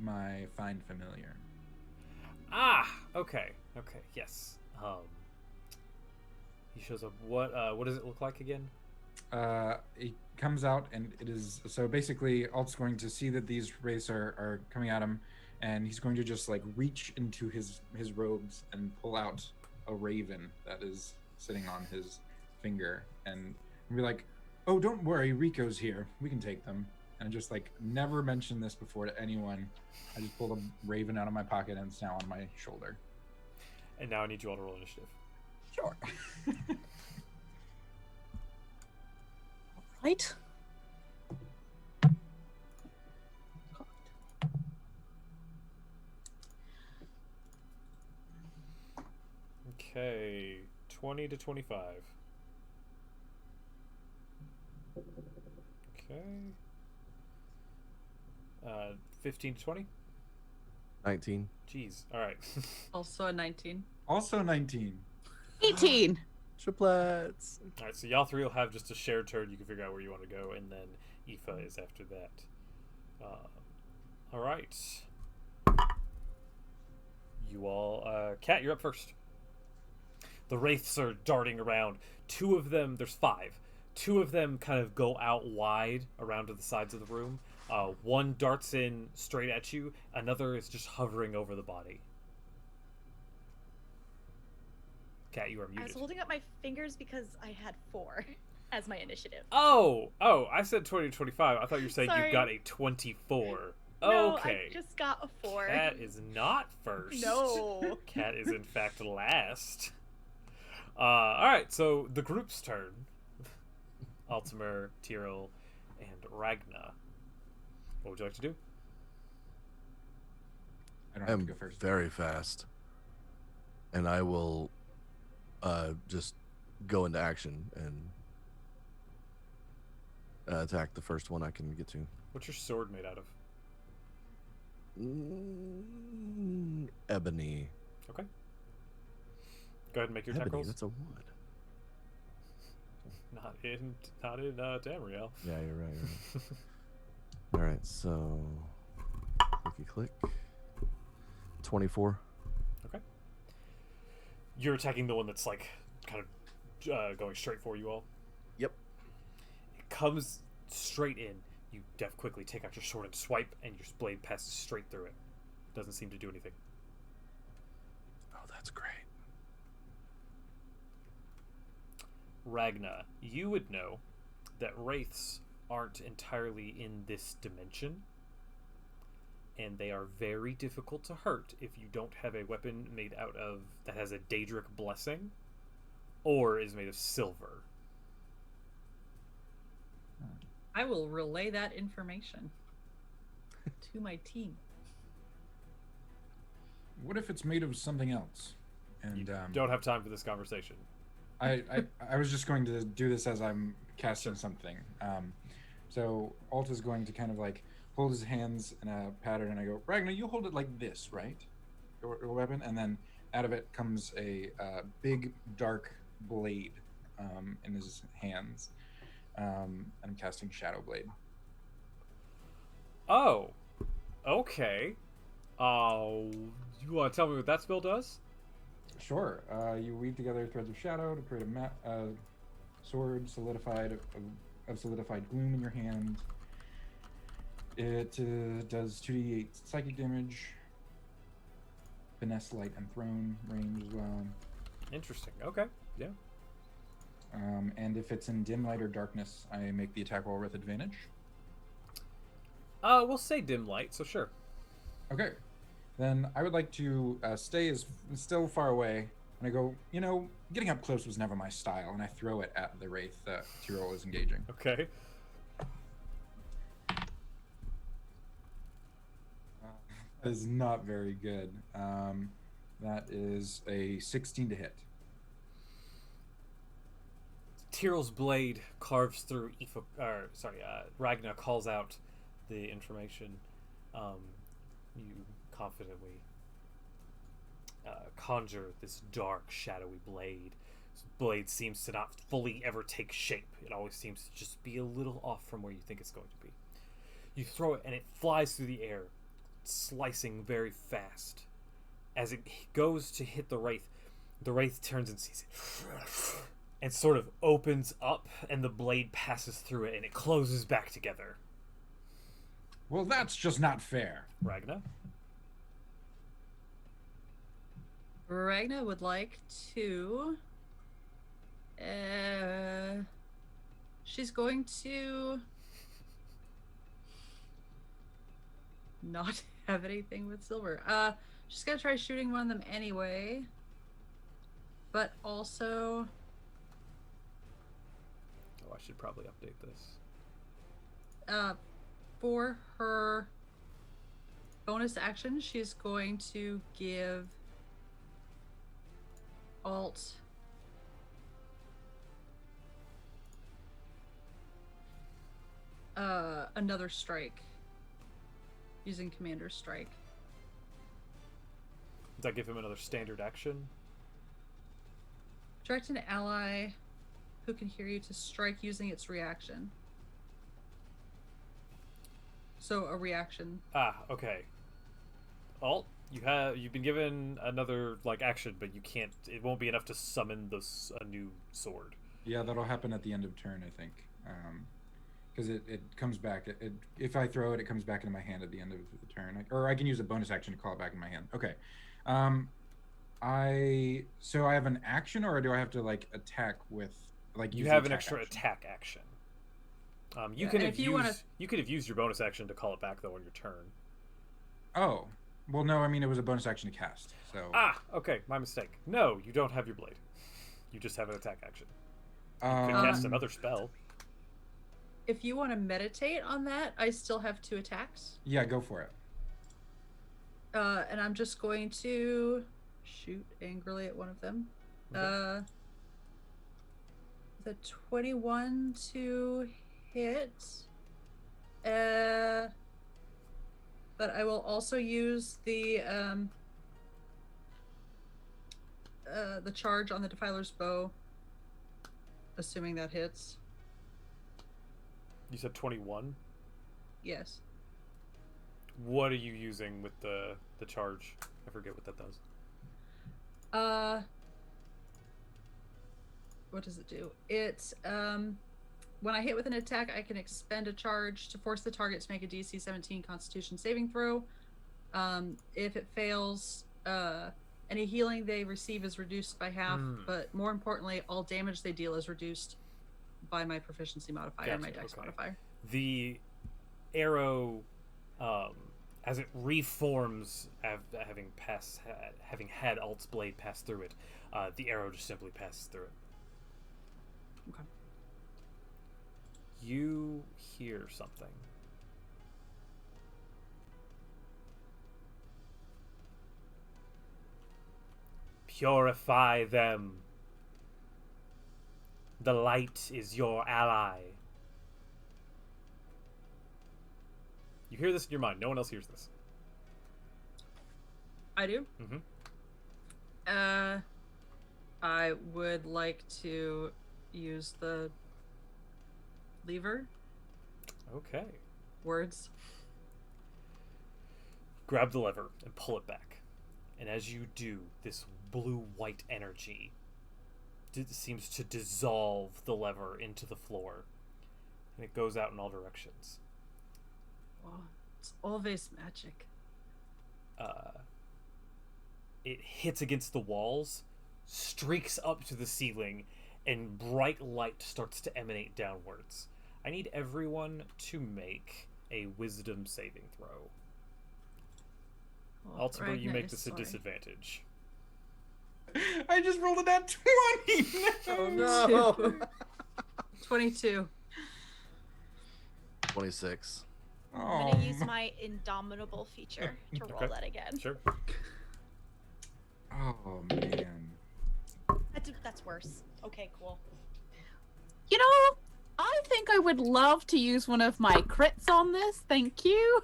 my find familiar. Okay, yes. He shows up. What does it look like again? It comes out, and it is so basically Alt's going to see that these wraiths are coming at him, and he's going to just like reach into his robes and pull out a raven that is sitting on his finger, and be like, "Oh, don't worry, Rico's here. We can take them." And just like never mentioned this before to anyone. I just pulled a raven out of my pocket, and it's now on my shoulder. And now I need you all to roll initiative. Sure. Right? Okay, 20 to 25. Okay. 15 to 20? 19. Jeez. All right. Also a 19. Also 19. 18. Triplets. All right, so y'all three will have just a shared turn. You can figure out where you want to go, and then Aoife is after that. All right. You all... Kat, you're up first. The wraiths are darting around. Two of them... There's 5. 2 of them kind of go out wide around to the sides of the room. One darts in straight at you. Another is just hovering over the body. Kat, you are I muted. was holding up my fingers because I had 4 as my initiative. Oh, I said 20 to 25. I thought you were saying you Sorry. got a 24. No, Okay. I just got a 4. Kat is not first. No. Kat is in fact last. Alright, so the group's turn. Altimer, Tyrell, and Ragna. What would you like to do? I don't have to I'm go first. very fast. And I will just go into action and attack the first one I can get to. What's your sword made out of? Ebony. Okay. Go ahead and make your attack Ebony, rolls. that's a wood. Not in Tamriel. Yeah, you're right. All right, so click. 24. Okay. You're attacking the one that's like kind of going straight for you all. Yep. It comes straight in. You quickly take out your sword and swipe, and your blade passes straight through it. Doesn't seem to do anything. Oh, that's great. Ragna, you would know that wraiths aren't entirely in this dimension, and they are very difficult to hurt if you don't have a weapon made out of that has a Daedric blessing or is made of silver. I will relay that information to my team. What if it's made of something else? And Don't have time for this conversation. I was just going to do this as I'm casting something. So Alt is going to kind of like hold his hands in a pattern, and I go, Ragnar, you hold it like this, right? Your weapon, and then out of it comes a big dark blade in his hands. And I'm casting Shadow Blade. Oh, okay. You want to tell me what that spell does? Sure. You weave together threads of shadow to create a sword solidified of solidified gloom in your hand. It does 2d8 psychic damage, finesse, light, and thrown range as well. Interesting. Okay. Yeah. And if it's in dim light or darkness, I make the attack roll with advantage. We'll say dim light, so sure. Okay. Then I would like to stay still far away, and I go, getting up close was never my style, and I throw it at the wraith that Tyrell is engaging. Okay. That is not very good. That is a 16 to hit. Tyrell's blade carves through Ragna calls out the information. You confidently conjure this dark, shadowy blade. This blade seems to not fully ever take shape. It always seems to just be a little off from where you think it's going to be. You throw it and it flies through the air, slicing very fast. As it goes to hit the wraith turns and sees it and sort of opens up, and the blade passes through it and it closes back together. Well, that's just not fair. Ragna? Ragna would like to... she's going to... not have anything with silver. She's gonna try shooting one of them anyway. But also... Oh, I should probably update this. For her bonus action, she's going to give Alt another strike. Using Commander's Strike. Does that give him another standard action? Direct an ally who can hear you to strike using its reaction. So a reaction. Ah, okay. Alt, you've been given another action, but you can't. It won't be enough to summon a new sword. Yeah, that'll happen at the end of turn, I think. Because it comes back. If I throw it, it comes back into my hand at the end of the turn. Or I can use a bonus action to call it back in my hand. Okay. So I have an action, or do I have to attack with You have an extra attack action. You could have used your bonus action to call it back though on your turn. Oh, well, no. I mean, it was a bonus action to cast. So. Okay, my mistake. No, you don't have your blade. You just have an attack action. You could cast another spell. If you want to meditate on that, I still have 2 attacks. Yeah, go for it. And I'm just going to shoot angrily at one of them. Okay. The 21 to hit. But I will also use the charge on the Defiler's Bow, assuming that hits. You said 21? Yes. What are you using with the charge? I forget what that does. What does it do? It when I hit with an attack, I can expend a charge to force the target to make a DC 17 Constitution saving throw. If it fails, any healing they receive is reduced by half, but more importantly, all damage they deal is reduced by my proficiency modifier and my dex modifier. The arrow, as it reforms, having had Alt's blade pass through it, the arrow just simply passes through it. Okay. You hear something. Purify them. The light is your ally. You hear this in your mind. No one else hears this. I do? Mm-hmm. I would like to use the lever. Okay. Words. Grab the lever and pull it back. And as you do, this blue-white energy seems to dissolve the lever into the floor. And it goes out in all directions. Oh, it's always magic. It hits against the walls, streaks up to the ceiling, and bright light starts to emanate downwards. I need everyone to make a wisdom saving throw. Ultimately, you make this a disadvantage. I just rolled a nat 20! Oh no! 22. 26. I'm gonna use my indomitable feature to roll that again. Sure. Oh man. That's worse. Okay, cool. You know, I think I would love to use one of my crits on this. Thank you.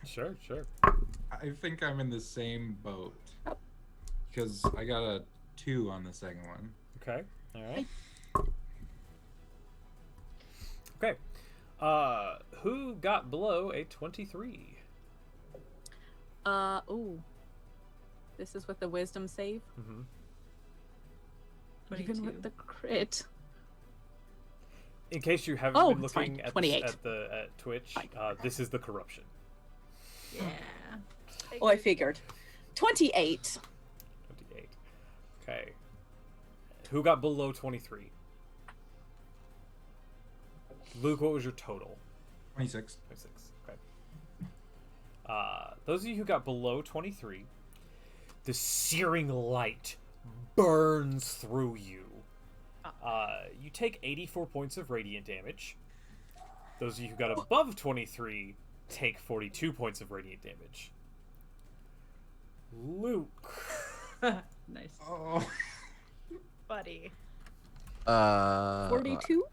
Sure. I think I'm in the same boat. Because I got a 2 on the second one. Okay. All right. Okay. Who got below a 23? Ooh. This is with the wisdom save. Mm-hmm. Even with the crit. In case you haven't been it's fine. looking at 28. at Twitch, this is the corruption. Yeah. Oh, I figured. 28. 28. Okay. Who got below 23? Luke, what was your total? 26. 26. Okay. Those of you who got below 23, the searing light burns through you. You take 84 points of radiant damage. Those of you who got above 23 take 42 points of radiant damage. Luke. Nice. Oh. Buddy. 42?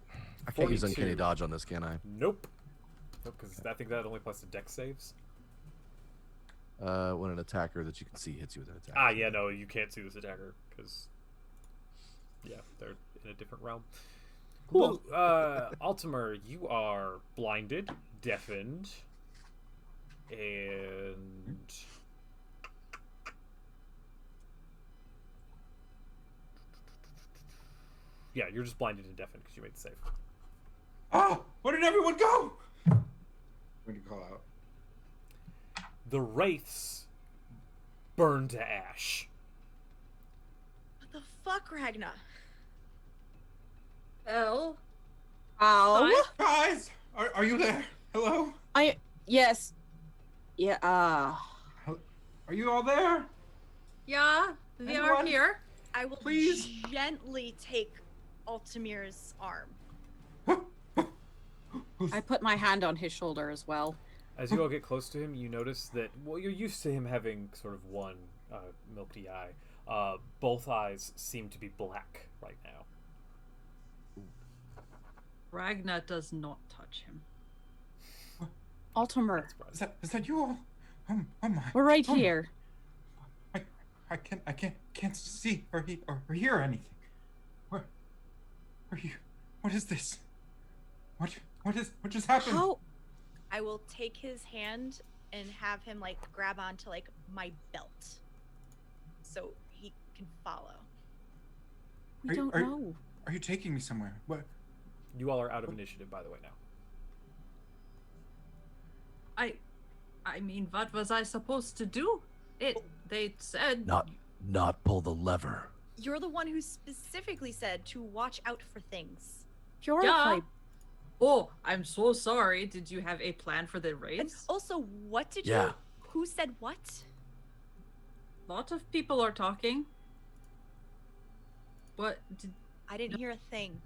I can't use Uncanny Dodge on this, can I? Nope. Because I think that only applies to dex saves. When an attacker that you can see hits you with an attack. Ah, yeah, no, you can't see this attacker because, yeah, they're in a different realm. Cool. Altimer, you are blinded, deafened, and yeah, you're just blinded and deafened because you made the save. Ah, where did everyone go? I'm going to call out. The wraiths burn to ash. What the fuck, Ragna? Ow. Guys, are you there? Hello? Yes. Yeah, Are you all there? Yeah, they are Anyone? here. I will Please? gently take Altimir's arm. I put my hand on his shoulder as well. As you all get close to him, you notice that, well, you're used to him having sort of one milky eye. Both eyes seem to be black right now. Ragna does not touch him. Altimer, Is that you all? Oh my. we're right Oh my. here. I can't see or hear anything. Where are you? What is this? What just happened? How? I will take his hand and have him like grab onto like my belt, so he can follow. We don't know. Are you taking me somewhere? What? You all are out of initiative, by the way, now. I mean, what was I supposed to do? They said Not pull the lever. You're the one who specifically said to watch out for things. Yeah. Oh, I'm so sorry. Did you have a plan for the And race? also, what did Yeah. you? Who said what? A lot of people are talking. What did I didn't hear a thing.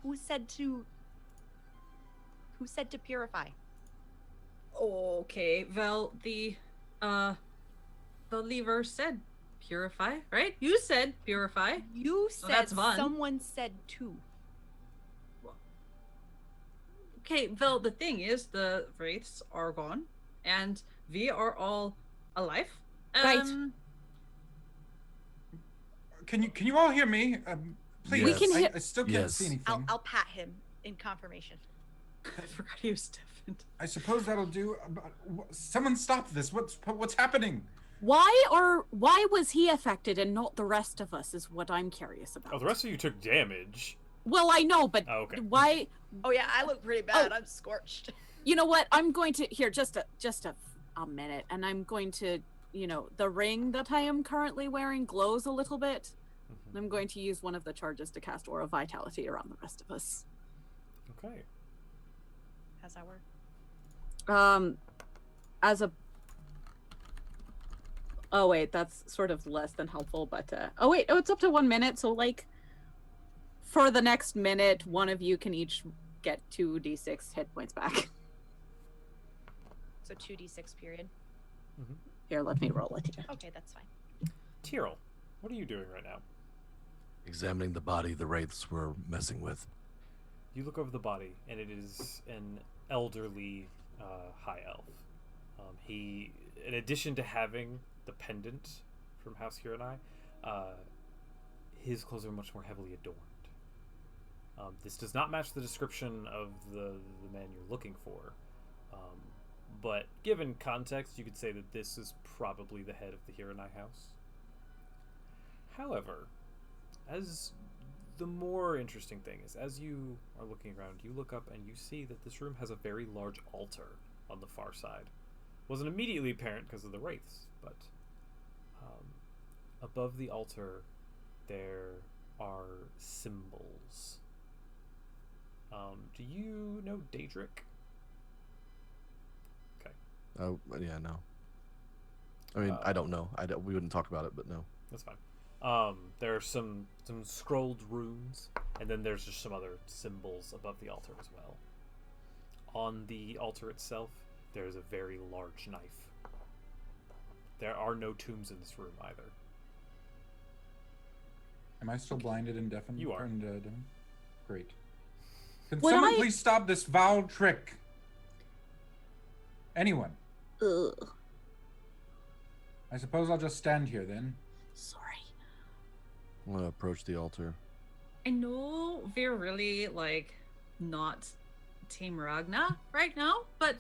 Who said to purify? Okay, well, the lever said purify, right? You said purify. You So said that's one. someone said to. Okay, well, the thing is, the wraiths are gone, and we are all alive. Right. Can you all hear me? Please. We can hear- I still can't Yes. see anything. I'll pat him in confirmation. I forgot he was deafened. I suppose that'll do. Someone stop this. What's happening? Why was he affected and not the rest of us is what I'm curious about. Oh, the rest of you took damage. Well, I know, but Oh, okay. why? Oh yeah, I look pretty bad. I'm scorched. You know what? I'm going to here just a minute, and I'm going to, the ring that I am currently wearing glows a little bit. And I'm going to use one of the charges to cast Aura Vitality around the rest of us. Okay. How's that work? As a. Oh wait, that's sort of less than helpful, but it's up to 1 minute, so like. For the next minute, one of you can each get 2d6 hit points back. So 2d6 period. Here, let me roll it. Okay, that's fine. Tyrell, what are you doing right now? Examining the body the wraiths were messing with. You look over the body, and it is an elderly high elf. He, in addition to having the pendant from House Hiranai, his clothes are much more heavily adorned. This does not match the description of the man you're looking for, but given context, you could say that this is probably the head of the Hiranai house. However, as the more interesting thing is, as you are looking around, you look up and you see that this room has a very large altar on the far side. Wasn't immediately apparent because of the wraiths, but above the altar there are symbols. Do you know Daedric? Okay. Oh, yeah, no. I mean, I don't know. We wouldn't talk about it, but no. That's fine. There are some scrolled runes, and then there's just some other symbols above the altar as well. On the altar itself, there is a very large knife. There are no tombs in this room either. Am I still blinded and deafened? You are. Great. Can Would someone I- please stop this foul trick? Anyone? Ugh. I suppose I'll just stand here then. Sorry. I'm gonna approach the altar. I know we're really like not Team Ragna right now, but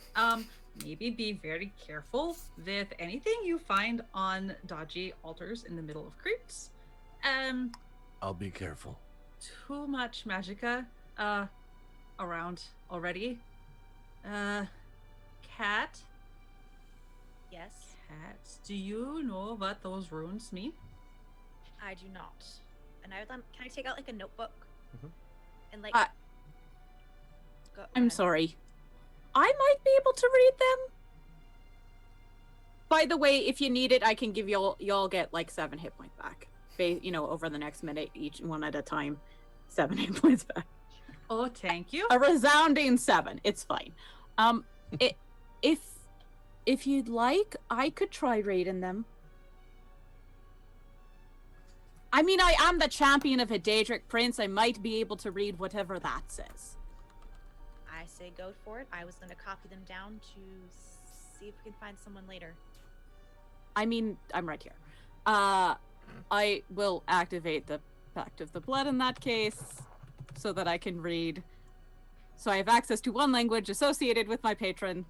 maybe be very careful with anything you find on dodgy altars in the middle of crypts. I'll be careful. Too much magicka around already. Cat, Yes, do you know what those runes mean? I do not. And I would, can I take out like a notebook Mhm. and like? Go I'm ahead. sorry. I might be able to read them. By the way, if you need it, I can give y'all get like 7 hit points back. Over the next minute, each one at a time. 7 hit points back. Oh, thank you. A resounding 7. It's fine. If you'd like, I could try reading them. I mean, I am the champion of a Daedric Prince. I might be able to read whatever that says. I say go for it. I was going to copy them down to see if we can find someone later. I mean, I'm right here. I will activate the Pact of the Blood in that case so that I can read. So I have access to one language associated with my patron.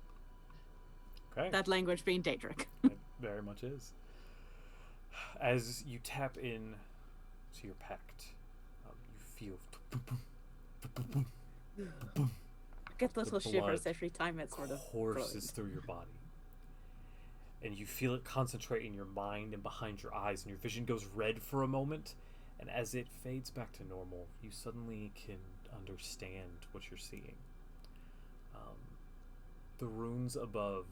Okay. That language being Daedric. It very much is. As you tap in to your pact, you feel I get those the little shivers blood every time it sort of courses through your body. And you feel it concentrate in your mind and behind your eyes, and your vision goes red for a moment, and as it fades back to normal, you suddenly can understand what you're seeing. The runes above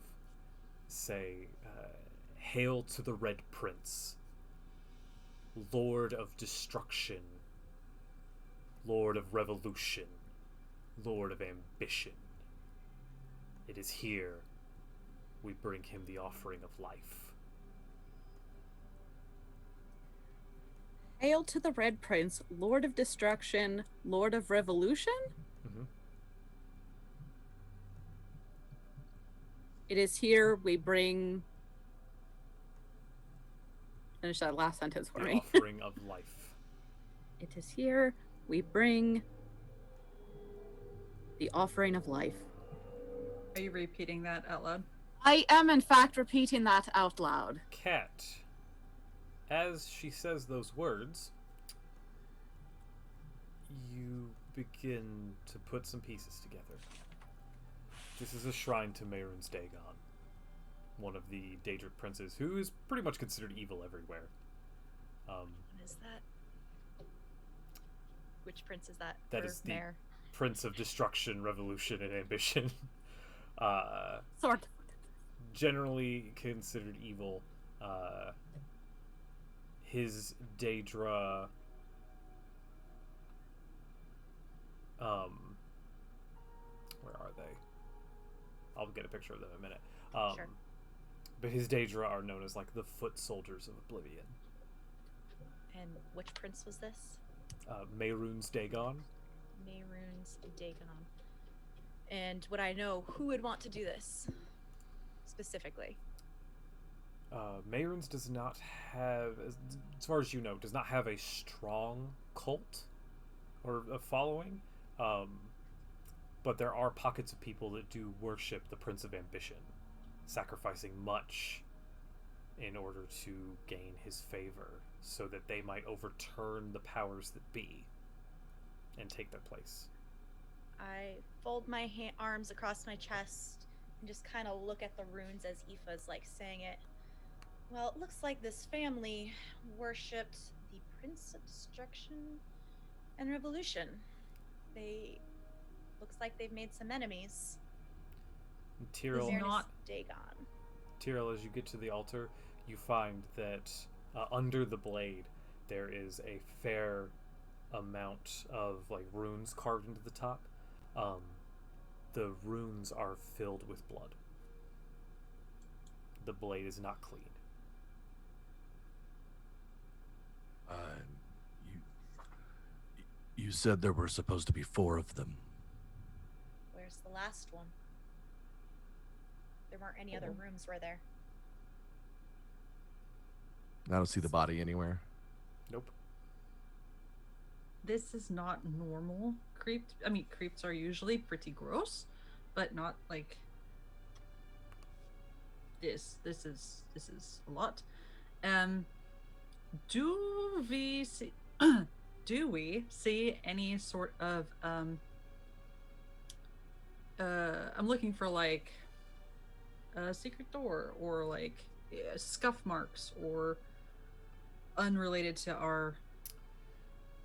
say, "Hail to the Red Prince, Lord of Destruction, Lord of Revolution, Lord of Ambition. It is here we bring him the offering of life." Hail to the Red Prince, Lord of Destruction, Lord of Revolution? Mm-hmm. It is here we bring... Finish that last sentence for The me. offering of life. It is here we bring the offering of life. Are you repeating that out loud? I am, in fact, repeating that out loud. Cat, as she says those words, you begin to put some pieces together. This is a shrine to Mehrunes Dagon, one of the Daedric princes, who is pretty much considered evil everywhere. What is that? Which prince is that? That for is the Mare? Prince of Destruction, Revolution, and Ambition. Sort of. Generally considered evil. His Daedra... where are they? I'll get a picture of them in a minute. Sure. But his Daedra are known as like the foot soldiers of Oblivion. And which prince was this? Mehrunes Dagon. Mehrunes Dagon. And would I know who would want to do this specifically? Mehrunes does not have, as far as you know, does not have a strong cult or a following. But there are pockets of people that do worship the Prince of Ambition, sacrificing much in order to gain his favor, so that they might overturn the powers that be and take their place. I fold my arms across my chest and just kind of look at the runes as Aoife's like saying it. Well, it looks like this family worshipped the Prince of Destruction and Revolution. Looks like they've made some enemies. And Tyrell, Dagon. Tyrell, as you get to the altar, you find that under the blade there is a fair amount of like runes carved into the top. The runes are filled with blood. The blade is not clean. You said there were supposed to be 4 of them. Where's the last one? There weren't any other rooms, were there? I don't see the body anywhere. Nope. This is not normal creep. I mean, creeps are usually pretty gross, but not like this. This is a lot. Do we see? Do we see any sort of I'm looking for like a secret door or like scuff marks or unrelated to our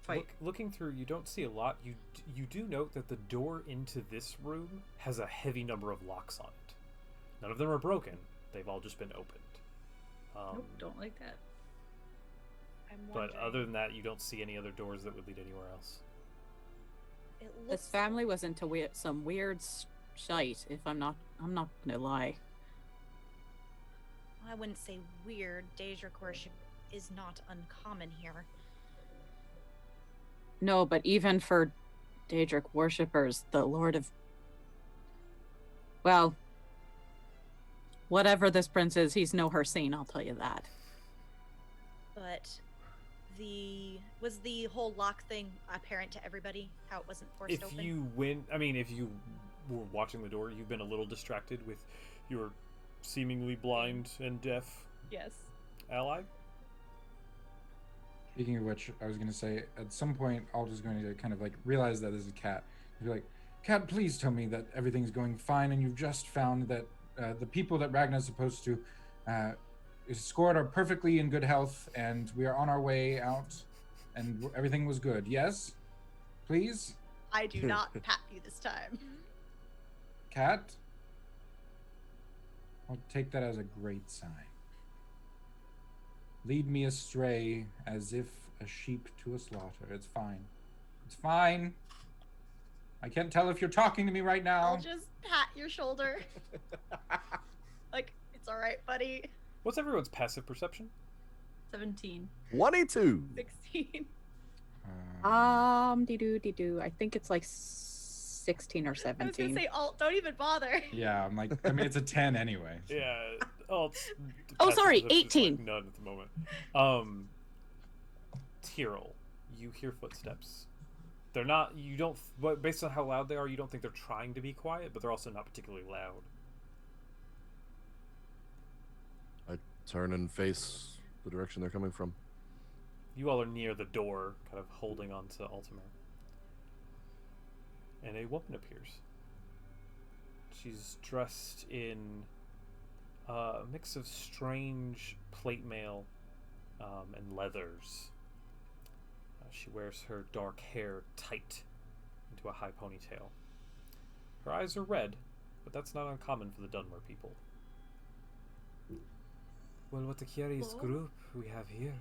fight. Looking through, you don't see a lot. You do note that the door into this room has a heavy number of locks on it. None of them are broken. They've all just been opened. Nope, don't like that. But other than that, you don't see any other doors that would lead anywhere else. This family was into some weird shite. If I'm not gonna lie. I wouldn't say weird. Daedric worship is not uncommon here. No, but even for Daedric worshippers, the Lord of... Well, whatever this prince is, he's no Hircine, I'll tell you that. But was the whole lock thing apparent to everybody? How it wasn't forced open? If you were watching the door, you've been a little distracted with your seemingly blind and deaf ally. Speaking of which, I was going to say, at some point, Alta's going to kind of like realize that there's a cat. Be like, Cat, please tell me that everything's going fine and you've just found that the people that Ragnar's supposed to escort are perfectly in good health and we are on our way out and everything was good. Yes? Please? I do not pat you this time. Cat? I'll take that as a great sign. Lead me astray as if a sheep to a slaughter. It's fine. It's fine. I can't tell if you're talking to me right now. I'll just pat your shoulder. Like, it's all right, buddy. What's everyone's passive perception? 17. 22. 16. Dee-doo. I think it's like 16 or 17. I was gonna say, Alt, don't even bother. Yeah, I'm like, I mean, it's a 10 anyway. So. Yeah. Oh, sorry, 18. Like none at the moment. Tyrell, you hear footsteps. They're not, but based on how loud they are, you don't think they're trying to be quiet, but they're also not particularly loud. I turn and face the direction they're coming from. You all are near the door, kind of holding on to Ultimate. And a woman appears. She's dressed in a mix of strange plate mail and leathers. She wears her dark hair tight into a high ponytail. Her eyes are red, but that's not uncommon for the Dunmer people. Well, what a curious group we have here.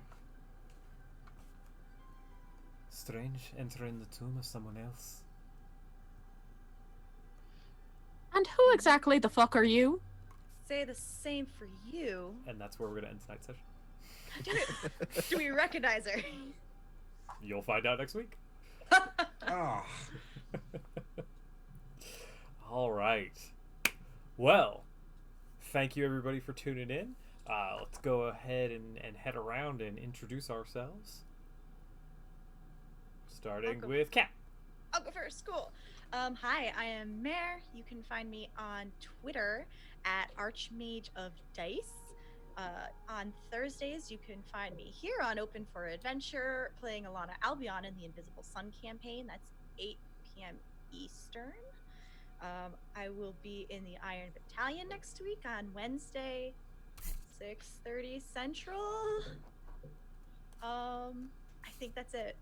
Strange, entering the tomb of someone else. And who exactly the fuck are you? Say the same for you. And that's where we're going to end tonight's session. Do we recognize her? You'll find out next week. Oh. All right. Well, thank you everybody for tuning in. Let's go ahead and head around and introduce ourselves. Starting with Kat. I'll go first. Cool. Hi, I am Mare. You can find me on Twitter at Archmage of Dice. On Thursdays, you can find me here on Open for Adventure, playing Alana Albion in the Invisible Sun campaign. That's 8 p.m. Eastern. I will be in the Iron Battalion next week on Wednesday at 6:30 Central. I think that's it.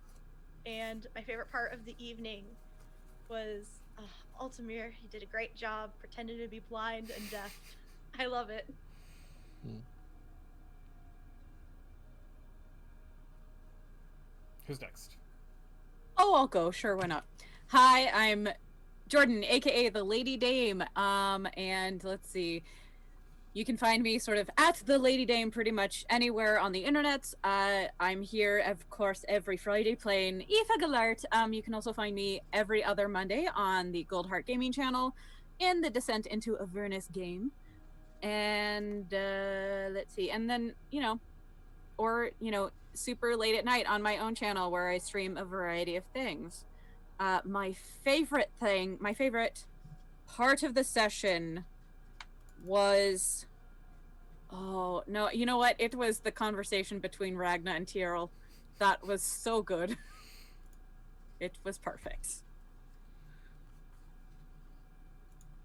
And my favorite part of the evening was Altamir. He did a great job pretending to be blind and deaf. I love it. Who's next? Oh, I'll go. Sure, why not? Hi, I'm Jordan, aka the Lady Dame. And let's see. You can find me sort of at the Lady Dame pretty much anywhere on the internet. I'm here, of course, every Friday playing Aoife Galart. You can also find me every other Monday on the Goldheart Gaming channel in the Descent into Avernus game. And let's see. And then, or, super late at night on my own channel where I stream a variety of things. My favorite part of the session was, oh, no, you know what? It was the conversation between Ragna and Tyrell. That was so good. It was perfect.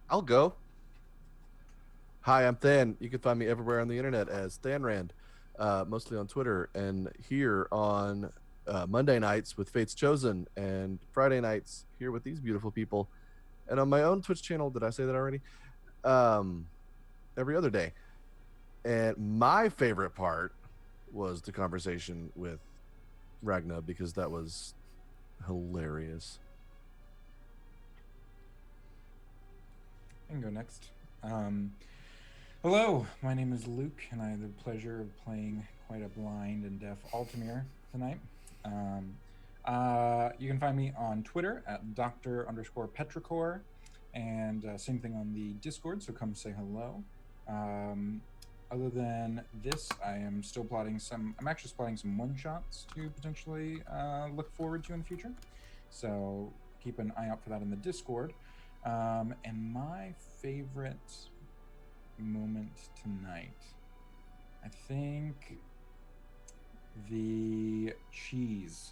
I'll go. Hi, I'm Than. You can find me everywhere on the internet as Than Rand, mostly on Twitter, and here on Monday nights with Fates Chosen, and Friday nights here with these beautiful people, and on my own Twitch channel. Did I say that already? Every other day. And my favorite part was the conversation with Ragna, because that was hilarious. I can go next. Hello, my name is Luke, and I have the pleasure of playing quite a blind and deaf Altamir tonight. You can find me on Twitter at Dr_Petrichor, and same thing on the Discord, so come say hello. Other than this, I'm actually plotting some one-shots to potentially look forward to in the future. So keep an eye out for that in the Discord. And my favorite moment tonight, I think the cheese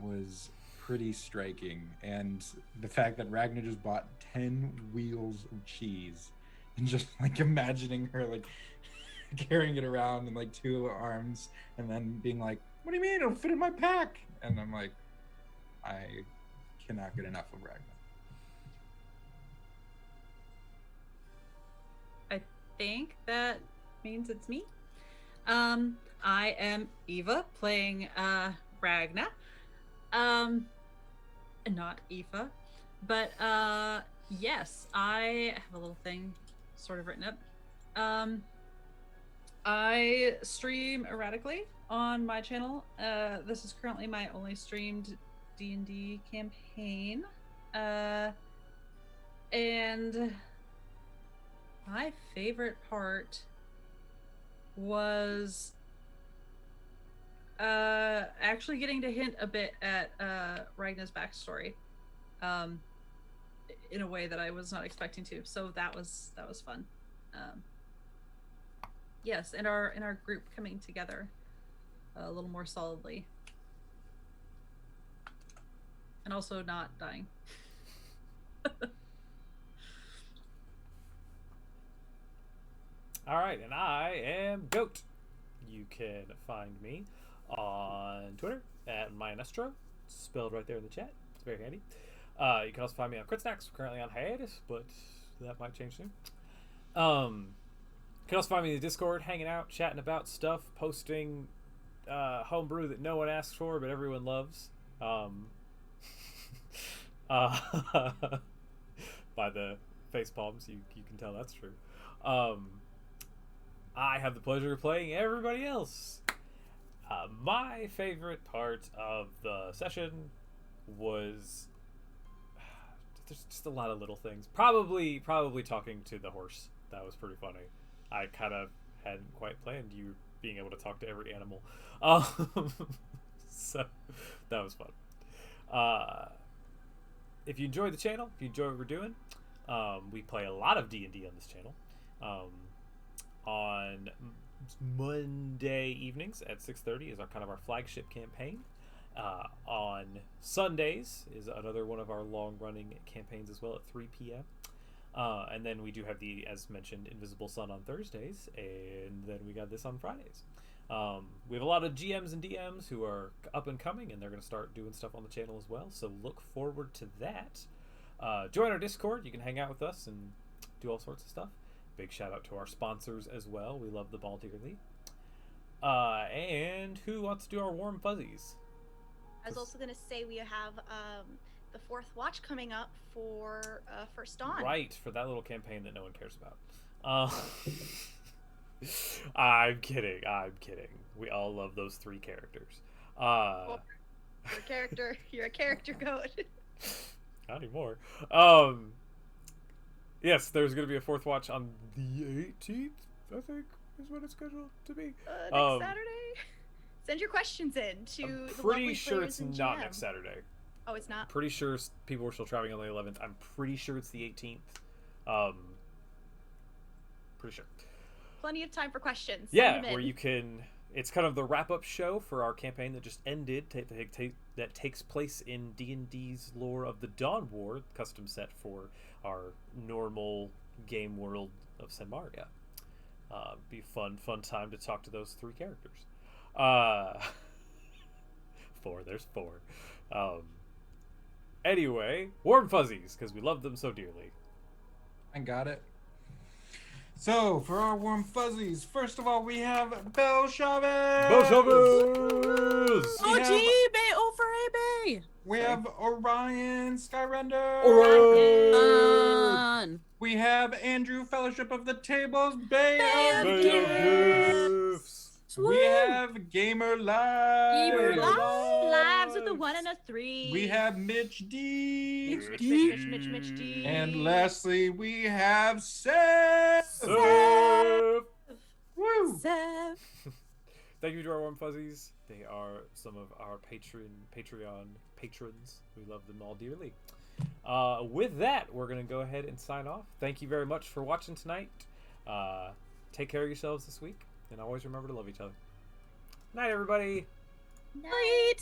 was pretty striking, and the fact that Ragnar just bought 10 wheels of cheese, and just like imagining her like carrying it around in like 2 arms, and then being like, "What do you mean it'll fit in my pack?" And I'm like, I cannot get enough of Ragnar. I think that means it's me. I am Eva playing Ragna. Not Aoife, but yes, I have a little thing sort of written up. I stream erratically on my channel. This is currently my only streamed D&D campaign, and my favorite part was actually getting to hint a bit at Ragna's backstory in a way that I was not expecting to. So that was fun. Yes, and our group coming together a little more solidly, and also not dying. All right, and I am Goat. You can find me on Twitter at Mayanestro, spelled right there in the chat. It's very handy. You can also find me on Crit Snacks. We're currently on hiatus, but that might change soon. You can also find me in the Discord, hanging out, chatting about stuff, posting homebrew that no one asks for but everyone loves. By the face palms, you can tell that's true. I have the pleasure of playing everybody else. My favorite part of the session was there's just a lot of little things. Probably talking to the horse. That was pretty funny. I kind of hadn't quite planned you being able to talk to every animal. So that was fun. If you enjoy the channel, if you enjoy what we're doing, we play a lot of D&D on this channel. On Monday evenings at 6:30 is our flagship campaign. On Sundays is another one of our long-running campaigns as well at 3 p.m. And then we do have the, as mentioned, Invisible Sun on Thursdays, and then we got this on Fridays. We have a lot of GMs and DMs who are up and coming, and they're going to start doing stuff on the channel as well, so look forward to that. Join our Discord. You can hang out with us and do all sorts of stuff. Big shout out to our sponsors as well. We love the ball dearly. And who wants to do our warm fuzzies? I was also going to say we have the 4th watch coming up for First Dawn. Right, for that little campaign that no one cares about. I'm kidding. We all love those 3 characters. Well, you're a character goat. Not anymore. Yes, there's going to be a fourth watch on the 18th, I think, is when it's scheduled to be. Next Saturday? Send your questions in to I'm the pretty lovely sure players it's in not GM. next Saturday. Oh, it's not? Pretty sure people are still traveling on the 11th. I'm pretty sure it's the 18th. Pretty sure. Plenty of time for questions. Send Yeah, them in. where you can... It's kind of the wrap-up show for our campaign that just ended, that takes place in D&D's Lore of the Dawn War, custom set for our normal game world of Senmaria. Be fun time to talk to those 3 characters. 4, there's 4. Anyway, Warm Fuzzies, because we love them so dearly. I got it. So, for our Warm Fuzzies, first of all, we have Belle Chavez! Belle Chavez! We have Orion Skyrender! Orion! We have Andrew Fellowship of the Tables, Bay of Gifts! We have Gamer Live! Lives with a 1 and a 3. We have Mitch D. Mitch D. And lastly, we have Seth. Woo! Seth. Thank you to our Warm Fuzzies. They are some of our Patreon patrons. We love them all dearly. With that, we're going to go ahead and sign off. Thank you very much for watching tonight. Take care of yourselves this week. And always remember to love each other. Night, everybody. Night.